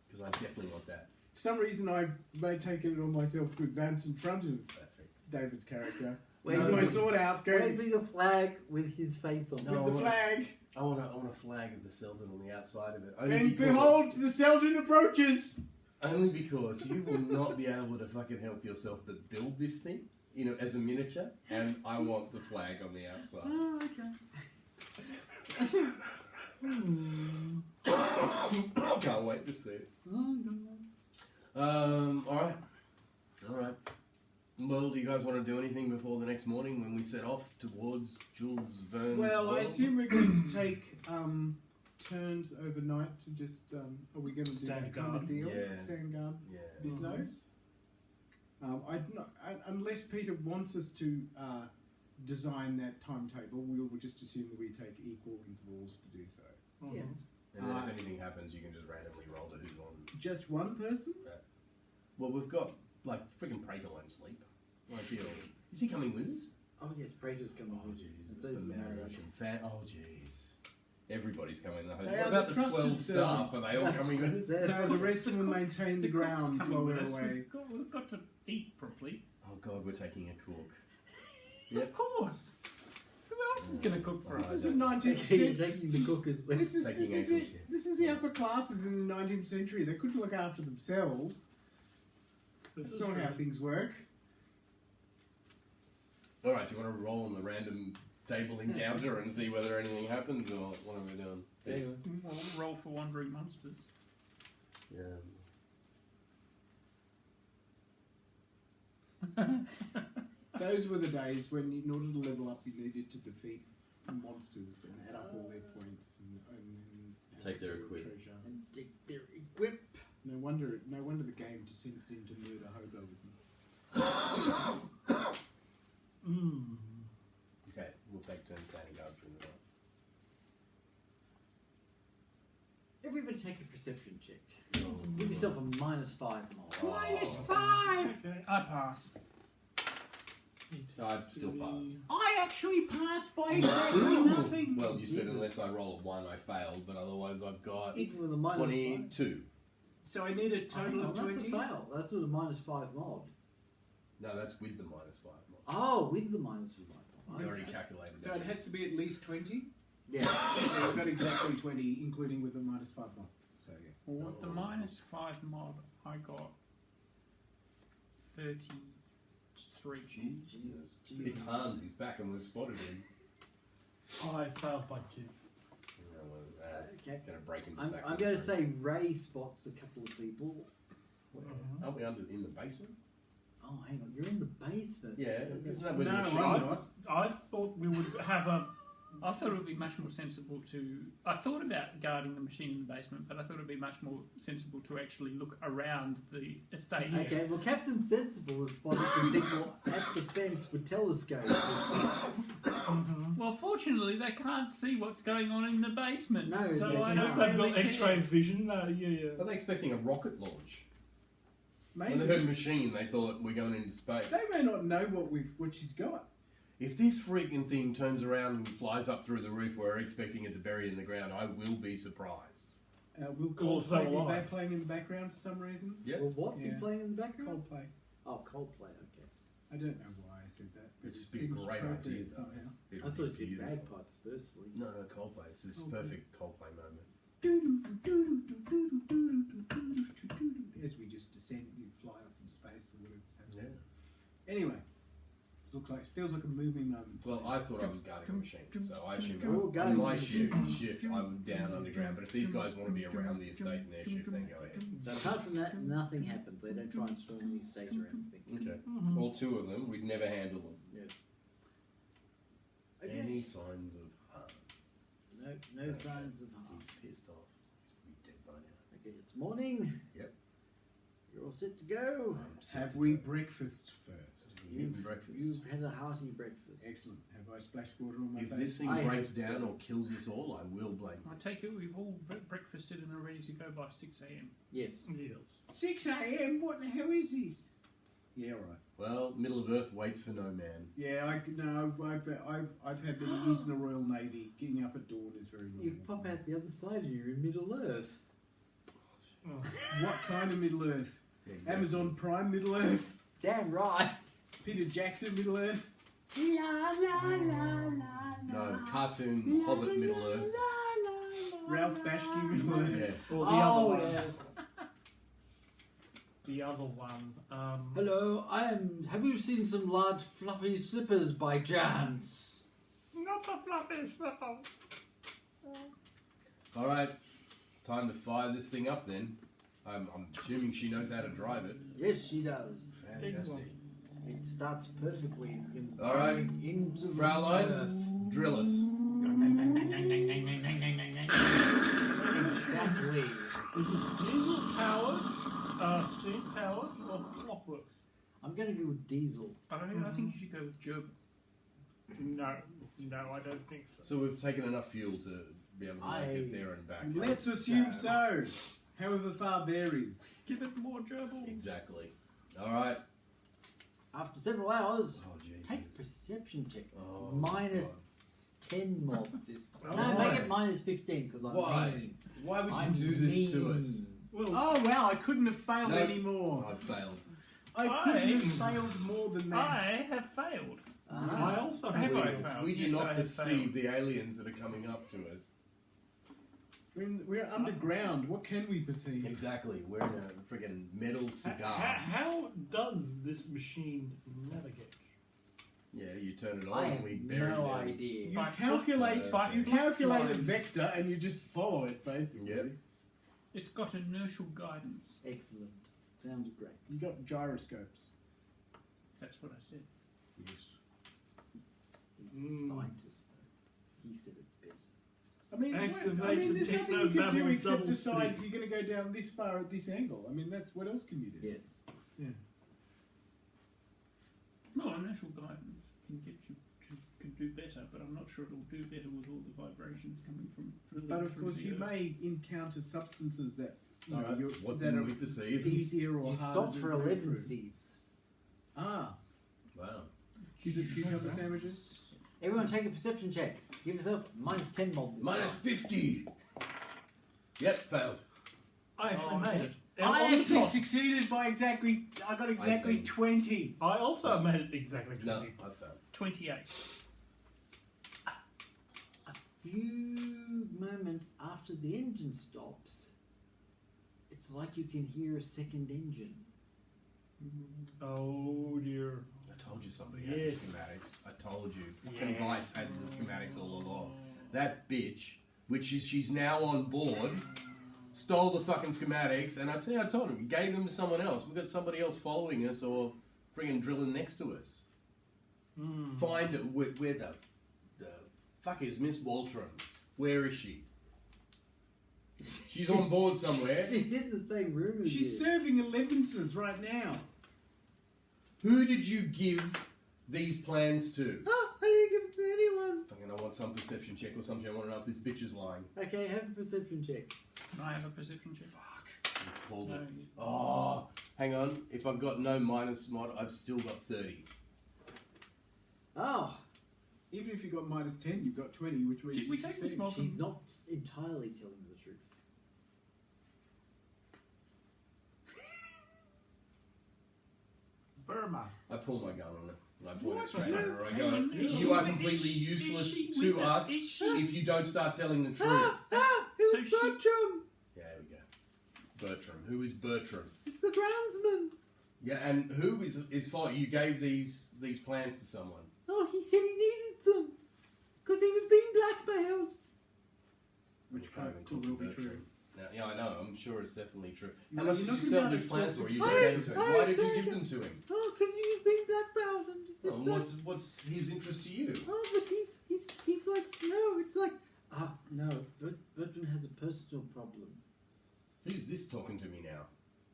Speaker 4: Because I definitely want that.
Speaker 2: For some reason, I may take it on myself to advance in front of
Speaker 4: Perfect.
Speaker 2: David's character.
Speaker 7: Wait,
Speaker 2: With my
Speaker 7: wait.
Speaker 2: sword out, going
Speaker 7: Waving a flag with his face on it.
Speaker 4: No.
Speaker 2: with the flag.
Speaker 4: I want a flag of the Selden on the outside of it. Only
Speaker 2: And
Speaker 4: because-
Speaker 2: behold, the Selden approaches.
Speaker 4: Only because you will not be able to fucking help yourself but build this thing, as a miniature, and I want the flag on the outside.
Speaker 5: Oh, okay.
Speaker 4: Can't wait to see it.
Speaker 7: Oh,
Speaker 4: Alright. Alright. Well, do you guys want to do anything before the next morning when we set off towards Jules Verne's
Speaker 2: Well, I
Speaker 4: world?
Speaker 2: assume we're going to take turns overnight to just. Are we going to do
Speaker 5: Stand
Speaker 2: that kind
Speaker 5: guard.
Speaker 2: of deal?
Speaker 4: Yeah.
Speaker 2: Stand guard.
Speaker 4: Yeah.
Speaker 2: Business. Unless Peter wants us to design that timetable, we'll just assume that we take equal intervals to do so.
Speaker 7: yes.
Speaker 4: And then if anything happens, you can just randomly roll to who's on.
Speaker 2: Just one person?
Speaker 4: Well, we've got, like, freaking Praetor won't sleep. Like, is he coming with us?
Speaker 7: Oh yes, Praetor's coming
Speaker 4: Oh,
Speaker 7: on.
Speaker 4: jeez.
Speaker 7: And
Speaker 4: It's
Speaker 7: so
Speaker 4: the
Speaker 7: is the
Speaker 4: Mad
Speaker 7: narrator.
Speaker 4: Russian fan. Oh, jeez. Everybody's coming. What
Speaker 2: They are
Speaker 4: about
Speaker 2: the
Speaker 4: the 12
Speaker 2: trusted
Speaker 4: staff?
Speaker 2: servants.
Speaker 4: Are they all coming with us?
Speaker 2: No, the rest will maintain the
Speaker 1: cook's
Speaker 2: grounds
Speaker 1: coming
Speaker 2: while
Speaker 1: with
Speaker 2: we're
Speaker 1: us.
Speaker 2: away.
Speaker 1: We've got to eat properly.
Speaker 4: Oh, God, we're taking a cook.
Speaker 1: Of course. Who else is going to cook for
Speaker 2: This
Speaker 1: us?
Speaker 2: is the 19th
Speaker 7: Taking
Speaker 2: century.
Speaker 7: the cook as well.
Speaker 2: This is
Speaker 4: Taking
Speaker 2: it.
Speaker 4: Axel's, yeah.
Speaker 2: This is the upper classes in the 19th century. They couldn't look after themselves.
Speaker 5: This
Speaker 2: That's
Speaker 5: is
Speaker 2: not how things work.
Speaker 4: Alright, do you want to roll on the random table encounter and see whether anything happens, or what are we doing? Yes.
Speaker 1: Well, roll for wandering monsters.
Speaker 4: Yeah.
Speaker 2: Those were the days when, in order to level up, you needed to defeat monsters and add up all their points and
Speaker 4: Take their
Speaker 2: all
Speaker 4: equip.
Speaker 2: treasure.
Speaker 7: And take their equip.
Speaker 2: No wonder the game descended into murder hoboism.
Speaker 4: Okay, we'll take turns standing guard during the night.
Speaker 7: Everybody take a perception check. Give yourself a -5 mod.
Speaker 2: -5!
Speaker 5: Okay.
Speaker 1: I pass.
Speaker 4: I'd still pass.
Speaker 2: I actually passed by exactly nothing.
Speaker 4: Well, you said
Speaker 7: Jesus.
Speaker 4: unless I roll a 1, I failed, but otherwise I've got
Speaker 7: Even with a -5.
Speaker 4: 22.
Speaker 2: So I need a
Speaker 7: Oh,
Speaker 2: total
Speaker 7: hang on,
Speaker 2: of
Speaker 7: that's
Speaker 2: 20.
Speaker 7: a fail. That's with a -5 mod.
Speaker 4: No, that's with the -5 mod.
Speaker 7: Oh, with the -5 mod.
Speaker 4: I've already calculated
Speaker 2: So
Speaker 4: that.
Speaker 2: it has to be at least 20.
Speaker 7: Yeah.
Speaker 2: So we've got exactly 20, including with the -5 mod. So yeah.
Speaker 1: Well, with the -5 mod, I got 33.
Speaker 4: Jesus.
Speaker 7: Jesus.
Speaker 4: It's Hans, he's back and we've spotted him.
Speaker 5: I failed by 2.
Speaker 7: Okay.
Speaker 4: Gonna break him to
Speaker 7: I'm
Speaker 4: Saxon
Speaker 7: going to
Speaker 4: fruit.
Speaker 7: say Ray spots a couple of people.
Speaker 4: Aren't we in the basement?
Speaker 7: Oh, hang on. You're in the basement.
Speaker 4: Yeah, isn't that where
Speaker 2: No,
Speaker 4: the machine
Speaker 2: I'm
Speaker 4: was?
Speaker 2: not.
Speaker 5: I thought we would have a.
Speaker 1: I thought it would be much more sensible to. I thought about guarding the machine in the basement, but I thought it would be much more sensible to actually look around the estate.
Speaker 5: Yes.
Speaker 7: Okay, well, Captain Sensible has spotted some people at the fence with telescopes.
Speaker 1: Well, fortunately, they can't see what's going on in the basement,
Speaker 7: No,
Speaker 1: so
Speaker 7: there's
Speaker 1: I
Speaker 7: no-
Speaker 5: Unless
Speaker 1: don't
Speaker 5: they've
Speaker 1: really
Speaker 5: got X-ray
Speaker 1: care.
Speaker 5: vision, yeah.
Speaker 4: Are they expecting a rocket launch? When
Speaker 2: Maybe
Speaker 4: they heard machine, they thought we're going into space.
Speaker 2: they may not know what she's got.
Speaker 4: If this freaking thing turns around and flies up through the roof, we're expecting it to bury in the ground, I will be surprised.
Speaker 2: Will
Speaker 5: Cool, so
Speaker 2: Coldplay be
Speaker 5: will I.
Speaker 2: playing in the background for some reason?
Speaker 4: Yep.
Speaker 7: Well, what?
Speaker 2: Yeah.
Speaker 7: You playing in the background?
Speaker 2: Coldplay.
Speaker 7: Oh, Coldplay, okay.
Speaker 2: I don't know why I said that, but
Speaker 4: It's
Speaker 2: it
Speaker 4: just be a
Speaker 2: seems
Speaker 4: great
Speaker 2: appropriate
Speaker 4: idea, though.
Speaker 2: somehow.
Speaker 4: It'd
Speaker 3: I thought
Speaker 4: be
Speaker 3: it said
Speaker 4: beautiful.
Speaker 3: bagpipes, personally.
Speaker 4: No, Coldplay. It's this perfect Coldplay moment.
Speaker 2: As we just descend, you fly up in space or whatever. So.
Speaker 4: Yeah.
Speaker 2: Anyway, it feels like a moving moment.
Speaker 4: Well, I thought I was guarding a machine, so I assumed
Speaker 3: Oh,
Speaker 4: on
Speaker 3: guarding
Speaker 4: my
Speaker 3: a
Speaker 4: shift,
Speaker 3: machine.
Speaker 4: I'm down underground. But if these guys want to be around the estate in their shift, then go ahead.
Speaker 3: So apart from that, nothing happens. They don't try and storm the estate or anything.
Speaker 4: Okay. All two of them, we'd never handle them.
Speaker 3: Yes.
Speaker 4: Any signs of harm?
Speaker 3: No signs of harm.
Speaker 4: He's pissed off. He's probably dead by now.
Speaker 3: Okay, it's morning.
Speaker 4: Yep.
Speaker 3: You're all set to go.
Speaker 2: Have we breakfast first?
Speaker 4: Eaten breakfast.
Speaker 3: You've had a hearty breakfast.
Speaker 2: Excellent. Have I splashed water on my
Speaker 4: If
Speaker 2: face?
Speaker 4: this thing
Speaker 3: I
Speaker 4: breaks
Speaker 3: hope so.
Speaker 4: down or kills us all, I will blame
Speaker 1: I
Speaker 4: you.
Speaker 1: take it we've all breakfasted and are ready to go by 6 a.m.
Speaker 3: Yes.
Speaker 5: Yes.
Speaker 2: 6 a.m. What the hell is this? Yeah, right.
Speaker 4: Well, Middle of Earth waits for no man.
Speaker 2: Yeah, I've had many years in the Royal Navy. Getting up at dawn is very normal.
Speaker 3: You pop out the other side and you're in Middle Earth.
Speaker 5: Oh.
Speaker 2: What kind of Middle Earth?
Speaker 4: Yeah, exactly.
Speaker 2: Amazon Prime Middle Earth.
Speaker 3: Damn right.
Speaker 2: Peter Jackson Middle Earth.
Speaker 4: No, cartoon Hobbit Middle Earth.
Speaker 2: Ralph Bashki Middle Earth.
Speaker 4: Yeah.
Speaker 5: Or the
Speaker 3: Oh,
Speaker 5: other one.
Speaker 3: yes.
Speaker 5: The other one.
Speaker 3: Hello, have you seen some large fluffy slippers by chance?
Speaker 5: Not the fluffy slipper.
Speaker 4: All right, time to fire this thing up then. I'm assuming she knows how to drive it.
Speaker 3: Yes, she does.
Speaker 4: Fantastic.
Speaker 3: It starts perfectly.
Speaker 4: All right.
Speaker 3: Into the
Speaker 4: Fraulein,
Speaker 3: earth.
Speaker 4: drill us.
Speaker 3: Exactly.
Speaker 5: Is it diesel powered, steam powered, or clockwork?
Speaker 3: I'm going to go with diesel.
Speaker 1: I think you should go with Gerbil.
Speaker 5: No, I don't think so.
Speaker 4: So we've taken enough fuel to be able to make it there and back. right?
Speaker 2: Let's assume so. However far there is.
Speaker 1: Give it more gerbils.
Speaker 4: Exactly. All right.
Speaker 3: After several hours,
Speaker 4: Oh, Jesus.
Speaker 3: take a perception check.
Speaker 4: Oh,
Speaker 3: Minus
Speaker 4: God.
Speaker 3: 10 mob this time.
Speaker 5: Oh,
Speaker 3: No,
Speaker 5: why?
Speaker 3: make it minus 15 because I'm
Speaker 4: Why?
Speaker 3: mean.
Speaker 4: Why would you
Speaker 3: I'm
Speaker 4: do this to
Speaker 3: mean.
Speaker 4: us?
Speaker 5: Well,
Speaker 2: Oh wow, I couldn't have failed
Speaker 4: No.
Speaker 2: anymore.
Speaker 4: I failed.
Speaker 2: I couldn't have failed more than that.
Speaker 1: I have failed.
Speaker 5: I also
Speaker 1: Have
Speaker 5: have
Speaker 1: I
Speaker 5: a-
Speaker 1: failed?
Speaker 4: We do
Speaker 1: Yes, I
Speaker 4: not
Speaker 1: have
Speaker 4: perceive the aliens that are coming up to us.
Speaker 2: We're underground. What can we perceive?
Speaker 4: Exactly. We're in a friggin' metal cigar.
Speaker 5: How does this machine navigate?
Speaker 4: Yeah, you turn it
Speaker 3: I
Speaker 4: on and
Speaker 3: have
Speaker 4: we bury
Speaker 3: no
Speaker 4: them.
Speaker 3: idea.
Speaker 2: You
Speaker 1: By
Speaker 2: calculate.
Speaker 1: flux- by
Speaker 2: You
Speaker 1: flux
Speaker 2: calculate a
Speaker 1: lines.
Speaker 2: vector and you just follow it basically.
Speaker 4: Yep.
Speaker 1: It's got inertial guidance.
Speaker 3: Excellent. Sounds great.
Speaker 2: You got gyroscopes.
Speaker 1: That's what I said.
Speaker 3: He's a scientist, though. He said it better.
Speaker 2: I mean,
Speaker 5: Activate the
Speaker 2: there's nothing you can do
Speaker 5: techno-babble
Speaker 2: except
Speaker 5: double
Speaker 2: decide
Speaker 5: speak.
Speaker 2: you're going to go down this far at this angle. I mean, that's what else can you do?
Speaker 3: Yes.
Speaker 1: No, inertial guidance can get you can do better, but I'm not sure it'll do better with all the vibrations coming from drilling.
Speaker 2: But of
Speaker 1: through
Speaker 2: course,
Speaker 1: the
Speaker 2: you
Speaker 1: earth.
Speaker 2: may encounter substances that you
Speaker 4: All
Speaker 2: know,
Speaker 4: right.
Speaker 2: you're,
Speaker 4: What
Speaker 2: that
Speaker 4: did
Speaker 2: are
Speaker 4: we perceive?
Speaker 2: easier or
Speaker 3: You
Speaker 2: harder
Speaker 3: stop
Speaker 2: to
Speaker 3: for
Speaker 2: go
Speaker 3: 11
Speaker 2: through.
Speaker 3: Cs.
Speaker 2: Ah,
Speaker 4: Wow.
Speaker 2: is it cucumber sandwiches?
Speaker 3: Everyone take a perception check. Give yourself minus 10 mob. this
Speaker 4: Minus
Speaker 3: time.
Speaker 4: 50. Yep, failed.
Speaker 5: I actually
Speaker 3: Oh,
Speaker 5: made
Speaker 3: okay.
Speaker 5: it. And
Speaker 2: I
Speaker 5: on the
Speaker 2: actually
Speaker 5: top,
Speaker 2: succeeded by exactly. I got exactly
Speaker 4: think-
Speaker 2: 20.
Speaker 5: I also made it exactly 20.
Speaker 4: No, I failed.
Speaker 1: 28.
Speaker 3: A few moments after the engine stops, it's like you can hear a second engine.
Speaker 5: Oh dear.
Speaker 4: I told you somebody
Speaker 5: Yes.
Speaker 4: had the schematics. I told you.
Speaker 5: Yes.
Speaker 4: Fucking Vice had the schematics all along. That bitch, which is she's now on board, stole the fucking schematics, and I told him, gave them to someone else. We've got somebody else following us or friggin' drilling next to us. Find it. Where the fuck is Miss Waltram? Where is she? She's on board somewhere.
Speaker 3: She's in the same room as
Speaker 2: She's
Speaker 3: you.
Speaker 2: serving 11s right now.
Speaker 4: Who did you give these plans to?
Speaker 3: Oh, I didn't give it to anyone.
Speaker 4: Fucking, I want some perception check or something. I want to know if this bitch is lying.
Speaker 3: Okay, have a perception check.
Speaker 1: Can I have a perception check?
Speaker 4: You called
Speaker 1: No,
Speaker 4: it.
Speaker 1: you-
Speaker 4: Oh, hang on. If I've got no minus mod, I've still got 30.
Speaker 3: Oh,
Speaker 2: Even if you got minus 10, you've got 20, which means
Speaker 1: Did we
Speaker 2: you
Speaker 1: take
Speaker 2: succeed.
Speaker 1: this mod?
Speaker 3: she's not entirely telling the truth.
Speaker 5: Burma.
Speaker 4: I pull my gun on her. I point
Speaker 2: What?
Speaker 4: it straight at her. I
Speaker 1: Hang
Speaker 4: go,
Speaker 1: on, is
Speaker 4: you are
Speaker 1: she-
Speaker 4: completely
Speaker 1: is she
Speaker 4: useless
Speaker 1: with
Speaker 4: to
Speaker 1: her?
Speaker 4: us
Speaker 1: Is she-
Speaker 4: if you don't start telling the truth.
Speaker 1: So she,
Speaker 6: Bertram!
Speaker 4: Yeah, there we go. Bertram. Who is Bertram?
Speaker 6: It's the groundsman!
Speaker 4: Yeah, and who is fault? You gave these plans to someone.
Speaker 6: Oh, he said he needed them! Because he was being blackmailed!
Speaker 2: Which
Speaker 4: I haven't
Speaker 2: could
Speaker 4: talked to
Speaker 2: will be
Speaker 4: Bertram.
Speaker 2: true.
Speaker 4: Now, yeah, I know. I'm sure it's definitely true.
Speaker 2: No,
Speaker 4: How much
Speaker 2: you're
Speaker 4: did
Speaker 2: not
Speaker 4: you
Speaker 2: gonna
Speaker 4: sell
Speaker 2: be
Speaker 4: these
Speaker 2: able to
Speaker 4: plans
Speaker 2: talk
Speaker 4: for?
Speaker 2: to
Speaker 4: You
Speaker 6: I
Speaker 4: just gave them to
Speaker 6: didn't-
Speaker 4: him.
Speaker 6: I
Speaker 4: Why did you
Speaker 6: didn't
Speaker 4: give
Speaker 6: say
Speaker 4: them to him?
Speaker 6: Oh, because he was being blackmailed and it's
Speaker 4: What's his interest to you?
Speaker 6: Oh, but he's like, no, it's like,
Speaker 7: No, Bertrand has a personal problem.
Speaker 4: Who's this talking to me now?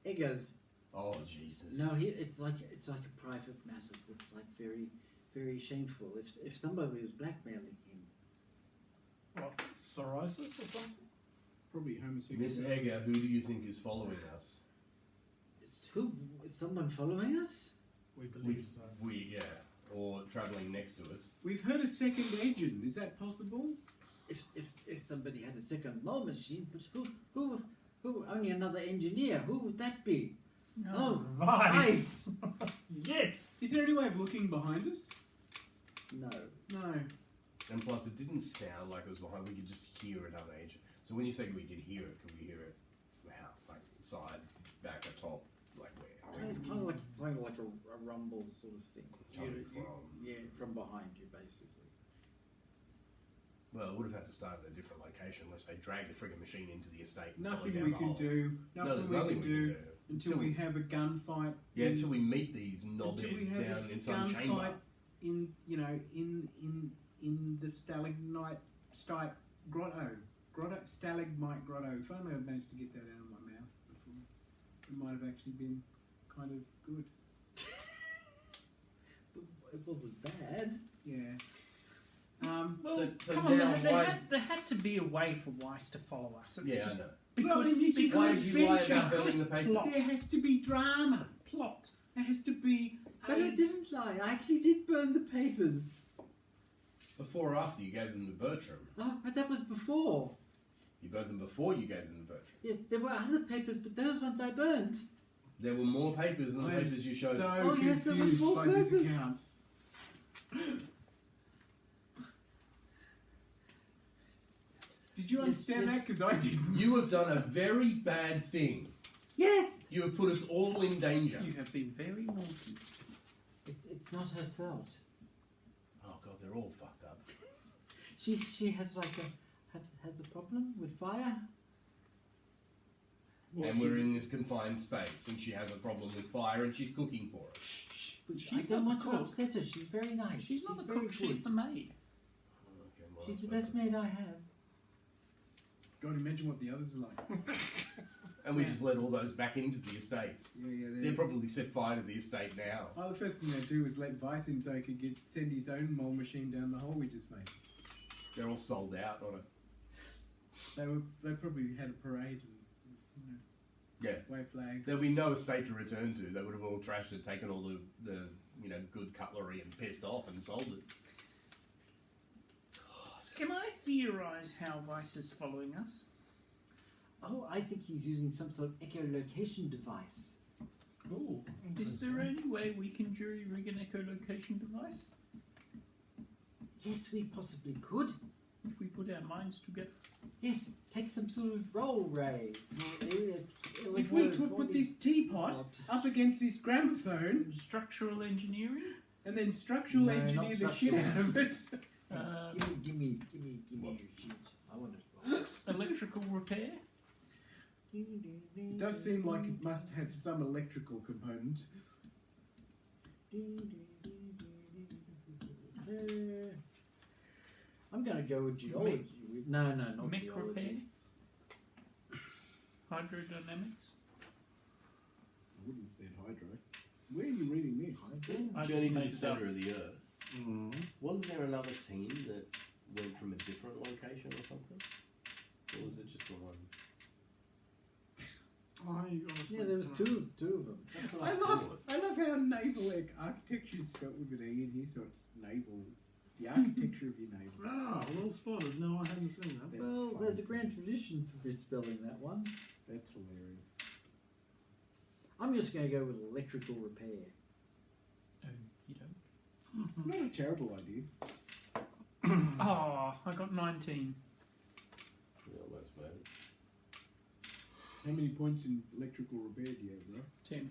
Speaker 7: Eggers.
Speaker 4: Oh, Jesus.
Speaker 7: No, it's like a private matter that's like very, very shameful. If somebody was blackmailing him,
Speaker 5: What, psoriasis or something?
Speaker 2: Probably homosexual.
Speaker 4: Miss Egger, who do you think is following us?
Speaker 7: is someone following us?
Speaker 5: We believe so.
Speaker 4: Yeah. Or travelling next to us.
Speaker 2: We've heard a second engine. Is that possible?
Speaker 7: If somebody had a second mole machine, but who only another engineer? Who would that be?
Speaker 1: no.
Speaker 7: Oh,
Speaker 5: Vice! Yes!
Speaker 2: Is there any way of looking behind us?
Speaker 7: No.
Speaker 2: No.
Speaker 4: And plus, it didn't sound like it was behind. We could just hear another agent. So when you say we could hear it, could we hear it? How? Like sides, back, or top? Like where?
Speaker 7: Kind of like a rumble sort of thing.
Speaker 4: Coming
Speaker 7: You-
Speaker 4: from?
Speaker 7: Yeah, from behind you, basically.
Speaker 4: Well, it would have had to start at a different location unless they dragged the friggin' machine into the estate. and
Speaker 2: Nothing
Speaker 4: followed
Speaker 2: we
Speaker 4: down the
Speaker 2: can
Speaker 4: hole.
Speaker 2: do.
Speaker 4: No,
Speaker 2: Nothing
Speaker 4: there's
Speaker 2: we
Speaker 4: nothing
Speaker 2: can do until we
Speaker 4: we
Speaker 2: have a gunfight.
Speaker 4: Yeah,
Speaker 2: in-
Speaker 4: until we meet these
Speaker 2: until we
Speaker 4: knobheads
Speaker 2: have
Speaker 4: down
Speaker 2: a
Speaker 4: in some
Speaker 2: gunfight
Speaker 4: chamber.
Speaker 2: in the stalagmite stalagmite grotto. If only I'd managed to get that out of my mouth before, it might have actually been kind of good.
Speaker 7: It wasn't bad.
Speaker 2: Yeah.
Speaker 1: Well,
Speaker 4: So
Speaker 1: come on,
Speaker 4: now
Speaker 1: there
Speaker 4: why-
Speaker 1: had to be a way for Weiss to follow us. It's
Speaker 4: Yeah,
Speaker 1: just
Speaker 4: I know.
Speaker 1: because,
Speaker 2: Well, I mean, you
Speaker 4: Why
Speaker 1: because
Speaker 4: did you lie
Speaker 2: Adventure,
Speaker 4: about burning the paper?
Speaker 1: plot.
Speaker 2: There has to be drama.
Speaker 1: plot.
Speaker 2: There has to be.
Speaker 7: But I didn't lie. I actually did burn the papers.
Speaker 4: Before or after you gave them to Bertram?
Speaker 7: Oh, but that was before.
Speaker 4: You burnt them before you gave them to Bertram.
Speaker 7: Yeah, there were other papers, but those ones I burnt.
Speaker 4: There were more papers than the
Speaker 2: I am
Speaker 4: papers you showed
Speaker 2: so
Speaker 4: us.
Speaker 7: Oh, yes, there were
Speaker 2: confused
Speaker 7: four
Speaker 2: by this
Speaker 7: papers.
Speaker 2: account. Did you understand
Speaker 7: yes.
Speaker 2: that? Because I didn't.
Speaker 4: You have done a very bad thing.
Speaker 7: Yes.
Speaker 4: You have put us all in danger.
Speaker 1: You have been very naughty.
Speaker 7: It's not her fault.
Speaker 4: Oh god, they're all fucked up.
Speaker 7: She has like has a problem with fire.
Speaker 4: And we're in this confined space, and she has a problem with fire, and she's cooking for us.
Speaker 7: But
Speaker 1: She's
Speaker 7: I
Speaker 1: not
Speaker 7: don't
Speaker 1: the
Speaker 7: want to
Speaker 1: cook.
Speaker 7: upset her. She's very nice.
Speaker 1: She's not the
Speaker 7: very
Speaker 1: cook, she's
Speaker 7: good.
Speaker 1: the maid.
Speaker 4: Okay, well,
Speaker 7: She's the
Speaker 4: that's
Speaker 7: best maid I have.
Speaker 2: God, imagine what the others are like.
Speaker 4: And we just let all those back into the estate.
Speaker 2: Yeah.
Speaker 4: They'll probably set fire to the estate now.
Speaker 2: Oh, the first thing they do is let Vice in so he could send his own mole machine down the hole we just made.
Speaker 4: They're all sold out on it.
Speaker 2: They probably had a parade and
Speaker 4: Yeah.
Speaker 2: wave flags.
Speaker 4: There'll be no estate to return to. They would have all trashed it, taken all the good cutlery and pissed off and sold it.
Speaker 1: Can I theorise how Weiss is following us?
Speaker 7: Oh, I think he's using some sort of echolocation device.
Speaker 5: Ooh.
Speaker 1: Is there any way we can jury rig an echolocation device?
Speaker 7: Yes, we possibly could.
Speaker 1: If we put our minds together?
Speaker 7: Yes, take some sort of roll, Ray.
Speaker 2: If we could put this teapot up against this gramophone
Speaker 1: Structural engineering?
Speaker 2: and then structural
Speaker 7: No, not
Speaker 2: engineer the shit
Speaker 7: structural.
Speaker 2: out of it.
Speaker 7: Give me your sheet. I want to roll.
Speaker 1: Electrical repair?
Speaker 2: It does seem like it must have some electrical component.
Speaker 7: I'm going to go with geology. No, not
Speaker 1: Mech
Speaker 7: geology.
Speaker 1: repair? Hydrodynamics?
Speaker 6: I wouldn't say hydro. Where are you reading this?
Speaker 1: I
Speaker 4: Journey
Speaker 1: just
Speaker 4: to
Speaker 1: made
Speaker 4: the
Speaker 1: it up.
Speaker 4: centre of the earth. Was there another team that went from a different location or something? Or was it just the one?
Speaker 7: Yeah, there was two of them. That's what I,
Speaker 2: I love how naval architecture is spelled with an E in here, so it's naval. The architecture of your naval.
Speaker 5: Ah, well spotted. No, I hadn't seen that.
Speaker 2: That's
Speaker 7: Well,
Speaker 2: fine.
Speaker 7: there's a grand tradition for misspelling that one.
Speaker 2: That's hilarious.
Speaker 7: I'm just going to go with electrical repair.
Speaker 2: It's not a terrible idea.
Speaker 1: Oh, I got 19.
Speaker 4: You almost made it.
Speaker 6: How many points in electrical repair do you have, bro?
Speaker 1: 10.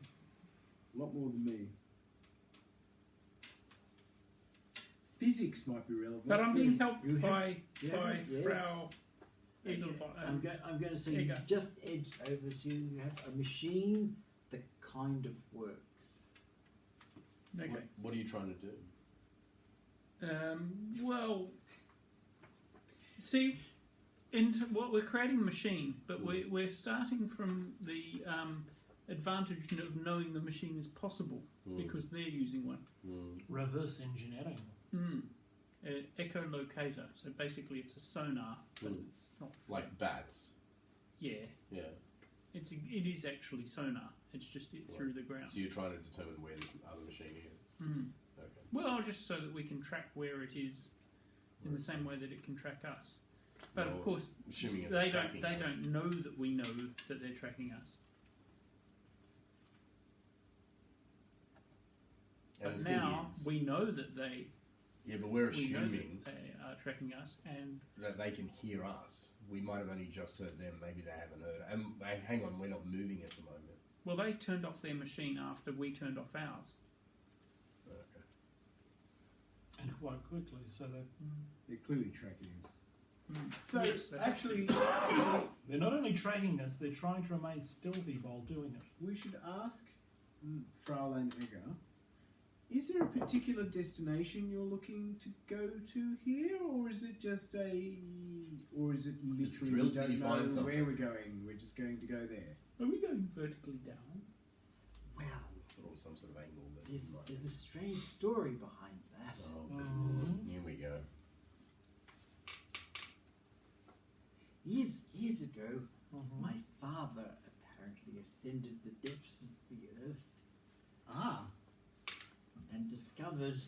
Speaker 6: A lot more than me.
Speaker 2: Physics might be relevant.
Speaker 1: But I'm
Speaker 2: too.
Speaker 1: being helped
Speaker 2: You have-
Speaker 1: by
Speaker 3: Yes.
Speaker 1: Frau Edelweiss.
Speaker 3: I'm going to say
Speaker 1: Here you
Speaker 3: you
Speaker 1: go.
Speaker 3: just edged over, so you have a machine that kind of works.
Speaker 1: Okay.
Speaker 4: What are you trying to do?
Speaker 1: Well, see, we're creating a machine, but we're starting from the advantage of knowing the machine is possible because they're using one.
Speaker 5: Reverse engineering.
Speaker 1: Echolocator. So basically, it's a sonar, but it's not
Speaker 4: Like bats.
Speaker 1: Yeah,
Speaker 4: Yeah.
Speaker 1: it is actually sonar. It's just through the ground.
Speaker 4: So you're trying to determine where the other machine is. Okay.
Speaker 1: Well, just so that we can track where it is in the same way that it can track us. But
Speaker 4: Well,
Speaker 1: of course,
Speaker 4: assuming it's
Speaker 1: they
Speaker 4: tracking us.
Speaker 1: don't know that we know that they're tracking us.
Speaker 4: And
Speaker 1: But
Speaker 4: the thing
Speaker 1: now
Speaker 4: is,
Speaker 1: we know that they
Speaker 4: but we're
Speaker 1: we know
Speaker 4: assuming
Speaker 1: that they are tracking us, and
Speaker 4: that they can hear us. We might have only just heard them. Maybe they haven't heard. And hang on, we're not moving at the moment.
Speaker 1: well, they turned off their machine after we turned off ours.
Speaker 4: Okay.
Speaker 5: And quite quickly, so that
Speaker 6: They're clearly tracking us.
Speaker 2: So
Speaker 1: Yes, they have
Speaker 2: actually,
Speaker 5: they're not only tracking us, they're trying to remain stealthy while doing it.
Speaker 2: we should ask Fraulein Egger. Is there a particular destination you're looking to go to here, or is it just or is it literally
Speaker 4: drill
Speaker 2: we
Speaker 4: till
Speaker 2: don't
Speaker 4: you
Speaker 2: know
Speaker 4: find something.
Speaker 2: where we're going? We're just going to go there.
Speaker 1: Are we going vertically down?
Speaker 3: Well,
Speaker 4: Or some sort of angle. That might-
Speaker 3: there's a strange story behind that.
Speaker 4: Oh, good Lord. Here we go.
Speaker 3: Years ago, my father apparently ascended the depths of the earth and discovered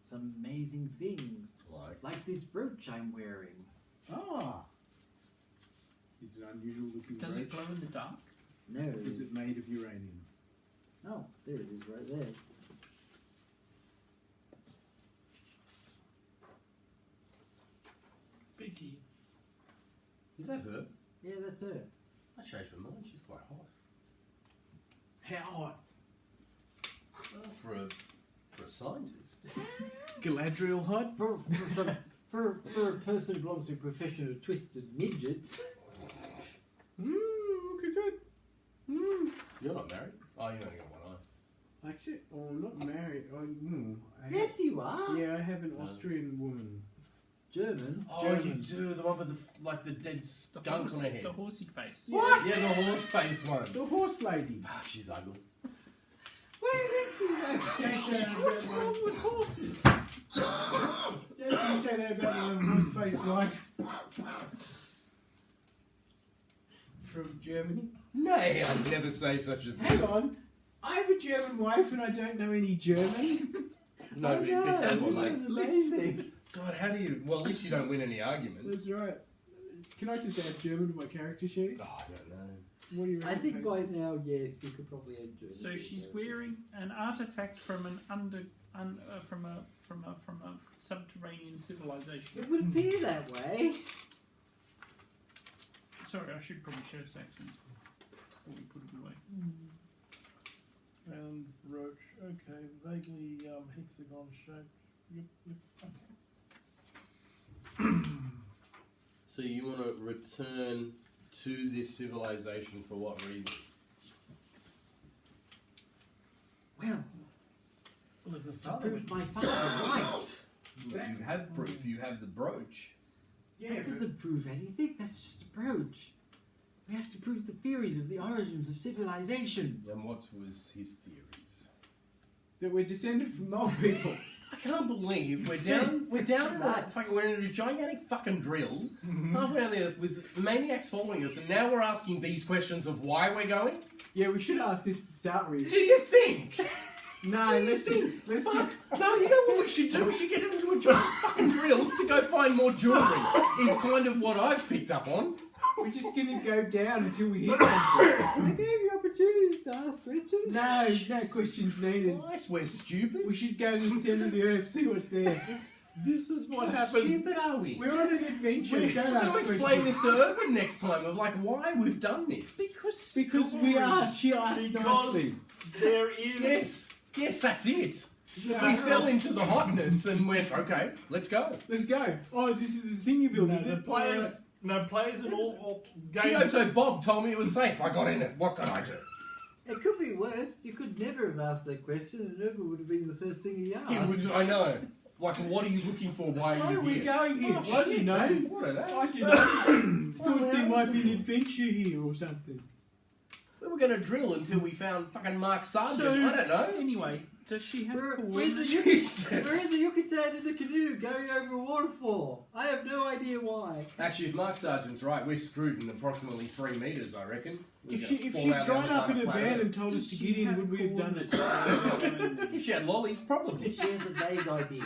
Speaker 3: some amazing things, like this brooch I'm wearing.
Speaker 2: Is it unusual looking?
Speaker 1: Does it
Speaker 2: brooch?
Speaker 1: glow in the dark?
Speaker 3: No,
Speaker 2: Is it made of uranium?
Speaker 3: oh, there it is, right there.
Speaker 5: Beaky.
Speaker 4: Is that her?
Speaker 3: Yeah, that's her.
Speaker 4: I changed my mind. She's quite hot.
Speaker 2: How hot?
Speaker 4: For a scientist.
Speaker 2: Galadriel hot?
Speaker 3: For a person who belongs to a profession of twisted midgets.
Speaker 2: Okay, good.
Speaker 4: You're not married? Oh, you only got one eye.
Speaker 6: Actually, I'm not married.
Speaker 3: Yes, you are.
Speaker 6: Yeah, I have an Austrian woman.
Speaker 3: German.
Speaker 4: Oh,
Speaker 6: German.
Speaker 4: you do the one with the dead skunk on her head.
Speaker 1: The horsey face.
Speaker 2: What?
Speaker 4: Yeah, the horse face one.
Speaker 6: The horse lady.
Speaker 4: Ah, she's ugly.
Speaker 3: Where did she go?
Speaker 1: What's wrong with horses?
Speaker 2: Don't you say that about my horse-faced wife from Germany?
Speaker 4: Nay, I'd never say such a thing.
Speaker 2: Hang on. I have a German wife and I don't know any German.
Speaker 4: No, but it
Speaker 1: Sounds
Speaker 4: sounds
Speaker 1: like
Speaker 4: like.
Speaker 3: Amazing.
Speaker 4: God, how do you? Well, at least you don't win any arguments.
Speaker 6: That's right. Can I just add German to my character sheet?
Speaker 4: Oh, I don't know.
Speaker 6: What do you
Speaker 3: I
Speaker 6: reckon,
Speaker 3: think
Speaker 6: Pete?
Speaker 3: by now, yes, you could probably add German.
Speaker 1: So she's wearing an artifact from from a subterranean civilization.
Speaker 3: It would appear that way.
Speaker 1: Sorry, I should probably show Saxons before we put it away.
Speaker 5: And roach, okay, vaguely hexagon shaped. Yep, okay.
Speaker 4: So you want to return to this civilization for what reason?
Speaker 3: Well,
Speaker 5: Well, if the
Speaker 3: to
Speaker 5: father
Speaker 3: prove
Speaker 5: went,
Speaker 3: my father right.
Speaker 4: You have proof. You have the brooch.
Speaker 2: Yeah,
Speaker 3: That doesn't prove anything. That's just a brooch. We have to prove the theories of the origins of civilization.
Speaker 4: And what was his theories?
Speaker 2: that we're descended from mole people.
Speaker 4: I can't believe we're down in we're in a gigantic fucking drill halfway on the earth with maniacs following us, and now we're asking these questions of why we're going.
Speaker 2: Yeah, we should ask this to start with.
Speaker 4: Do you think?
Speaker 2: No, let's just
Speaker 4: No, you know what we should do? We should get into a giant fucking drill to go find more jewellery. Is kind of what I've picked up on.
Speaker 2: we're just gonna go down until we hit something.
Speaker 3: I gave you opportunity
Speaker 7: opportunities to ask questions.
Speaker 2: No questions needed.
Speaker 4: Nice, we're stupid.
Speaker 2: We should go to the centre of the earth, see what's there.
Speaker 5: This is what
Speaker 4: How
Speaker 5: happened.
Speaker 4: stupid are we?
Speaker 2: We're on an adventure. Don't
Speaker 4: Let's
Speaker 2: ask
Speaker 4: explain
Speaker 2: questions.
Speaker 4: this to Urban next time of like why we've done this.
Speaker 2: Because we are. She asked
Speaker 5: Because
Speaker 2: nicely.
Speaker 5: there is.
Speaker 4: Yes, that's it.
Speaker 2: She
Speaker 4: We
Speaker 2: asked,
Speaker 4: fell into the hotness and went, okay, let's go.
Speaker 2: let's go. Oh, this is the thing you built,
Speaker 5: No,
Speaker 2: is
Speaker 5: the
Speaker 2: it?
Speaker 5: players and all games.
Speaker 4: Kyoto Bob told me it was safe. I got in it. What could I do?
Speaker 7: It could be worse. You could never have asked that question, and Uber would have been the first thing he asked.
Speaker 4: He was, I know. Like, what are you looking for? Why
Speaker 2: Where
Speaker 4: are you
Speaker 2: are we
Speaker 4: here?
Speaker 2: going here?
Speaker 4: Oh,
Speaker 2: I don't know.
Speaker 4: shit, what are they?
Speaker 2: I don't know. Thought there might be an adventure here or something.
Speaker 4: We were going to drill until we found fucking Mark Sargent.
Speaker 1: So-
Speaker 4: I don't know.
Speaker 1: Anyway, does she have
Speaker 7: Where's
Speaker 1: coordinates?
Speaker 7: the
Speaker 4: Jesus.
Speaker 7: Where's the Yucatan in a canoe going over a waterfall? I have no idea why.
Speaker 4: Actually, if Mark Sargent's right, we're screwed in approximately 3 metres, I reckon. We're
Speaker 2: If
Speaker 4: gonna
Speaker 2: she
Speaker 4: fall out
Speaker 2: dried
Speaker 4: the
Speaker 2: up
Speaker 4: other
Speaker 2: in a
Speaker 4: side of
Speaker 2: van
Speaker 4: planet.
Speaker 2: and told us
Speaker 1: Does
Speaker 2: to
Speaker 1: she
Speaker 2: get in,
Speaker 1: have
Speaker 2: would we have done it?
Speaker 1: coordinates?
Speaker 4: If she had lollies, probably.
Speaker 7: She has a vague idea,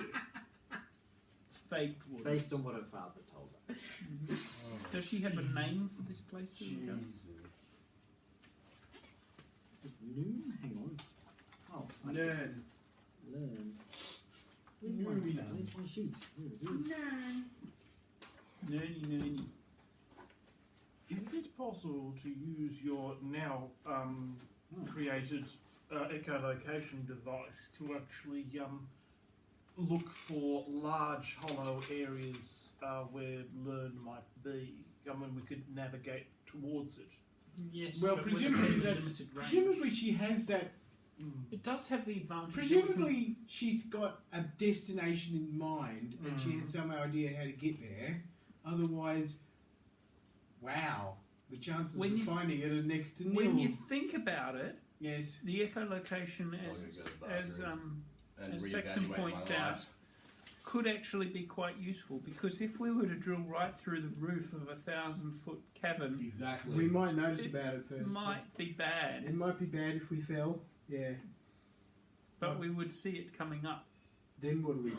Speaker 1: Fake coordinates.
Speaker 7: based on what her father told her.
Speaker 1: Does she have a name for this place to go?
Speaker 7: Is it noon? Hang on. Oh, I can
Speaker 2: Learn.
Speaker 7: learn.
Speaker 2: Where are we now?
Speaker 7: Where's my sheet? Where is it?
Speaker 1: Nerdy.
Speaker 5: Is it possible to use your now created echolocation device to actually look for large hollow areas where Learn might be? I mean, we could navigate towards it.
Speaker 1: Yes.
Speaker 2: Well,
Speaker 1: but with a
Speaker 2: presumably
Speaker 1: fairly
Speaker 2: that's
Speaker 1: limited range.
Speaker 2: presumably she has that.
Speaker 1: It does have the advantage. that we can-
Speaker 2: Presumably she's got a destination in mind and she has some idea how to get there. Otherwise, wow, the chances
Speaker 1: When
Speaker 2: of
Speaker 1: you-
Speaker 2: finding it are next to nil.
Speaker 1: When you think about it,
Speaker 2: Yes.
Speaker 1: the echolocation,
Speaker 4: I was gonna go to the
Speaker 1: as
Speaker 4: bathroom and
Speaker 1: as Saxon
Speaker 4: reevaluate
Speaker 1: points
Speaker 4: my
Speaker 1: out,
Speaker 4: life.
Speaker 1: could actually be quite useful because if we were to drill right through the roof of 1,000-foot cavern,
Speaker 4: Exactly.
Speaker 2: We might notice
Speaker 1: It
Speaker 2: about it first.
Speaker 1: it might be
Speaker 2: It
Speaker 1: bad,
Speaker 2: might be bad if we fell. Yeah.
Speaker 1: but we would see it coming up.
Speaker 2: Then what do?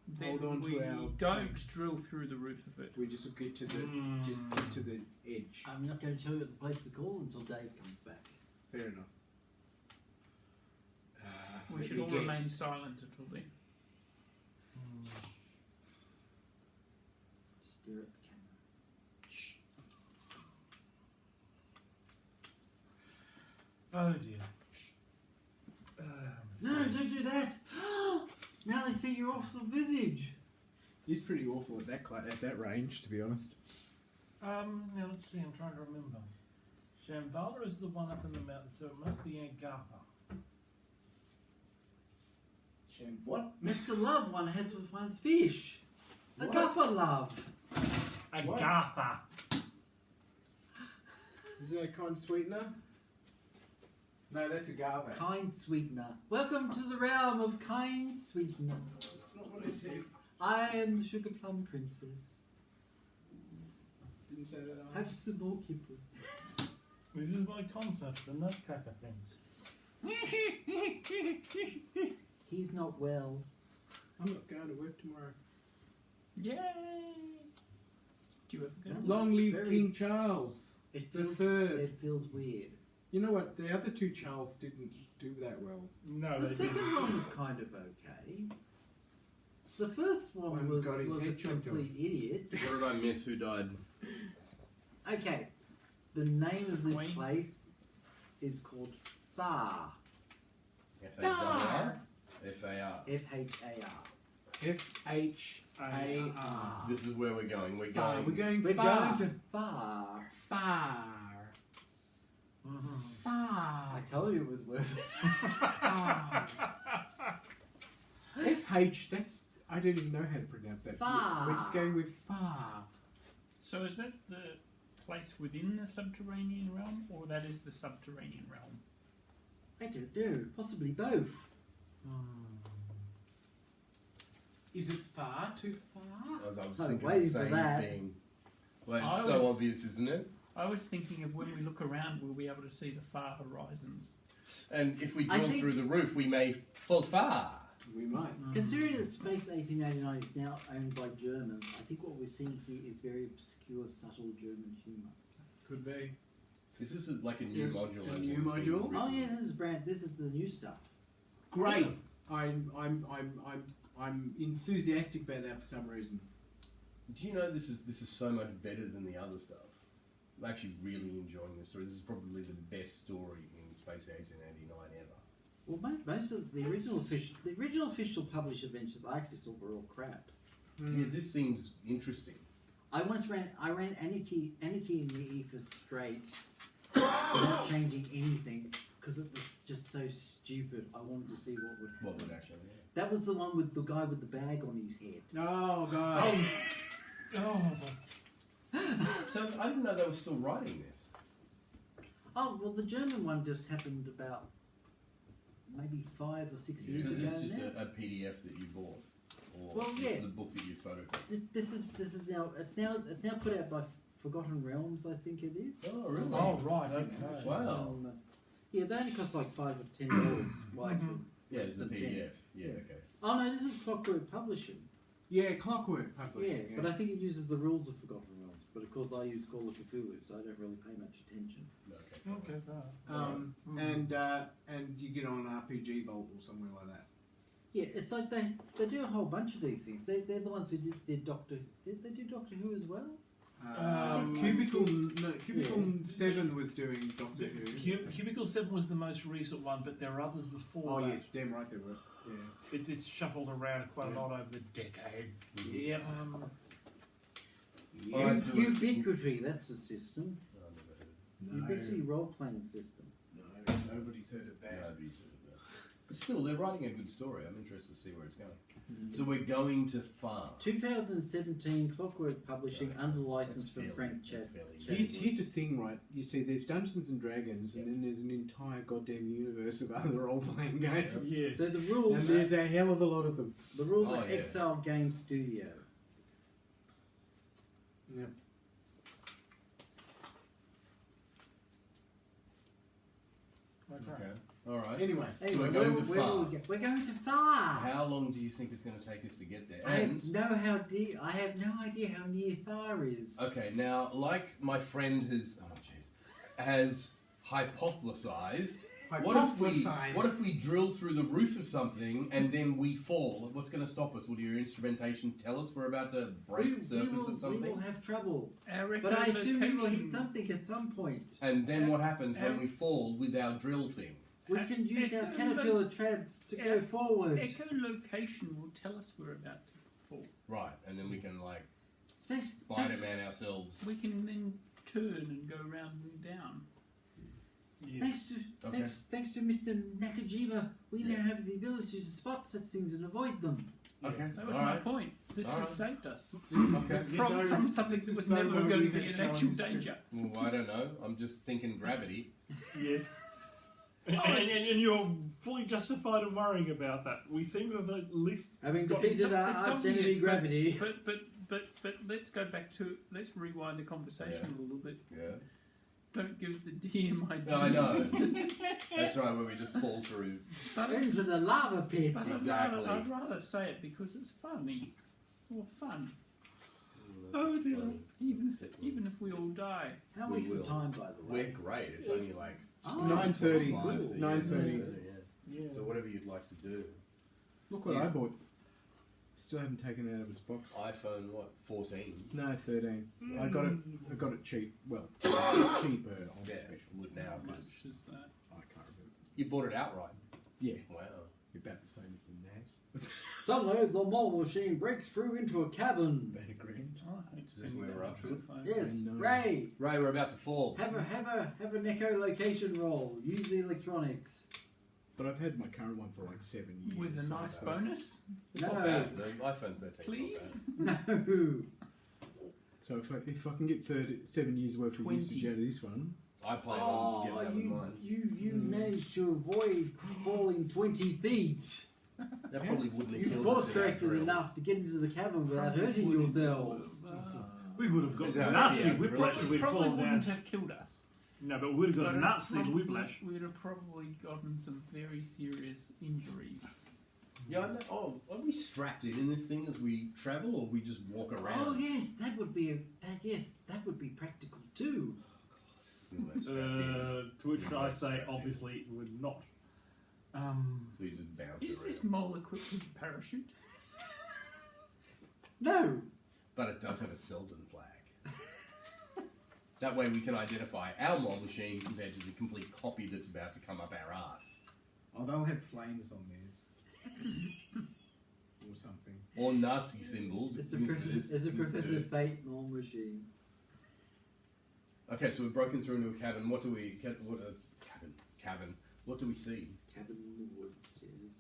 Speaker 1: Then
Speaker 2: Hold on to
Speaker 1: we
Speaker 2: our
Speaker 1: don't
Speaker 2: planks.
Speaker 1: drill through the roof of it.
Speaker 2: We just get to the just get to the edge.
Speaker 7: I'm not going to tell you what the place is called until Dave comes back.
Speaker 2: Fair enough.
Speaker 1: We
Speaker 2: let
Speaker 1: should
Speaker 2: me
Speaker 1: all
Speaker 2: guess.
Speaker 1: remain silent until then.
Speaker 7: Stare at the camera.
Speaker 5: Oh dear.
Speaker 7: No, don't do that! Now they see you're off the visage.
Speaker 2: He's pretty awful at that range, to be honest.
Speaker 5: Now let's see, I'm trying to remember. Shambhala is the one up in the mountain, so it must be Agatha.
Speaker 2: What?
Speaker 7: Mr. Love one has with one's fish. A
Speaker 2: What?
Speaker 7: gupper love.
Speaker 5: Agatha!
Speaker 2: Is that a kind sweetener? No, that's a agave.
Speaker 7: Kind sweetener. Welcome to the realm of kind sweetener.
Speaker 2: That's not what I said.
Speaker 7: I am the sugar plum princess.
Speaker 2: Didn't say that.
Speaker 7: Have some more kipper.
Speaker 5: This is my concept, the nutcracker things.
Speaker 7: He's not well.
Speaker 2: I'm not going to work tomorrow.
Speaker 1: Yay! Do you ever go?
Speaker 2: Long live
Speaker 7: Very-
Speaker 2: King Charles.
Speaker 7: It
Speaker 2: The
Speaker 7: feels,
Speaker 2: third.
Speaker 7: It feels weird.
Speaker 2: You know what? The other two Charles didn't do that well.
Speaker 5: No,
Speaker 7: The
Speaker 5: they
Speaker 7: second
Speaker 5: didn't.
Speaker 7: one was kind of okay. The first one
Speaker 2: One
Speaker 7: was,
Speaker 2: got his
Speaker 7: was a
Speaker 2: head chopped off.
Speaker 7: complete idiot.
Speaker 4: What did I miss? Who died?
Speaker 7: Okay, the name of this
Speaker 1: Queen.
Speaker 7: place is called Thar.
Speaker 4: F-A-R? F-A-R.
Speaker 7: F-H-A-R.
Speaker 2: F-H-A-R.
Speaker 4: This is where we're going. We're
Speaker 2: Far.
Speaker 4: going.
Speaker 2: We're going
Speaker 7: We're
Speaker 2: far.
Speaker 7: going to Far.
Speaker 2: Far.
Speaker 5: Mhm.
Speaker 2: Far.
Speaker 7: I told you it was worth it.
Speaker 2: Far. F-H, that's... I don't even know how to pronounce that.
Speaker 7: Far.
Speaker 2: We're just going with far.
Speaker 1: So is that the place within the subterranean realm, or that is the subterranean realm?
Speaker 7: I don't know. Possibly both.
Speaker 2: Is it far? Too far?
Speaker 4: I was
Speaker 7: No,
Speaker 4: thinking the
Speaker 7: waiting for
Speaker 4: same
Speaker 7: that.
Speaker 4: thing. Well, it's
Speaker 1: I
Speaker 4: so
Speaker 1: was-
Speaker 4: obvious, isn't it?
Speaker 1: I was thinking of when we look around, we'll be able to see the far horizons.
Speaker 4: And if we
Speaker 7: I
Speaker 4: drill
Speaker 7: think-
Speaker 4: through the roof, we may fall far.
Speaker 2: We might.
Speaker 7: Considering that Space 1889 is now owned by Germans, I think what we're seeing here is very obscure, subtle German humour.
Speaker 2: Could be.
Speaker 4: Is this like a new
Speaker 6: Yeah,
Speaker 4: module?
Speaker 6: a
Speaker 4: as
Speaker 6: new
Speaker 4: it's being
Speaker 6: module?
Speaker 4: written?
Speaker 3: Oh yeah, this is the new stuff.
Speaker 6: Great. I'm enthusiastic about that for some reason.
Speaker 4: Do you know this is so much better than the other stuff? I'm actually really enjoying this story. This is probably the best story in Space Age in '89 ever.
Speaker 3: Well, most of the original official published adventures I actually thought were all crap.
Speaker 4: Yeah, this seems interesting.
Speaker 3: I ran Anarchy in the Ether straight without changing anything because it was just so stupid. I wanted to see what would happen.
Speaker 4: What would actually? Yeah.
Speaker 3: That was the one with the guy with the bag on his head.
Speaker 6: Oh god.
Speaker 5: Oh,
Speaker 4: So I didn't know they were still writing this.
Speaker 3: Oh well, the German one just happened about maybe 5 or 6 years
Speaker 4: Is
Speaker 3: ago.
Speaker 4: this just
Speaker 3: now.
Speaker 4: a PDF that you bought, or
Speaker 3: Well,
Speaker 4: it's
Speaker 3: yeah.
Speaker 4: the book that you photocopied?
Speaker 3: This is now put out by Forgotten Realms, I think it is.
Speaker 4: Oh, really?
Speaker 5: oh right, okay.
Speaker 4: Wow.
Speaker 3: Yeah, they only cost like $5 or $10. Well, actually,
Speaker 4: Yeah, it's the
Speaker 3: less than
Speaker 4: PDF.
Speaker 3: 10.
Speaker 4: Yeah, okay.
Speaker 3: Oh no, this is Clockwork Publishing.
Speaker 6: Yeah, Clockwork
Speaker 3: Yeah,
Speaker 6: Publishing.
Speaker 3: but I think it uses the rules of Forgotten Realms. But of course, I use Call of Cthulhu, so I don't really pay much attention.
Speaker 4: Okay. fine.
Speaker 5: Okay, right.
Speaker 6: And you get on RPG Vault or somewhere like that.
Speaker 3: Yeah, it's like they do a whole bunch of these things. They're the ones who did Doctor. Did they do Doctor Who as well?
Speaker 6: Cubicle 7 was doing Doctor
Speaker 5: The
Speaker 6: Who.
Speaker 5: Cubicle 7 was the most recent one, but there are others before
Speaker 6: Oh
Speaker 5: that.
Speaker 6: yes, damn right they were. Yeah.
Speaker 5: It's shuffled around quite a lot over the decades.
Speaker 6: Yep.
Speaker 4: All right, so
Speaker 3: Ubiquity, that's the system.
Speaker 4: No, I've never heard of it.
Speaker 3: Ubiquity role-playing system.
Speaker 6: No, nobody's heard of that.
Speaker 4: Yeah, I'd be sort of that. But still, they're writing a good story. I'm interested to see where it's going. So we're going to farm.
Speaker 3: 2017, Clockwork Publishing under license from Frank
Speaker 4: That's
Speaker 3: Chad.
Speaker 4: fairly
Speaker 6: Here's the thing, right? You see, there's Dungeons and Dragons, and then there's an entire goddamn universe of other role-playing games.
Speaker 5: Yes.
Speaker 3: So the rules,
Speaker 6: And there's a hell of a lot of them.
Speaker 3: the rules
Speaker 4: Oh,
Speaker 3: are
Speaker 4: yeah.
Speaker 3: Exile Game Studio.
Speaker 6: Yep.
Speaker 4: Okay. All right.
Speaker 6: Anyway,
Speaker 3: Hey,
Speaker 4: So we're
Speaker 3: where,
Speaker 4: going to
Speaker 3: where will
Speaker 4: far.
Speaker 3: we go? We're going to far.
Speaker 4: How long do you think it's going to take us to get there?
Speaker 3: I
Speaker 4: And
Speaker 3: have no idea how near far is.
Speaker 4: okay, now, like my friend has hypothesized. What if we drill through the roof of something and then we fall? What's going to stop us? Will your instrumentation tell us we're about to break the surface of
Speaker 3: We
Speaker 4: something?
Speaker 3: will have trouble.
Speaker 1: Our
Speaker 3: But I assume we will hit
Speaker 1: echolocation-
Speaker 3: something at some point.
Speaker 4: And then what happens when we fall with our drill thing?
Speaker 3: We can use our caterpillar treads to go
Speaker 1: Yeah.
Speaker 3: forward.
Speaker 1: Echolocation will tell us we're about to fall.
Speaker 4: Right, and then we can like
Speaker 3: Thanks-
Speaker 4: Spider-Man ourselves.
Speaker 1: We can then turn and go round and down.
Speaker 5: Yeah.
Speaker 3: Thanks to Mr. Nakajima, we
Speaker 4: Yeah.
Speaker 3: now have the ability to spot such things and avoid them.
Speaker 4: Okay,
Speaker 1: That was
Speaker 4: all
Speaker 1: my
Speaker 4: right.
Speaker 1: point. This
Speaker 4: All
Speaker 1: has
Speaker 4: right.
Speaker 1: saved us
Speaker 4: Okay.
Speaker 1: from something
Speaker 6: this
Speaker 1: that
Speaker 6: is
Speaker 1: was
Speaker 6: so
Speaker 1: never
Speaker 6: where
Speaker 1: going
Speaker 6: we
Speaker 1: to be
Speaker 6: had
Speaker 1: in
Speaker 6: to go
Speaker 1: actual
Speaker 6: on this trip.
Speaker 1: danger.
Speaker 4: Well, I don't know. I'm just thinking gravity.
Speaker 5: Yes. And you're fully justified in worrying about that. We seem to have at least
Speaker 3: Having
Speaker 5: got-
Speaker 3: defeated our
Speaker 1: it's
Speaker 3: arch
Speaker 1: obvious,
Speaker 3: enemy
Speaker 1: but-
Speaker 3: gravity.
Speaker 1: But let's go back to let's rewind the conversation
Speaker 4: Yeah.
Speaker 1: a little bit.
Speaker 4: Yeah.
Speaker 1: Don't give the DM ideas.
Speaker 4: I know. That's right, where we just fall through.
Speaker 1: But,
Speaker 3: Into the lava pit.
Speaker 1: but
Speaker 4: Exactly.
Speaker 1: I'd rather say it because it's funny or fun.
Speaker 5: Oh, dear.
Speaker 1: Even if we all die.
Speaker 3: How are
Speaker 4: We
Speaker 3: we for
Speaker 4: will.
Speaker 3: time, by the
Speaker 4: We're
Speaker 3: way?
Speaker 4: great. It's only like
Speaker 3: Oh,
Speaker 6: 9:30.
Speaker 3: cool.
Speaker 6: 9:30.
Speaker 5: Yeah.
Speaker 4: So whatever you'd like to do.
Speaker 6: Look what I bought. Still haven't taken it out of its box.
Speaker 4: iPhone what? 14.
Speaker 6: No, 13. I got it cheap. Well, cheaper on
Speaker 4: Yeah.
Speaker 6: special.
Speaker 4: Would now
Speaker 1: How
Speaker 4: because
Speaker 1: much is that?
Speaker 6: I can't remember.
Speaker 4: you bought it outright.
Speaker 6: Yeah,
Speaker 4: Wow.
Speaker 6: about the same as the NAS.
Speaker 3: Suddenly, the mole machine breaks through into a cavern.
Speaker 6: About $1,000.
Speaker 1: Oh, it's
Speaker 4: This is
Speaker 1: been
Speaker 4: where we're up to.
Speaker 1: fine.
Speaker 3: Yes,
Speaker 6: I know.
Speaker 3: Ray,
Speaker 4: Ray, we're about to fall.
Speaker 3: have an echolocation roll. Use the electronics.
Speaker 6: But I've had my current one for like 7 years.
Speaker 1: With a
Speaker 6: so
Speaker 1: nice
Speaker 6: I-
Speaker 1: bonus,
Speaker 4: It's
Speaker 3: No.
Speaker 4: not bad. The iPhone 13.
Speaker 1: please.
Speaker 3: No.
Speaker 6: So if I can get 7 years worth of
Speaker 1: 20.
Speaker 6: usage out of this one,
Speaker 4: I plan on getting that with mine.
Speaker 3: you managed to avoid falling 20 feet.
Speaker 4: That probably wouldn't have
Speaker 3: You
Speaker 4: killed
Speaker 3: force
Speaker 4: us in our
Speaker 3: corrected
Speaker 4: drill.
Speaker 3: enough to get into the cavern without hurting yourselves.
Speaker 5: We would have got
Speaker 4: Is that-
Speaker 5: nasty
Speaker 4: yeah,
Speaker 5: whiplash if
Speaker 1: Probably,
Speaker 5: we'd fallen down.
Speaker 1: wouldn't have killed us.
Speaker 5: No, but we would have got a
Speaker 1: But
Speaker 5: nasty
Speaker 1: probably-
Speaker 5: whiplash.
Speaker 1: We'd have probably gotten some very serious injuries.
Speaker 4: Yeah, I know. Oh, are we strapped in this thing as we travel, or we just walk around?
Speaker 3: Oh yes, that would be practical too.
Speaker 4: You'll get strapped in.
Speaker 5: To which
Speaker 4: You'll
Speaker 5: I
Speaker 4: get
Speaker 5: say,
Speaker 4: strapped in.
Speaker 5: obviously, we're not.
Speaker 4: So you just bounce
Speaker 1: Is
Speaker 4: around.
Speaker 1: this mole equipped with a parachute?
Speaker 3: No.
Speaker 4: But it does have a Selden flag. That way we can identify our mole machine compared to the complete copy that's about to come up our ass.
Speaker 2: Oh, they'll have flames on theirs. Or something.
Speaker 4: Or Nazi symbols.
Speaker 3: It's a,
Speaker 4: You know,
Speaker 3: it's a Professor
Speaker 4: dirt.
Speaker 3: Fate mole machine.
Speaker 4: Okay, so we've broken through into a cabin. What do we... Cabin. What do we see?
Speaker 3: Cabin in the woods, yes.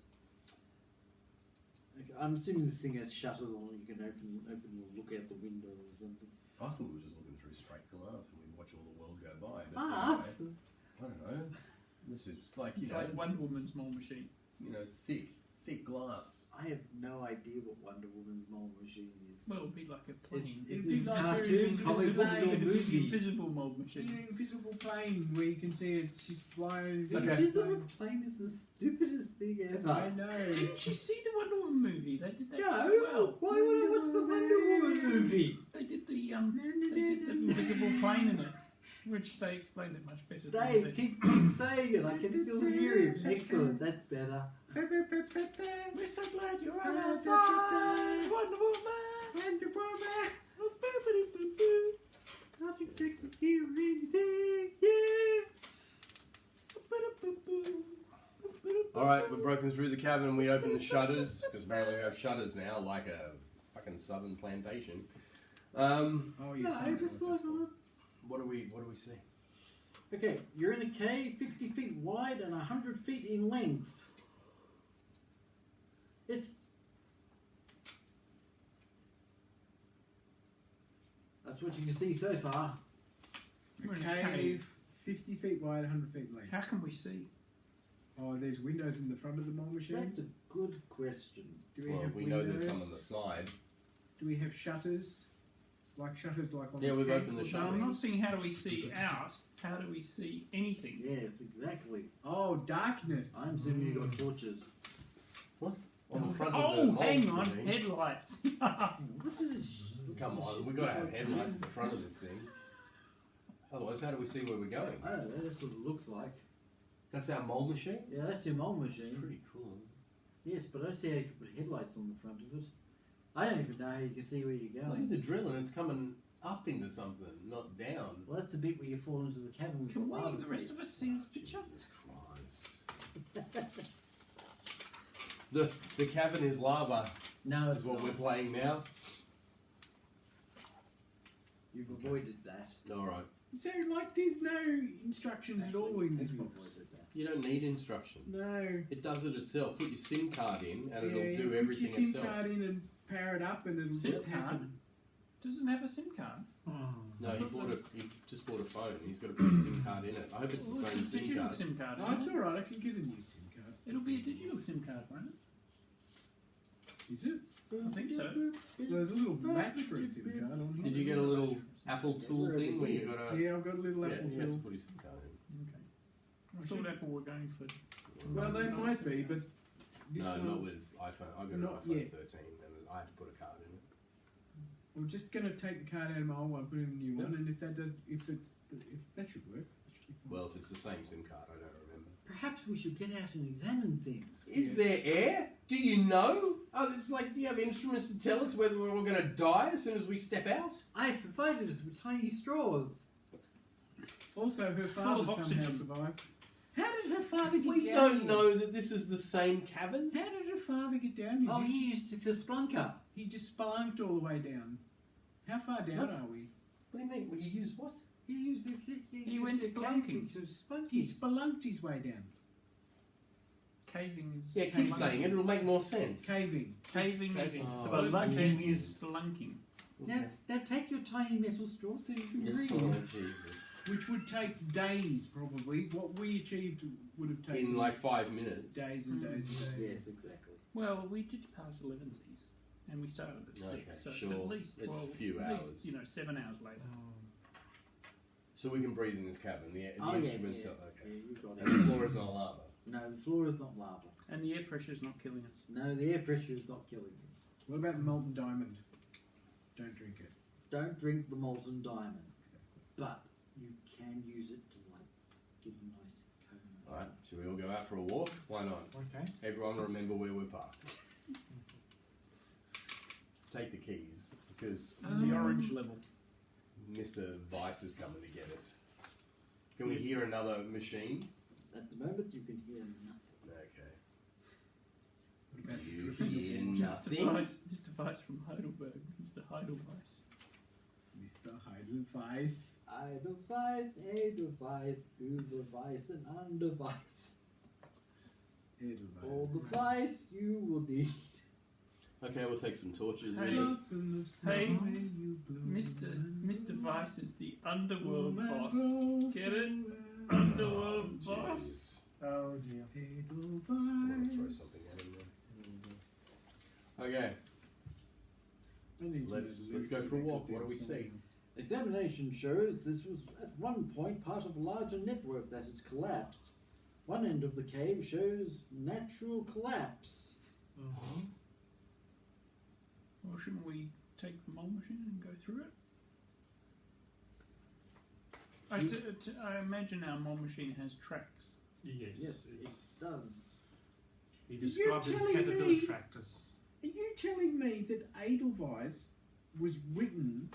Speaker 3: Okay, I'm assuming this thing has shutters on it. You can open or look out the window or something.
Speaker 4: I thought we were just looking through straight glass and we'd watch all the world go by. But
Speaker 3: Us?
Speaker 4: anyway, I don't know. This is like, you
Speaker 1: It's
Speaker 4: know,
Speaker 1: like Wonder Woman's mole machine.
Speaker 4: thick glass.
Speaker 3: I have no idea what Wonder Woman's mole machine is.
Speaker 1: Well, it'll be like a plane.
Speaker 3: Is
Speaker 2: It'd
Speaker 3: this
Speaker 2: be like a
Speaker 3: cartoon,
Speaker 2: invisible
Speaker 3: comic books, or
Speaker 2: plane.
Speaker 3: movies?
Speaker 1: Invisible mole machine.
Speaker 2: An invisible plane where you can see it. She's flying.
Speaker 3: The
Speaker 4: Okay.
Speaker 3: invisible plane is the stupidest thing ever.
Speaker 2: I know.
Speaker 1: Didn't you see the Wonder Woman movie? They did that
Speaker 3: No,
Speaker 1: quite well.
Speaker 3: why would I watch the Wonder Woman movie?
Speaker 1: They did the invisible plane in it, which they explained it much better. than
Speaker 3: Dave,
Speaker 1: they-
Speaker 3: keep saying it. I can still hear him. Excellent, that's better.
Speaker 1: We're so glad you're on our side, Wonder Woman.
Speaker 2: Wonder Woman.
Speaker 1: Boop-boop-a-doop-boop-boop.
Speaker 3: Nothing sexist here or anything.
Speaker 1: Boop-boop-a-boop-boop.
Speaker 4: Alright, we've broken through the cabin. We open the shutters, because apparently we have shutters now, like a fucking southern plantation.
Speaker 2: Oh, yes.
Speaker 3: No,
Speaker 2: I know
Speaker 3: just
Speaker 2: what
Speaker 3: like
Speaker 2: that's for.
Speaker 4: What do we see?
Speaker 3: Okay, you're in a cave 50 feet wide and 100 feet in length. That's what you can see so far.
Speaker 1: We're in
Speaker 2: A
Speaker 1: a
Speaker 2: cave, 50 feet wide, 100 feet length.
Speaker 1: How can we see?
Speaker 2: Oh, there's windows in the front of the mole machine.
Speaker 3: That's a good question.
Speaker 2: Do we
Speaker 4: Well,
Speaker 2: have
Speaker 4: we
Speaker 2: windows?
Speaker 4: know there's some on the side.
Speaker 2: Do we have shutters? Like shutters like on
Speaker 4: Yeah,
Speaker 2: the
Speaker 4: we've
Speaker 2: tank
Speaker 4: opened the
Speaker 2: or
Speaker 1: So I'm
Speaker 2: something?
Speaker 1: not seeing how do we see out. How do we see anything?
Speaker 3: Yes, exactly.
Speaker 2: Oh, darkness.
Speaker 3: I'm assuming you got torches.
Speaker 4: On the front of the
Speaker 1: Oh,
Speaker 4: mole
Speaker 1: hang on,
Speaker 4: machine.
Speaker 1: headlights.
Speaker 3: What is this?
Speaker 4: Come on, we've got to have headlights at the front of this thing. Otherwise, how do we see where we're going?
Speaker 3: I don't know, that's what it looks like.
Speaker 4: That's our mole machine?
Speaker 3: Yeah, that's your mole
Speaker 4: It's
Speaker 3: machine.
Speaker 4: pretty cool.
Speaker 3: Yes, but I don't see how you can put headlights on the front of it. I don't even know how you can see where you're
Speaker 4: Look
Speaker 3: going.
Speaker 4: at the drill and it's coming up into something, not down.
Speaker 3: Well, that's the bit where you fall into the cabin with
Speaker 1: Can
Speaker 3: the lava.
Speaker 1: we, the rest of us, see this picture?
Speaker 4: Jesus Christ. The cabin is lava,
Speaker 3: No, it's
Speaker 4: is what
Speaker 3: not.
Speaker 4: we're playing now.
Speaker 3: You've avoided that.
Speaker 4: Alright.
Speaker 2: So, like, there's no instructions at all in this
Speaker 3: You've
Speaker 2: book.
Speaker 3: avoided that.
Speaker 4: You don't need instructions.
Speaker 2: No.
Speaker 4: It does it itself. Put your SIM card in and
Speaker 2: Yeah,
Speaker 4: it'll do
Speaker 2: put
Speaker 4: everything
Speaker 2: your SIM
Speaker 4: itself.
Speaker 2: card in and power it up and it'll
Speaker 1: SIM
Speaker 2: just
Speaker 1: card?
Speaker 2: happen.
Speaker 1: Doesn't have a SIM card.
Speaker 4: No, he just bought a phone. He's got to put a SIM card in it. I hope it's the
Speaker 1: Well,
Speaker 4: same
Speaker 1: it's a
Speaker 4: SIM
Speaker 1: digital
Speaker 4: card.
Speaker 1: SIM card.
Speaker 2: Oh,
Speaker 1: isn't
Speaker 2: it's
Speaker 1: it?
Speaker 2: alright, I can get a new SIM card.
Speaker 1: It'll be a digital SIM card, won't it?
Speaker 2: Is it?
Speaker 1: I think so.
Speaker 2: Well, there's a little match for a SIM card on here.
Speaker 4: Did you get a little Apple tool thing where you got a...
Speaker 2: Yeah, I've got a little
Speaker 4: Yeah,
Speaker 2: Apple
Speaker 4: he has to
Speaker 2: tool.
Speaker 4: put his SIM card in.
Speaker 1: Okay. I thought Apple were going for.
Speaker 2: Well, they might be, but this
Speaker 4: No,
Speaker 2: one...
Speaker 4: not with iPhone. I got an
Speaker 2: Not
Speaker 4: iPhone
Speaker 2: yet.
Speaker 4: 13 and I had to put a card in it.
Speaker 2: I'm just going to take the card out of my old one, put in a new one, and if that does... If that should work. That should be fine.
Speaker 4: Well, if it's the same SIM card, I don't remember.
Speaker 3: Perhaps we should get out and examine things.
Speaker 4: Is there air? Do you know? Oh, it's like, do you have instruments to tell us whether we're all going to die as soon as we step out?
Speaker 3: I provided us with tiny straws.
Speaker 2: Also, her
Speaker 1: Full
Speaker 2: father
Speaker 1: of
Speaker 2: somehow
Speaker 1: oxygen.
Speaker 2: survived. How did her father get
Speaker 4: We
Speaker 2: down
Speaker 4: don't
Speaker 2: here?
Speaker 4: know that this is the same cabin.
Speaker 2: How did her father get down here?
Speaker 3: Oh, he used to Spelunker.
Speaker 2: He just spelunked all the way down. How far down
Speaker 4: What?
Speaker 2: are we?
Speaker 4: What do you mean? Well, you use what?
Speaker 3: He used the
Speaker 1: He went spelunking.
Speaker 2: He spelunked his way down.
Speaker 1: Caving is.
Speaker 4: Yeah, keep saying it. It'll make more sense.
Speaker 2: Caving.
Speaker 1: Caving is.
Speaker 5: Caving.
Speaker 1: Spelunking
Speaker 5: Spelunking
Speaker 1: is
Speaker 5: is-
Speaker 1: spelunking.
Speaker 3: Now take your tiny metal straw so you can breathe.
Speaker 4: Oh, Jesus.
Speaker 2: Which would take days, probably. What we achieved would have taken
Speaker 4: In like 5 minutes.
Speaker 2: days and days and days.
Speaker 3: Yes, exactly.
Speaker 1: Well, we did pass 11sies, and we started at
Speaker 4: Okay,
Speaker 1: 6, so it's
Speaker 4: sure.
Speaker 1: at least
Speaker 4: It's
Speaker 1: 12.
Speaker 4: a few
Speaker 1: at
Speaker 4: hours.
Speaker 1: least, 7 hours later.
Speaker 4: So we can breathe in this cabin. The
Speaker 3: Oh, yeah,
Speaker 4: instruments
Speaker 3: yeah.
Speaker 4: are
Speaker 3: Yeah,
Speaker 4: okay.
Speaker 3: you've got
Speaker 4: And the
Speaker 3: it.
Speaker 4: floor is not lava.
Speaker 3: No, the floor is not lava.
Speaker 1: And the air pressure is not killing us.
Speaker 3: No, the air pressure is not killing you.
Speaker 2: What about the molten diamond? Don't drink it.
Speaker 3: Don't drink the molten diamond. But you
Speaker 7: can use it to like get a nice cone.
Speaker 4: Alright, should we all go out for a walk? Why not?
Speaker 5: Okay.
Speaker 4: Everyone remember where we're parked. Take the keys, because
Speaker 1: The orange level.
Speaker 4: Mr. Vice is coming to get us. Can we hear another machine?
Speaker 7: At the moment, you can hear nothing.
Speaker 4: Okay.
Speaker 2: What about the
Speaker 4: You
Speaker 2: dripping
Speaker 4: hear
Speaker 2: of
Speaker 1: Mr.
Speaker 4: nothing?
Speaker 1: Mr. Weiss from Heidelberg. Mr. Heidelweiss.
Speaker 2: Mr. Heidelweiss?
Speaker 7: Edelweiss, Edelweiss, Überweiss, and Underweiss. All the vice you will need.
Speaker 4: Okay, we'll take some torches
Speaker 1: Hey.
Speaker 4: with us.
Speaker 1: Hey, Mr. Weiss is the underworld boss. Get it? Underworld boss.
Speaker 4: Jeez.
Speaker 5: Oh dear.
Speaker 4: I'm gonna throw something at him there. Okay, let's go for a walk. What do we see?
Speaker 7: Examination shows this was at one point part of a larger network that has collapsed. One end of the cave shows natural collapse.
Speaker 5: Mm-hmm.
Speaker 1: Well, shouldn't we take the mole machine and go through it? I imagine our mole machine has tracks.
Speaker 5: Yes.
Speaker 7: Yes, it does.
Speaker 5: He
Speaker 2: you
Speaker 5: described it as
Speaker 2: telling
Speaker 5: caterpillar
Speaker 2: me-
Speaker 5: tractors.
Speaker 2: Are you telling me that Edelweiss was written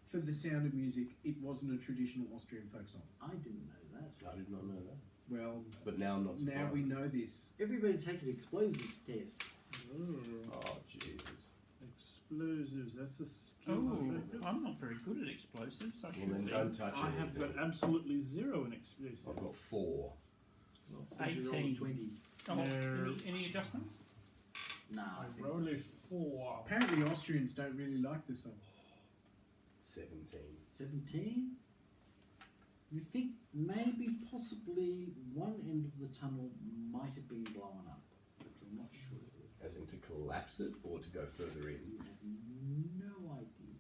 Speaker 2: for The Sound of Music? It wasn't a traditional Austrian folk song.
Speaker 7: I didn't know that.
Speaker 4: I did not know that.
Speaker 2: Well,
Speaker 4: But now I'm not surprised.
Speaker 2: now we know this.
Speaker 7: Everybody take an explosives test.
Speaker 4: Oh, Jesus.
Speaker 5: Explosives, that's a skill.
Speaker 1: Oh, I'm not very good at explosives. I
Speaker 4: Well,
Speaker 1: should
Speaker 4: then
Speaker 1: be.
Speaker 4: don't touch
Speaker 5: I have
Speaker 4: anything.
Speaker 5: got absolutely zero in explosives.
Speaker 4: I've got 4.
Speaker 7: Well, I think you're on
Speaker 1: 18.
Speaker 7: 20.
Speaker 1: Oh,
Speaker 5: No.
Speaker 1: any adjustments?
Speaker 7: Nah, I
Speaker 5: I
Speaker 7: think
Speaker 5: rolled a 4.
Speaker 2: Apparently, Austrians don't really like this song.
Speaker 4: 17.
Speaker 7: 17. You think maybe possibly one end of the tunnel might have been blown up, but you're not sure.
Speaker 4: As in to collapse it or to go further in?
Speaker 7: You have no idea.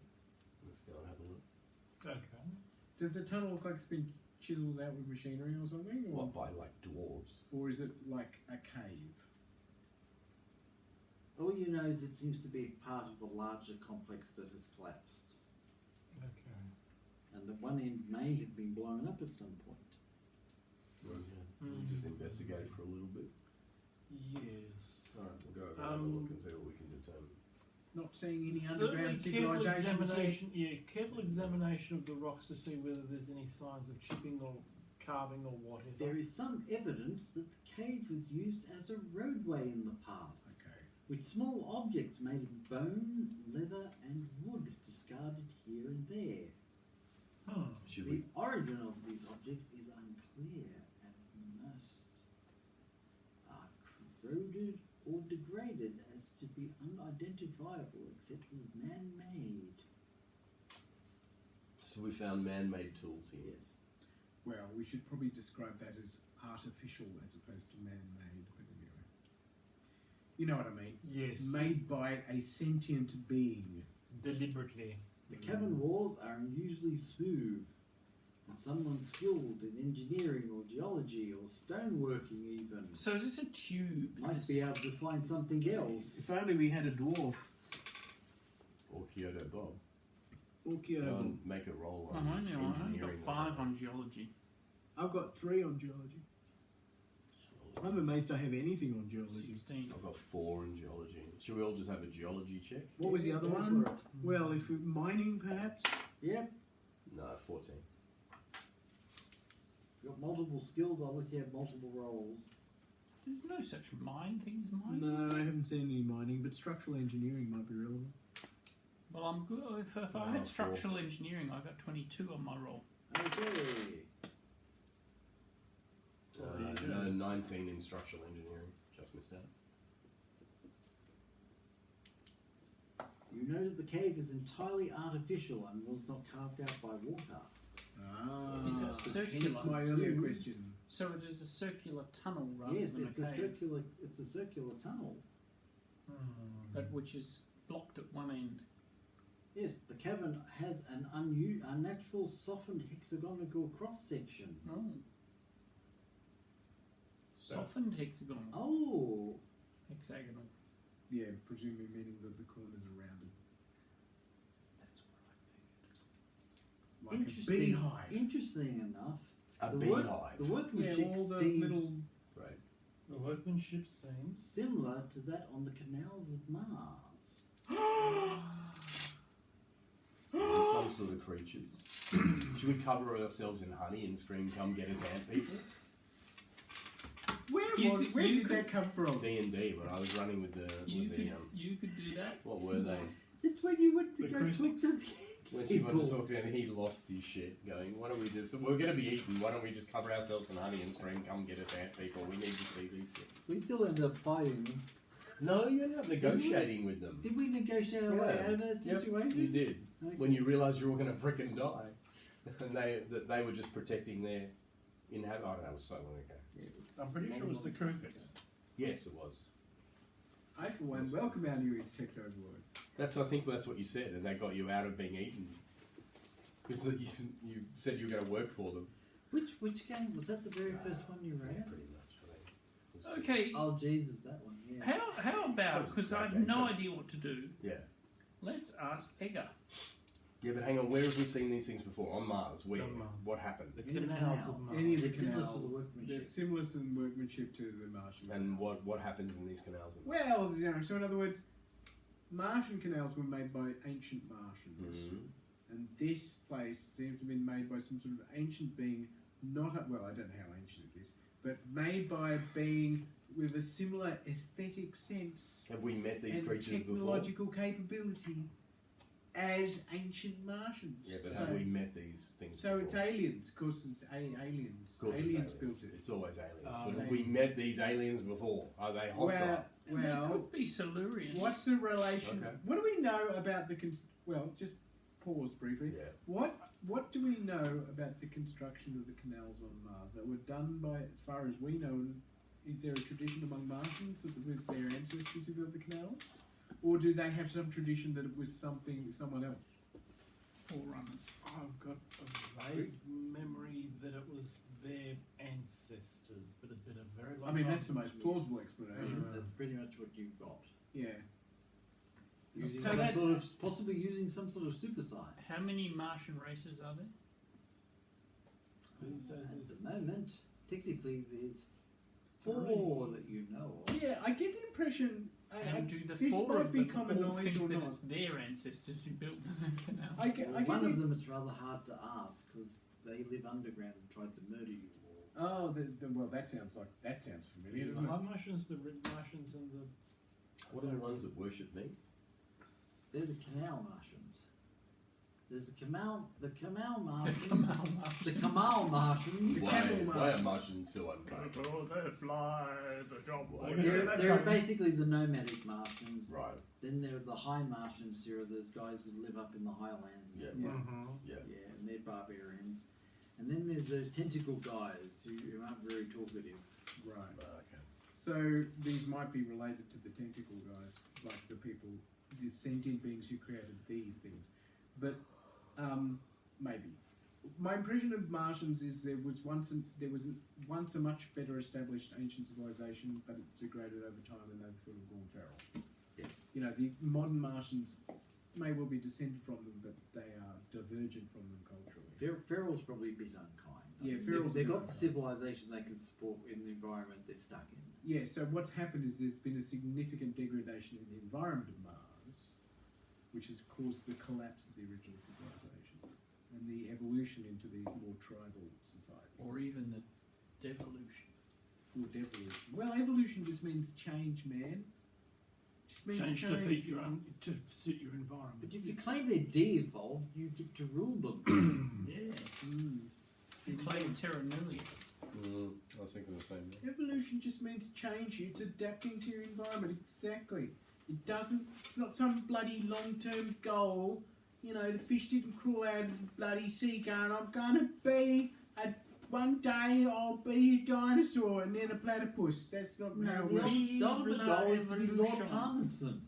Speaker 4: Let's go and have a look.
Speaker 5: Okay.
Speaker 2: Does the tunnel look like it's been chiseled out with machinery or something? Or,
Speaker 4: What, by like dwarves?
Speaker 2: or is it like a cave?
Speaker 7: All you know is it seems to be part of a larger complex that has collapsed,
Speaker 5: Okay.
Speaker 7: and that one end may have been blown up at some point.
Speaker 4: Okay. We'll just investigate it for a little bit.
Speaker 5: Yes.
Speaker 4: Alright, we'll go over and have a look and see what we can determine.
Speaker 2: Not seeing any
Speaker 5: Certainly
Speaker 2: underground
Speaker 5: careful
Speaker 2: civilizations yet?
Speaker 5: examination. Yeah, careful examination of the rocks to see whether there's any signs of chipping or carving or whatever.
Speaker 7: There is some evidence that the cave was used as a roadway in the past,
Speaker 2: Okay.
Speaker 7: with small objects made of bone, leather, and wood discarded here and there.
Speaker 4: Should
Speaker 7: The
Speaker 4: we?
Speaker 7: origin of these objects is unclear and must are corroded or degraded as to be unidentifiable except as man-made.
Speaker 4: So we found man-made tools here.
Speaker 7: Yes.
Speaker 2: Well, we should probably describe that as artificial as opposed to man-made. But anyway, you know what I mean.
Speaker 5: Yes.
Speaker 2: Made by a sentient being.
Speaker 5: Deliberately.
Speaker 7: The cavern walls are unusually smooth, and someone skilled in engineering or geology or stoneworking even
Speaker 1: So is this a tube?
Speaker 7: might
Speaker 1: This-
Speaker 7: be able to find something else.
Speaker 6: If only we had a dwarf.
Speaker 4: Or Kyoto Bob.
Speaker 6: Or
Speaker 4: Go
Speaker 6: Kyoto.
Speaker 4: and make a roll
Speaker 1: I
Speaker 4: on
Speaker 1: only got
Speaker 4: engineering. or
Speaker 1: 5
Speaker 4: something.
Speaker 1: on geology.
Speaker 6: I've got 3 on geology. I'm amazed I have anything on geology.
Speaker 1: 16.
Speaker 4: I've got 4 in geology. Should we all just have a geology check?
Speaker 6: What was the other
Speaker 7: Go
Speaker 6: one?
Speaker 7: for it.
Speaker 6: Well, if it, mining perhaps.
Speaker 7: Yep.
Speaker 4: No, 14.
Speaker 7: If you've got multiple skills, I'll let you have multiple roles.
Speaker 1: There's no such mine thing as mine.
Speaker 6: No, I haven't seen any mining, but structural engineering might be relevant.
Speaker 1: Well, I'm good. If I
Speaker 4: No,
Speaker 1: had
Speaker 4: 4.
Speaker 1: structural engineering, I got 22 on my roll.
Speaker 7: Okay.
Speaker 4: No, 19 in structural engineering. Just missed out.
Speaker 7: You know that the cave is entirely artificial and was not carved out by water.
Speaker 2: Ah,
Speaker 1: Is it
Speaker 2: hence
Speaker 1: circular?
Speaker 2: my earlier
Speaker 7: Yes.
Speaker 2: question.
Speaker 1: So it is a circular tunnel rather
Speaker 7: Yes,
Speaker 1: than
Speaker 7: it's
Speaker 1: a
Speaker 7: a
Speaker 1: cave,
Speaker 7: circular. It's a circular tunnel.
Speaker 1: but which is blocked at one end.
Speaker 7: Yes, the cavern has an unnatural softened hexagonal cross section.
Speaker 1: Oh. Softened hexagonal.
Speaker 7: Oh,
Speaker 1: Hexagonal.
Speaker 2: Yeah, presumably meaning that the corners are rounded.
Speaker 1: That's what I
Speaker 2: like a beehive.
Speaker 3: Interesting enough,
Speaker 4: A
Speaker 3: the work-
Speaker 4: beehive.
Speaker 3: the
Speaker 2: Yeah,
Speaker 3: workmanship
Speaker 2: all the
Speaker 3: seems
Speaker 2: little.
Speaker 4: Right.
Speaker 5: The workmanship seems.
Speaker 3: similar to that on the canals of Mars.
Speaker 4: Some sort of creatures. Should we cover ourselves in honey and scream, "Come get us, ant people"?
Speaker 2: Where
Speaker 1: You
Speaker 2: did
Speaker 1: could-
Speaker 2: that come from?
Speaker 4: D&D, when I was running with the
Speaker 1: You could do that.
Speaker 4: what were they?
Speaker 3: It's when you went to
Speaker 5: The
Speaker 3: go talk
Speaker 5: acoustics?
Speaker 3: to the
Speaker 4: When she went to
Speaker 3: people.
Speaker 4: talk to him, he lost his shit. Going, "Why don't we just? We're going to be eaten. Why don't we just cover ourselves in honey and scream, 'Come get us, ant people'? We need to see these things."
Speaker 3: We still ended up fighting.
Speaker 4: No, you ended up negotiating with them.
Speaker 3: Did we negotiate our way
Speaker 4: Yeah.
Speaker 3: out of that
Speaker 4: Yep,
Speaker 3: situation?
Speaker 4: you did.
Speaker 3: Okay.
Speaker 4: When you realised you were all going to frickin' die, and they were just protecting their inhabit. I don't know. It was so long ago.
Speaker 5: I'm pretty sure it was the Kruphix.
Speaker 4: Yes, it was.
Speaker 2: I, for one, welcome our new insect overlord.
Speaker 4: I think that's what you said, and they got you out of being eaten. Because you said you were going to work for them.
Speaker 3: Which game was that? The very first one you ran?
Speaker 4: Pretty much. I think.
Speaker 1: Okay.
Speaker 3: Oh Jesus, that one. Yeah.
Speaker 1: How about, because I have no idea what to do,
Speaker 4: Yeah.
Speaker 1: let's ask Egger.
Speaker 4: Yeah, but hang on. Where have we seen these things before? On Mars. Where?
Speaker 5: On Mars.
Speaker 4: What happened?
Speaker 5: The
Speaker 3: In the
Speaker 5: canals of
Speaker 3: canals.
Speaker 5: Mars.
Speaker 2: Any of the
Speaker 3: They're similar to the
Speaker 2: canals,
Speaker 3: workmanship.
Speaker 2: they're similar to the workmanship to the Martian.
Speaker 4: And what happens in these canals?
Speaker 2: Well, you know, so in other words, Martian canals were made by ancient Martians,
Speaker 4: Mhm.
Speaker 2: and this place seems to have been made by some sort of ancient being. Well, I don't know how ancient it is, but made by a being with a similar aesthetic sense
Speaker 4: Have we met these
Speaker 2: and
Speaker 4: creatures before?
Speaker 2: technological capability as ancient Martians.
Speaker 4: Yeah, but
Speaker 2: so,
Speaker 4: have we met these things
Speaker 2: so
Speaker 4: before?
Speaker 2: it's aliens, of course it's aliens.
Speaker 4: Of course it's
Speaker 2: Aliens built it.
Speaker 4: It's always aliens.
Speaker 5: Oh,
Speaker 4: but have
Speaker 2: it's
Speaker 4: we
Speaker 2: aliens.
Speaker 4: met these aliens before? Are they hostile?
Speaker 1: And they
Speaker 2: Well,
Speaker 1: could be Silurians.
Speaker 2: what's the relation?
Speaker 4: Okay.
Speaker 2: What do we know about the? Well, just pause briefly.
Speaker 4: Yeah.
Speaker 2: What do we know about the construction of the canals on Mars? They were done by, as far as we know, is there a tradition among Martians that it was their ancestors who built the canal? Or do they have some tradition that it was someone else?
Speaker 1: Forerunners.
Speaker 5: I've got a vague memory that it was their ancestors, but it's been a very long
Speaker 2: I mean,
Speaker 5: time.
Speaker 2: that's the most plausible explanation.
Speaker 3: That's pretty much what you've got.
Speaker 2: Yeah.
Speaker 3: Using
Speaker 2: So
Speaker 3: some
Speaker 2: that's-
Speaker 3: sort of, possibly using some sort of super science.
Speaker 1: How many Martian races are there?
Speaker 5: These days
Speaker 3: At
Speaker 5: is-
Speaker 3: the moment, technically, there's 4 that you know of.
Speaker 2: Yeah, I get the impression.
Speaker 1: And do the
Speaker 2: this
Speaker 1: four
Speaker 2: might
Speaker 1: of
Speaker 2: be
Speaker 1: them
Speaker 2: common
Speaker 1: all
Speaker 2: knowledge
Speaker 1: think
Speaker 2: or
Speaker 1: that
Speaker 2: not.
Speaker 1: it's their ancestors who built the canals?
Speaker 2: I get
Speaker 3: One
Speaker 2: the,
Speaker 3: of them it's rather hard to ask because they live underground and tried to murder you all.
Speaker 2: Oh, well, that sounds familiar,
Speaker 5: The
Speaker 2: doesn't it?
Speaker 5: high Martians, the red Martians, and the
Speaker 4: What are the ones that worship me?
Speaker 3: They're the canal Martians. There's the Kamal Martians.
Speaker 1: The Kamal Martians.
Speaker 3: The Kamal Martians.
Speaker 2: The
Speaker 4: Why,
Speaker 2: Camel
Speaker 4: why are
Speaker 2: Martians.
Speaker 4: Martians so unkind?
Speaker 1: Oh, they fly the job.
Speaker 4: Why?
Speaker 3: They're basically the nomadic Martians.
Speaker 4: Right.
Speaker 3: Then there are the high Martians. There are those guys who live up in the highlands. And
Speaker 4: Yeah.
Speaker 2: Yeah.
Speaker 4: Yeah.
Speaker 3: and they're barbarians. And then there's those tentacle guys who aren't very talkative.
Speaker 2: Right.
Speaker 4: Okay.
Speaker 2: So these might be related to the tentacle guys, like the people, the sentient beings who created these things. But maybe. My impression of Martians is there was once a much better established ancient civilization, but it degraded over time and they've sort of gone feral.
Speaker 3: Yes.
Speaker 2: You know, the modern Martians may well be descended from them, but they are divergent from them culturally.
Speaker 3: Feral's probably a bit unkind.
Speaker 2: Yeah,
Speaker 3: they've
Speaker 2: Feral's a bit
Speaker 3: got the
Speaker 2: unkind.
Speaker 3: civilization they can support in the environment they're stuck in.
Speaker 2: Yeah, so what's happened is there's been a significant degradation in the environment of Mars, which has caused the collapse of the original civilization and the evolution into the more tribal society.
Speaker 1: Or even the devolution.
Speaker 2: Or devolution. Well, evolution just means change, man. Just means
Speaker 5: change to fit your to suit your environment.
Speaker 3: But if you claim they're de-evolved, you get to rule them.
Speaker 1: Yeah.
Speaker 2: Mm.
Speaker 1: You play Terra Nullius.
Speaker 4: I was thinking the same thing.
Speaker 2: Evolution just means change. It's adapting to your environment. Exactly. It doesn't. It's not some bloody long-term goal. You know, the fish didn't crawl out of the bloody sea going, I'm gonna be one day I'll be a dinosaur and then a platypus. That's not how
Speaker 3: No,
Speaker 2: it
Speaker 3: the
Speaker 2: works.
Speaker 3: ultimate goal is to be Lord
Speaker 1: Evolution.
Speaker 3: Palmerston.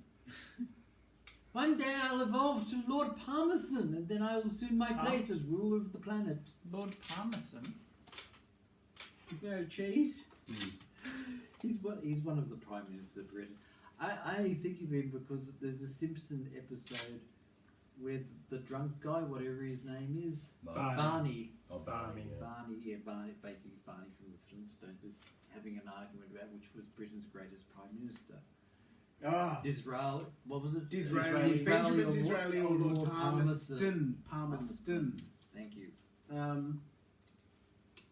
Speaker 3: One day I'll evolve to Lord Palmerston, and then I will assume my place as ruler of the planet.
Speaker 1: Lord Palmerston.
Speaker 2: Is that a cheese?
Speaker 3: He's one of the prime ministers of Britain. I think of him because there's a Simpson episode
Speaker 7: with the drunk guy, whatever his name is,
Speaker 5: Barney.
Speaker 7: Barney.
Speaker 4: Oh, Barney. Yeah.
Speaker 7: Barney, basically Barney from the Flintstones is having an argument about which was Britain's greatest prime minister.
Speaker 2: Ah,
Speaker 7: Disraeli, what was it?
Speaker 2: Disraeli, Benjamin
Speaker 7: or
Speaker 2: Disraeli or Lord Palmerston.
Speaker 7: Palmerston. Thank you.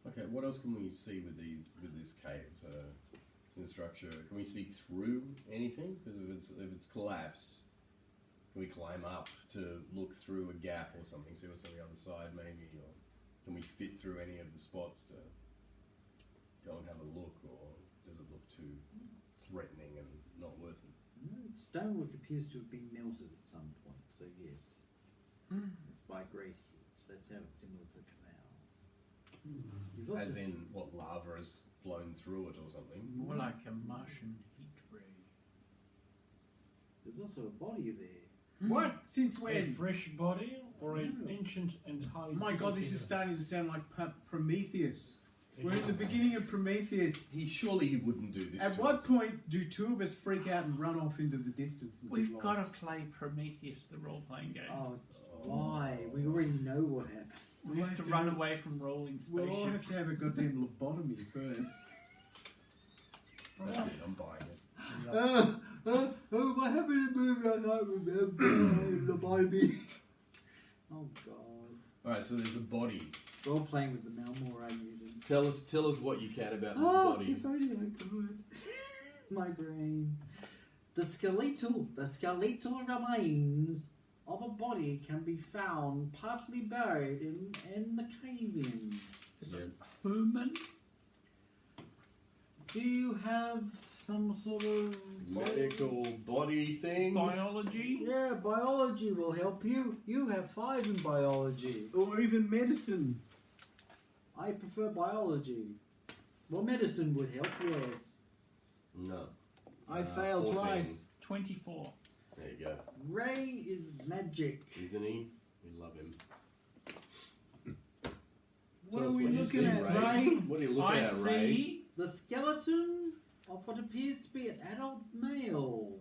Speaker 4: Okay, what else can we see with this cave? So, it's in the structure. Can we see through anything? Because if it's collapsed, can we climb up to look through a gap or something? See what's on the other side, maybe, or can we fit through any of the spots to go and have a look, or does it look too threatening and not worth it?
Speaker 7: Stonework appears to have been melted at some point, so yes. By great heats. That's how it's similar to canals. You've also
Speaker 4: As in, what, lava has flown through it or something?
Speaker 1: More like a Martian heat ray.
Speaker 7: there's also a body there.
Speaker 2: What? Since
Speaker 5: A
Speaker 2: when?
Speaker 5: fresh body or an
Speaker 7: No.
Speaker 5: ancient and highly.
Speaker 2: Oh my god, this is
Speaker 5: sophisticated-
Speaker 2: starting to sound like Prometheus. We're in the beginning of Prometheus.
Speaker 4: Surely he wouldn't do this.
Speaker 2: At
Speaker 4: to
Speaker 2: what
Speaker 4: us.
Speaker 2: point do two of us freak out and run off into the distance? And
Speaker 1: We've
Speaker 2: get
Speaker 1: got to
Speaker 2: lost?
Speaker 1: play Prometheus, the role-playing game.
Speaker 7: Oh, why? We already know what happened.
Speaker 1: We have to run away from rolling
Speaker 2: We'll all have
Speaker 1: spaceships.
Speaker 2: to have a goddamn lobotomy first.
Speaker 4: That's it, I'm buying it.
Speaker 7: What happened in the movie? I can't remember. Lobotomy. Oh god.
Speaker 4: Alright, so there's a body.
Speaker 7: We're all playing with the Malmore agent.
Speaker 4: Tell us what you can about this
Speaker 7: Oh,
Speaker 4: body.
Speaker 7: if only I could. My brain. The skeletal remains of a body can be found partly buried in the cave-in.
Speaker 1: Is
Speaker 4: Yeah.
Speaker 1: it human?
Speaker 7: Do you have some sort of
Speaker 4: Medical body thing.
Speaker 1: Biology?
Speaker 7: Yeah, biology will help you. You have 5 in biology.
Speaker 2: Or even medicine.
Speaker 7: I prefer biology. Well, medicine would help, yes.
Speaker 4: No.
Speaker 2: I failed
Speaker 4: 14.
Speaker 2: twice.
Speaker 1: 24.
Speaker 4: There you go.
Speaker 7: Ray is magic.
Speaker 4: Isn't he? We love him.
Speaker 2: What
Speaker 4: Tell
Speaker 2: are
Speaker 4: us
Speaker 2: we
Speaker 4: you
Speaker 2: looking
Speaker 4: see,
Speaker 2: at,
Speaker 4: Ray?
Speaker 2: Ray?
Speaker 4: What are you looking
Speaker 1: I
Speaker 4: at, Ray?
Speaker 1: see
Speaker 7: The skeleton of what appears to be an adult male.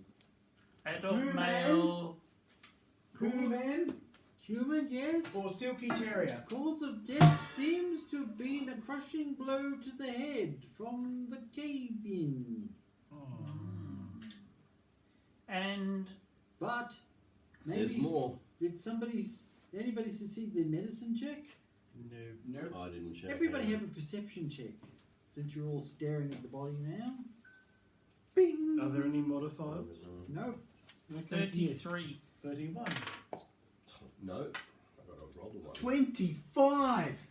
Speaker 1: adult
Speaker 2: Human?
Speaker 1: male.
Speaker 2: Cool man
Speaker 7: Human, yes.
Speaker 2: or silky terrier?
Speaker 7: Cause of death seems to have been a crushing blow to the head from the cave-in.
Speaker 1: And
Speaker 7: But
Speaker 4: There's
Speaker 7: maybe
Speaker 4: more.
Speaker 7: did anybody succeed their medicine check?
Speaker 5: No.
Speaker 2: Nope.
Speaker 4: I didn't check.
Speaker 7: Everybody have a perception check. Since you're all staring at the body now.
Speaker 2: Bing!
Speaker 5: Are there any modifiers?
Speaker 7: No.
Speaker 5: Okay, so yes.
Speaker 1: 33.
Speaker 5: 31.
Speaker 4: No. I got a roll one.
Speaker 2: 25!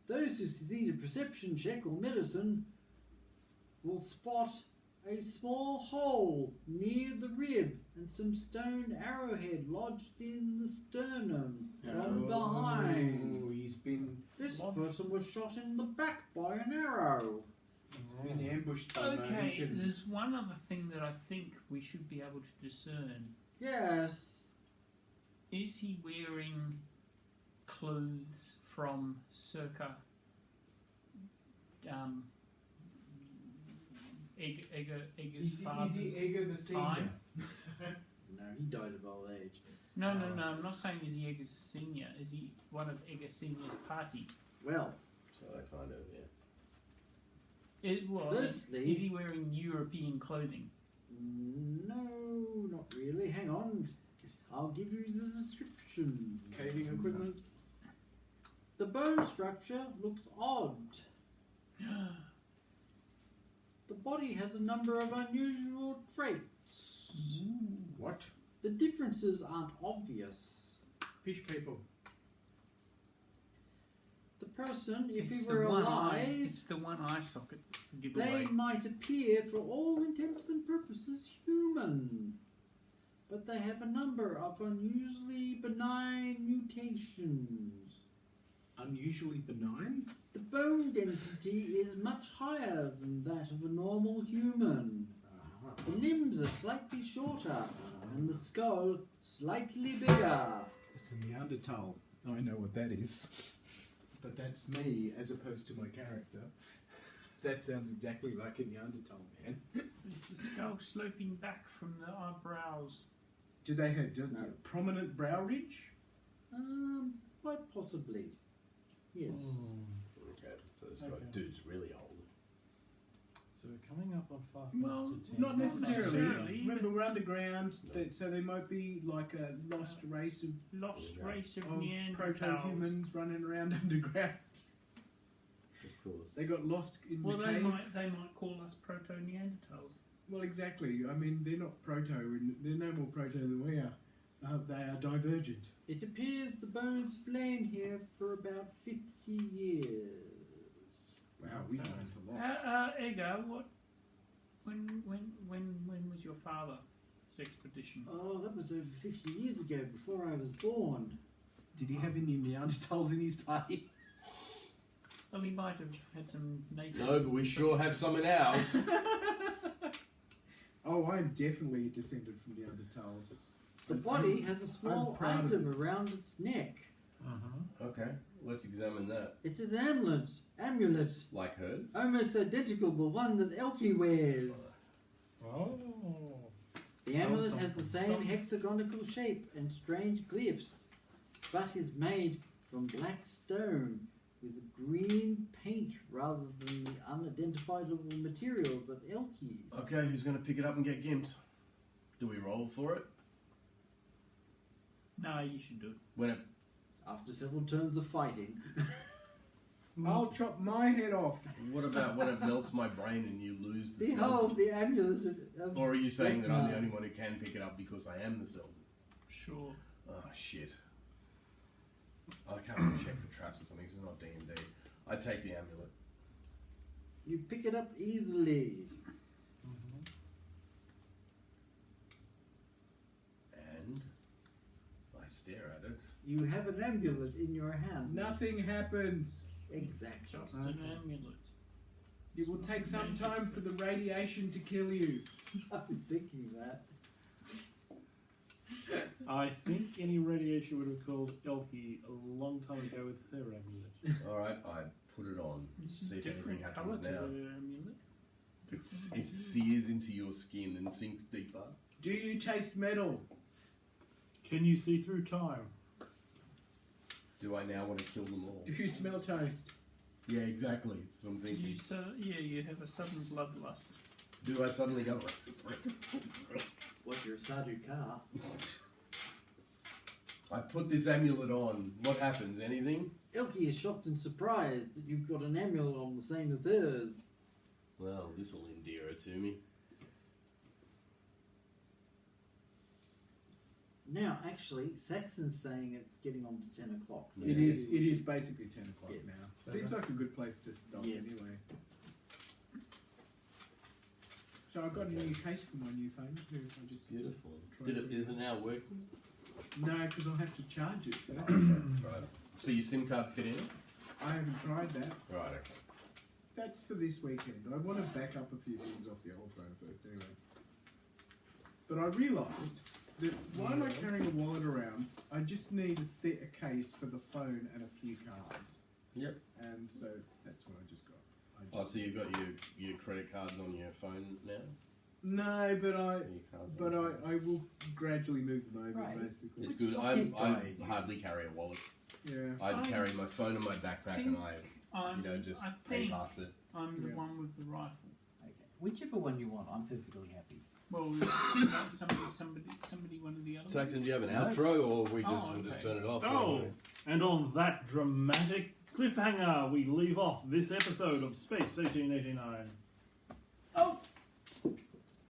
Speaker 7: Those who succeed a perception check or medicine will spot a small hole near the rib and some stone arrowhead lodged in the sternum from behind.
Speaker 2: Oh, he's been
Speaker 7: This person was shot in the back by an arrow.
Speaker 2: ambushed by
Speaker 1: Okay,
Speaker 2: Mohicans.
Speaker 1: there's one other thing that I think we should be able to discern.
Speaker 7: Yes.
Speaker 1: Is he wearing clothes from circa Egger's
Speaker 2: Is
Speaker 1: father's
Speaker 2: he Egger the Senior?
Speaker 1: time?
Speaker 7: No, he died of old age.
Speaker 1: No, I'm not saying is he Egger's senior. Is he one of Egger Senior's party?
Speaker 7: Well,
Speaker 4: So I kind of, yeah.
Speaker 7: Firstly-
Speaker 1: is he wearing European clothing?
Speaker 7: no, not really. Hang on. I'll give you the description.
Speaker 2: Caving equipment?
Speaker 7: The bone structure looks odd. The body has a number of unusual traits.
Speaker 2: What?
Speaker 7: The differences aren't obvious.
Speaker 2: Fish people.
Speaker 7: The person, if
Speaker 1: It's
Speaker 7: he
Speaker 1: the
Speaker 7: were
Speaker 1: one
Speaker 7: alive,
Speaker 1: it's the one eye socket
Speaker 7: they
Speaker 1: giveaway.
Speaker 7: might appear for all intents and purposes human. But they have a number of unusually benign mutations.
Speaker 2: Unusually benign?
Speaker 7: The bone density is much higher than that of a normal human. The limbs are slightly shorter, and the skull slightly bigger.
Speaker 2: It's a Neanderthal. I know what that is. But that's me as opposed to my character.
Speaker 6: That sounds exactly like a Neanderthal man.
Speaker 1: Is the skull sloping back from the eyebrows?
Speaker 2: Do they have just
Speaker 3: No.
Speaker 2: a prominent brow ridge?
Speaker 3: Quite possibly. Yes.
Speaker 4: Okay, so this
Speaker 5: Okay.
Speaker 4: dude's really old.
Speaker 5: So we're coming up on 5
Speaker 1: Well,
Speaker 5: minutes to 10.
Speaker 2: Not necessarily.
Speaker 1: necessarily,
Speaker 2: Remember,
Speaker 1: but-
Speaker 2: we're underground, so there might be like a lost race of
Speaker 1: Lost
Speaker 4: Yeah.
Speaker 1: race of
Speaker 2: proto-humans
Speaker 1: Neanderthals.
Speaker 2: running around underground.
Speaker 4: Of course.
Speaker 2: They got lost in
Speaker 1: Well,
Speaker 2: the
Speaker 1: they
Speaker 2: cave.
Speaker 1: might call us proto-Neanderthals.
Speaker 2: Well, exactly. I mean, they're not proto, and they're no more proto than we are. They are divergent.
Speaker 3: It appears the bones have lain here for about 50 years.
Speaker 2: Wow, we
Speaker 5: Okay.
Speaker 2: learned a lot.
Speaker 1: Edgar, when was your father's expedition?
Speaker 3: Oh, that was over 50 years ago, before I was born.
Speaker 2: Did he have any Neanderthals in his party?
Speaker 1: Well, he might have had some natives.
Speaker 4: No, but we sure have some in ours.
Speaker 2: Oh, I'm definitely a descendant from Neanderthals.
Speaker 3: The body has a small
Speaker 2: proud of
Speaker 3: item around its neck.
Speaker 4: Okay, let's examine that.
Speaker 3: It's an amulet,
Speaker 4: Like hers?
Speaker 3: almost identical to the one that Elkie wears.
Speaker 5: Oh.
Speaker 3: The amulet has the same hexagonal shape and strange glyphs, but is made from black stone with green paint rather than the unidentifiable materials of Elkie's.
Speaker 4: Okay, who's going to pick it up and get gimped? Do we roll for it?
Speaker 1: No, you should do it.
Speaker 4: When it
Speaker 3: After several turns of fighting,
Speaker 2: I'll chop my head off.
Speaker 4: What about when it melts my brain and you lose the
Speaker 3: behold
Speaker 4: Selden?
Speaker 3: the amulet of
Speaker 4: Or are you saying that I'm the
Speaker 3: Vecna.
Speaker 4: only one who can pick it up because I am the Selden?
Speaker 1: Sure.
Speaker 4: Oh, shit. I can't really check for traps or something, 'cause it's not D&D. I take the amulet.
Speaker 3: You pick it up easily.
Speaker 4: And I stare at it.
Speaker 3: You have an amulet in your hand.
Speaker 2: Nothing happens.
Speaker 3: Exactly.
Speaker 1: Just an amulet.
Speaker 2: It will take some time for the radiation to kill you.
Speaker 3: I was thinking that.
Speaker 5: I think any radiation would have called Elkie a long time ago with her amulet.
Speaker 4: Alright, I put it on.
Speaker 1: This is
Speaker 4: See
Speaker 1: a
Speaker 4: if anything
Speaker 1: different colour
Speaker 4: happens
Speaker 1: to
Speaker 4: now.
Speaker 1: the amulet.
Speaker 4: It sears into your skin and sinks deeper.
Speaker 2: Do you taste metal?
Speaker 5: Can you see through time?
Speaker 4: Do I now want to kill them all?
Speaker 2: Do you smell toast?
Speaker 4: Yeah, exactly. That's what I'm
Speaker 1: Do
Speaker 4: thinking.
Speaker 1: you have a sudden bloodlust.
Speaker 4: Do I suddenly go...
Speaker 3: What, you're a Sadu car?
Speaker 4: I put this amulet on. What happens? Anything?
Speaker 3: Elkie is shocked and surprised that you've got an amulet on the same as hers.
Speaker 4: Well, this'll endear her to me.
Speaker 3: Now, actually, Saxon's saying it's getting on to 10 o'clock. So
Speaker 4: Yeah.
Speaker 2: It is. It is basically 10 o'clock
Speaker 3: Yes.
Speaker 2: now.
Speaker 5: So
Speaker 2: Seems
Speaker 5: that's-
Speaker 2: like a good place to stop
Speaker 3: Yes.
Speaker 2: anyway. So I got a new case for my new phone. Here, if I just
Speaker 4: Beautiful.
Speaker 2: try to-
Speaker 4: Is it now working?
Speaker 2: No, because I'll have to charge it for that.
Speaker 4: Right. So your SIM card fit in it?
Speaker 2: I haven't tried that.
Speaker 4: Right, okay.
Speaker 2: That's for this weekend. I want to back up a few things off the old phone first, anyway. But I realised that why am I carrying a wallet around? I just need a case for the phone and a few cards.
Speaker 4: Yep.
Speaker 2: And so that's what I just got.
Speaker 4: Oh, so you've got your credit cards on your phone now?
Speaker 2: No, but
Speaker 4: Your cards on-
Speaker 2: I will gradually move them over,
Speaker 3: Right.
Speaker 2: basically.
Speaker 4: It's
Speaker 3: Which
Speaker 4: good.
Speaker 3: pocket
Speaker 4: I
Speaker 3: guy do you-
Speaker 4: hardly carry a wallet.
Speaker 2: Yeah.
Speaker 4: I
Speaker 1: I
Speaker 4: carry my phone in my backpack and I, just
Speaker 1: I
Speaker 4: pay
Speaker 1: think
Speaker 4: past it.
Speaker 1: I'm the
Speaker 2: Yeah.
Speaker 1: one with the rifle.
Speaker 3: Okay. Whichever one you want, I'm perfectly happy.
Speaker 1: Well, somebody, one of the others.
Speaker 4: Saxon, do you have an
Speaker 3: No.
Speaker 4: outro or we
Speaker 1: Oh,
Speaker 4: we'll just
Speaker 1: okay.
Speaker 4: turn it off?
Speaker 5: Oh, and on that dramatic cliffhanger, we leave off this episode of Space 1889.
Speaker 1: Oh,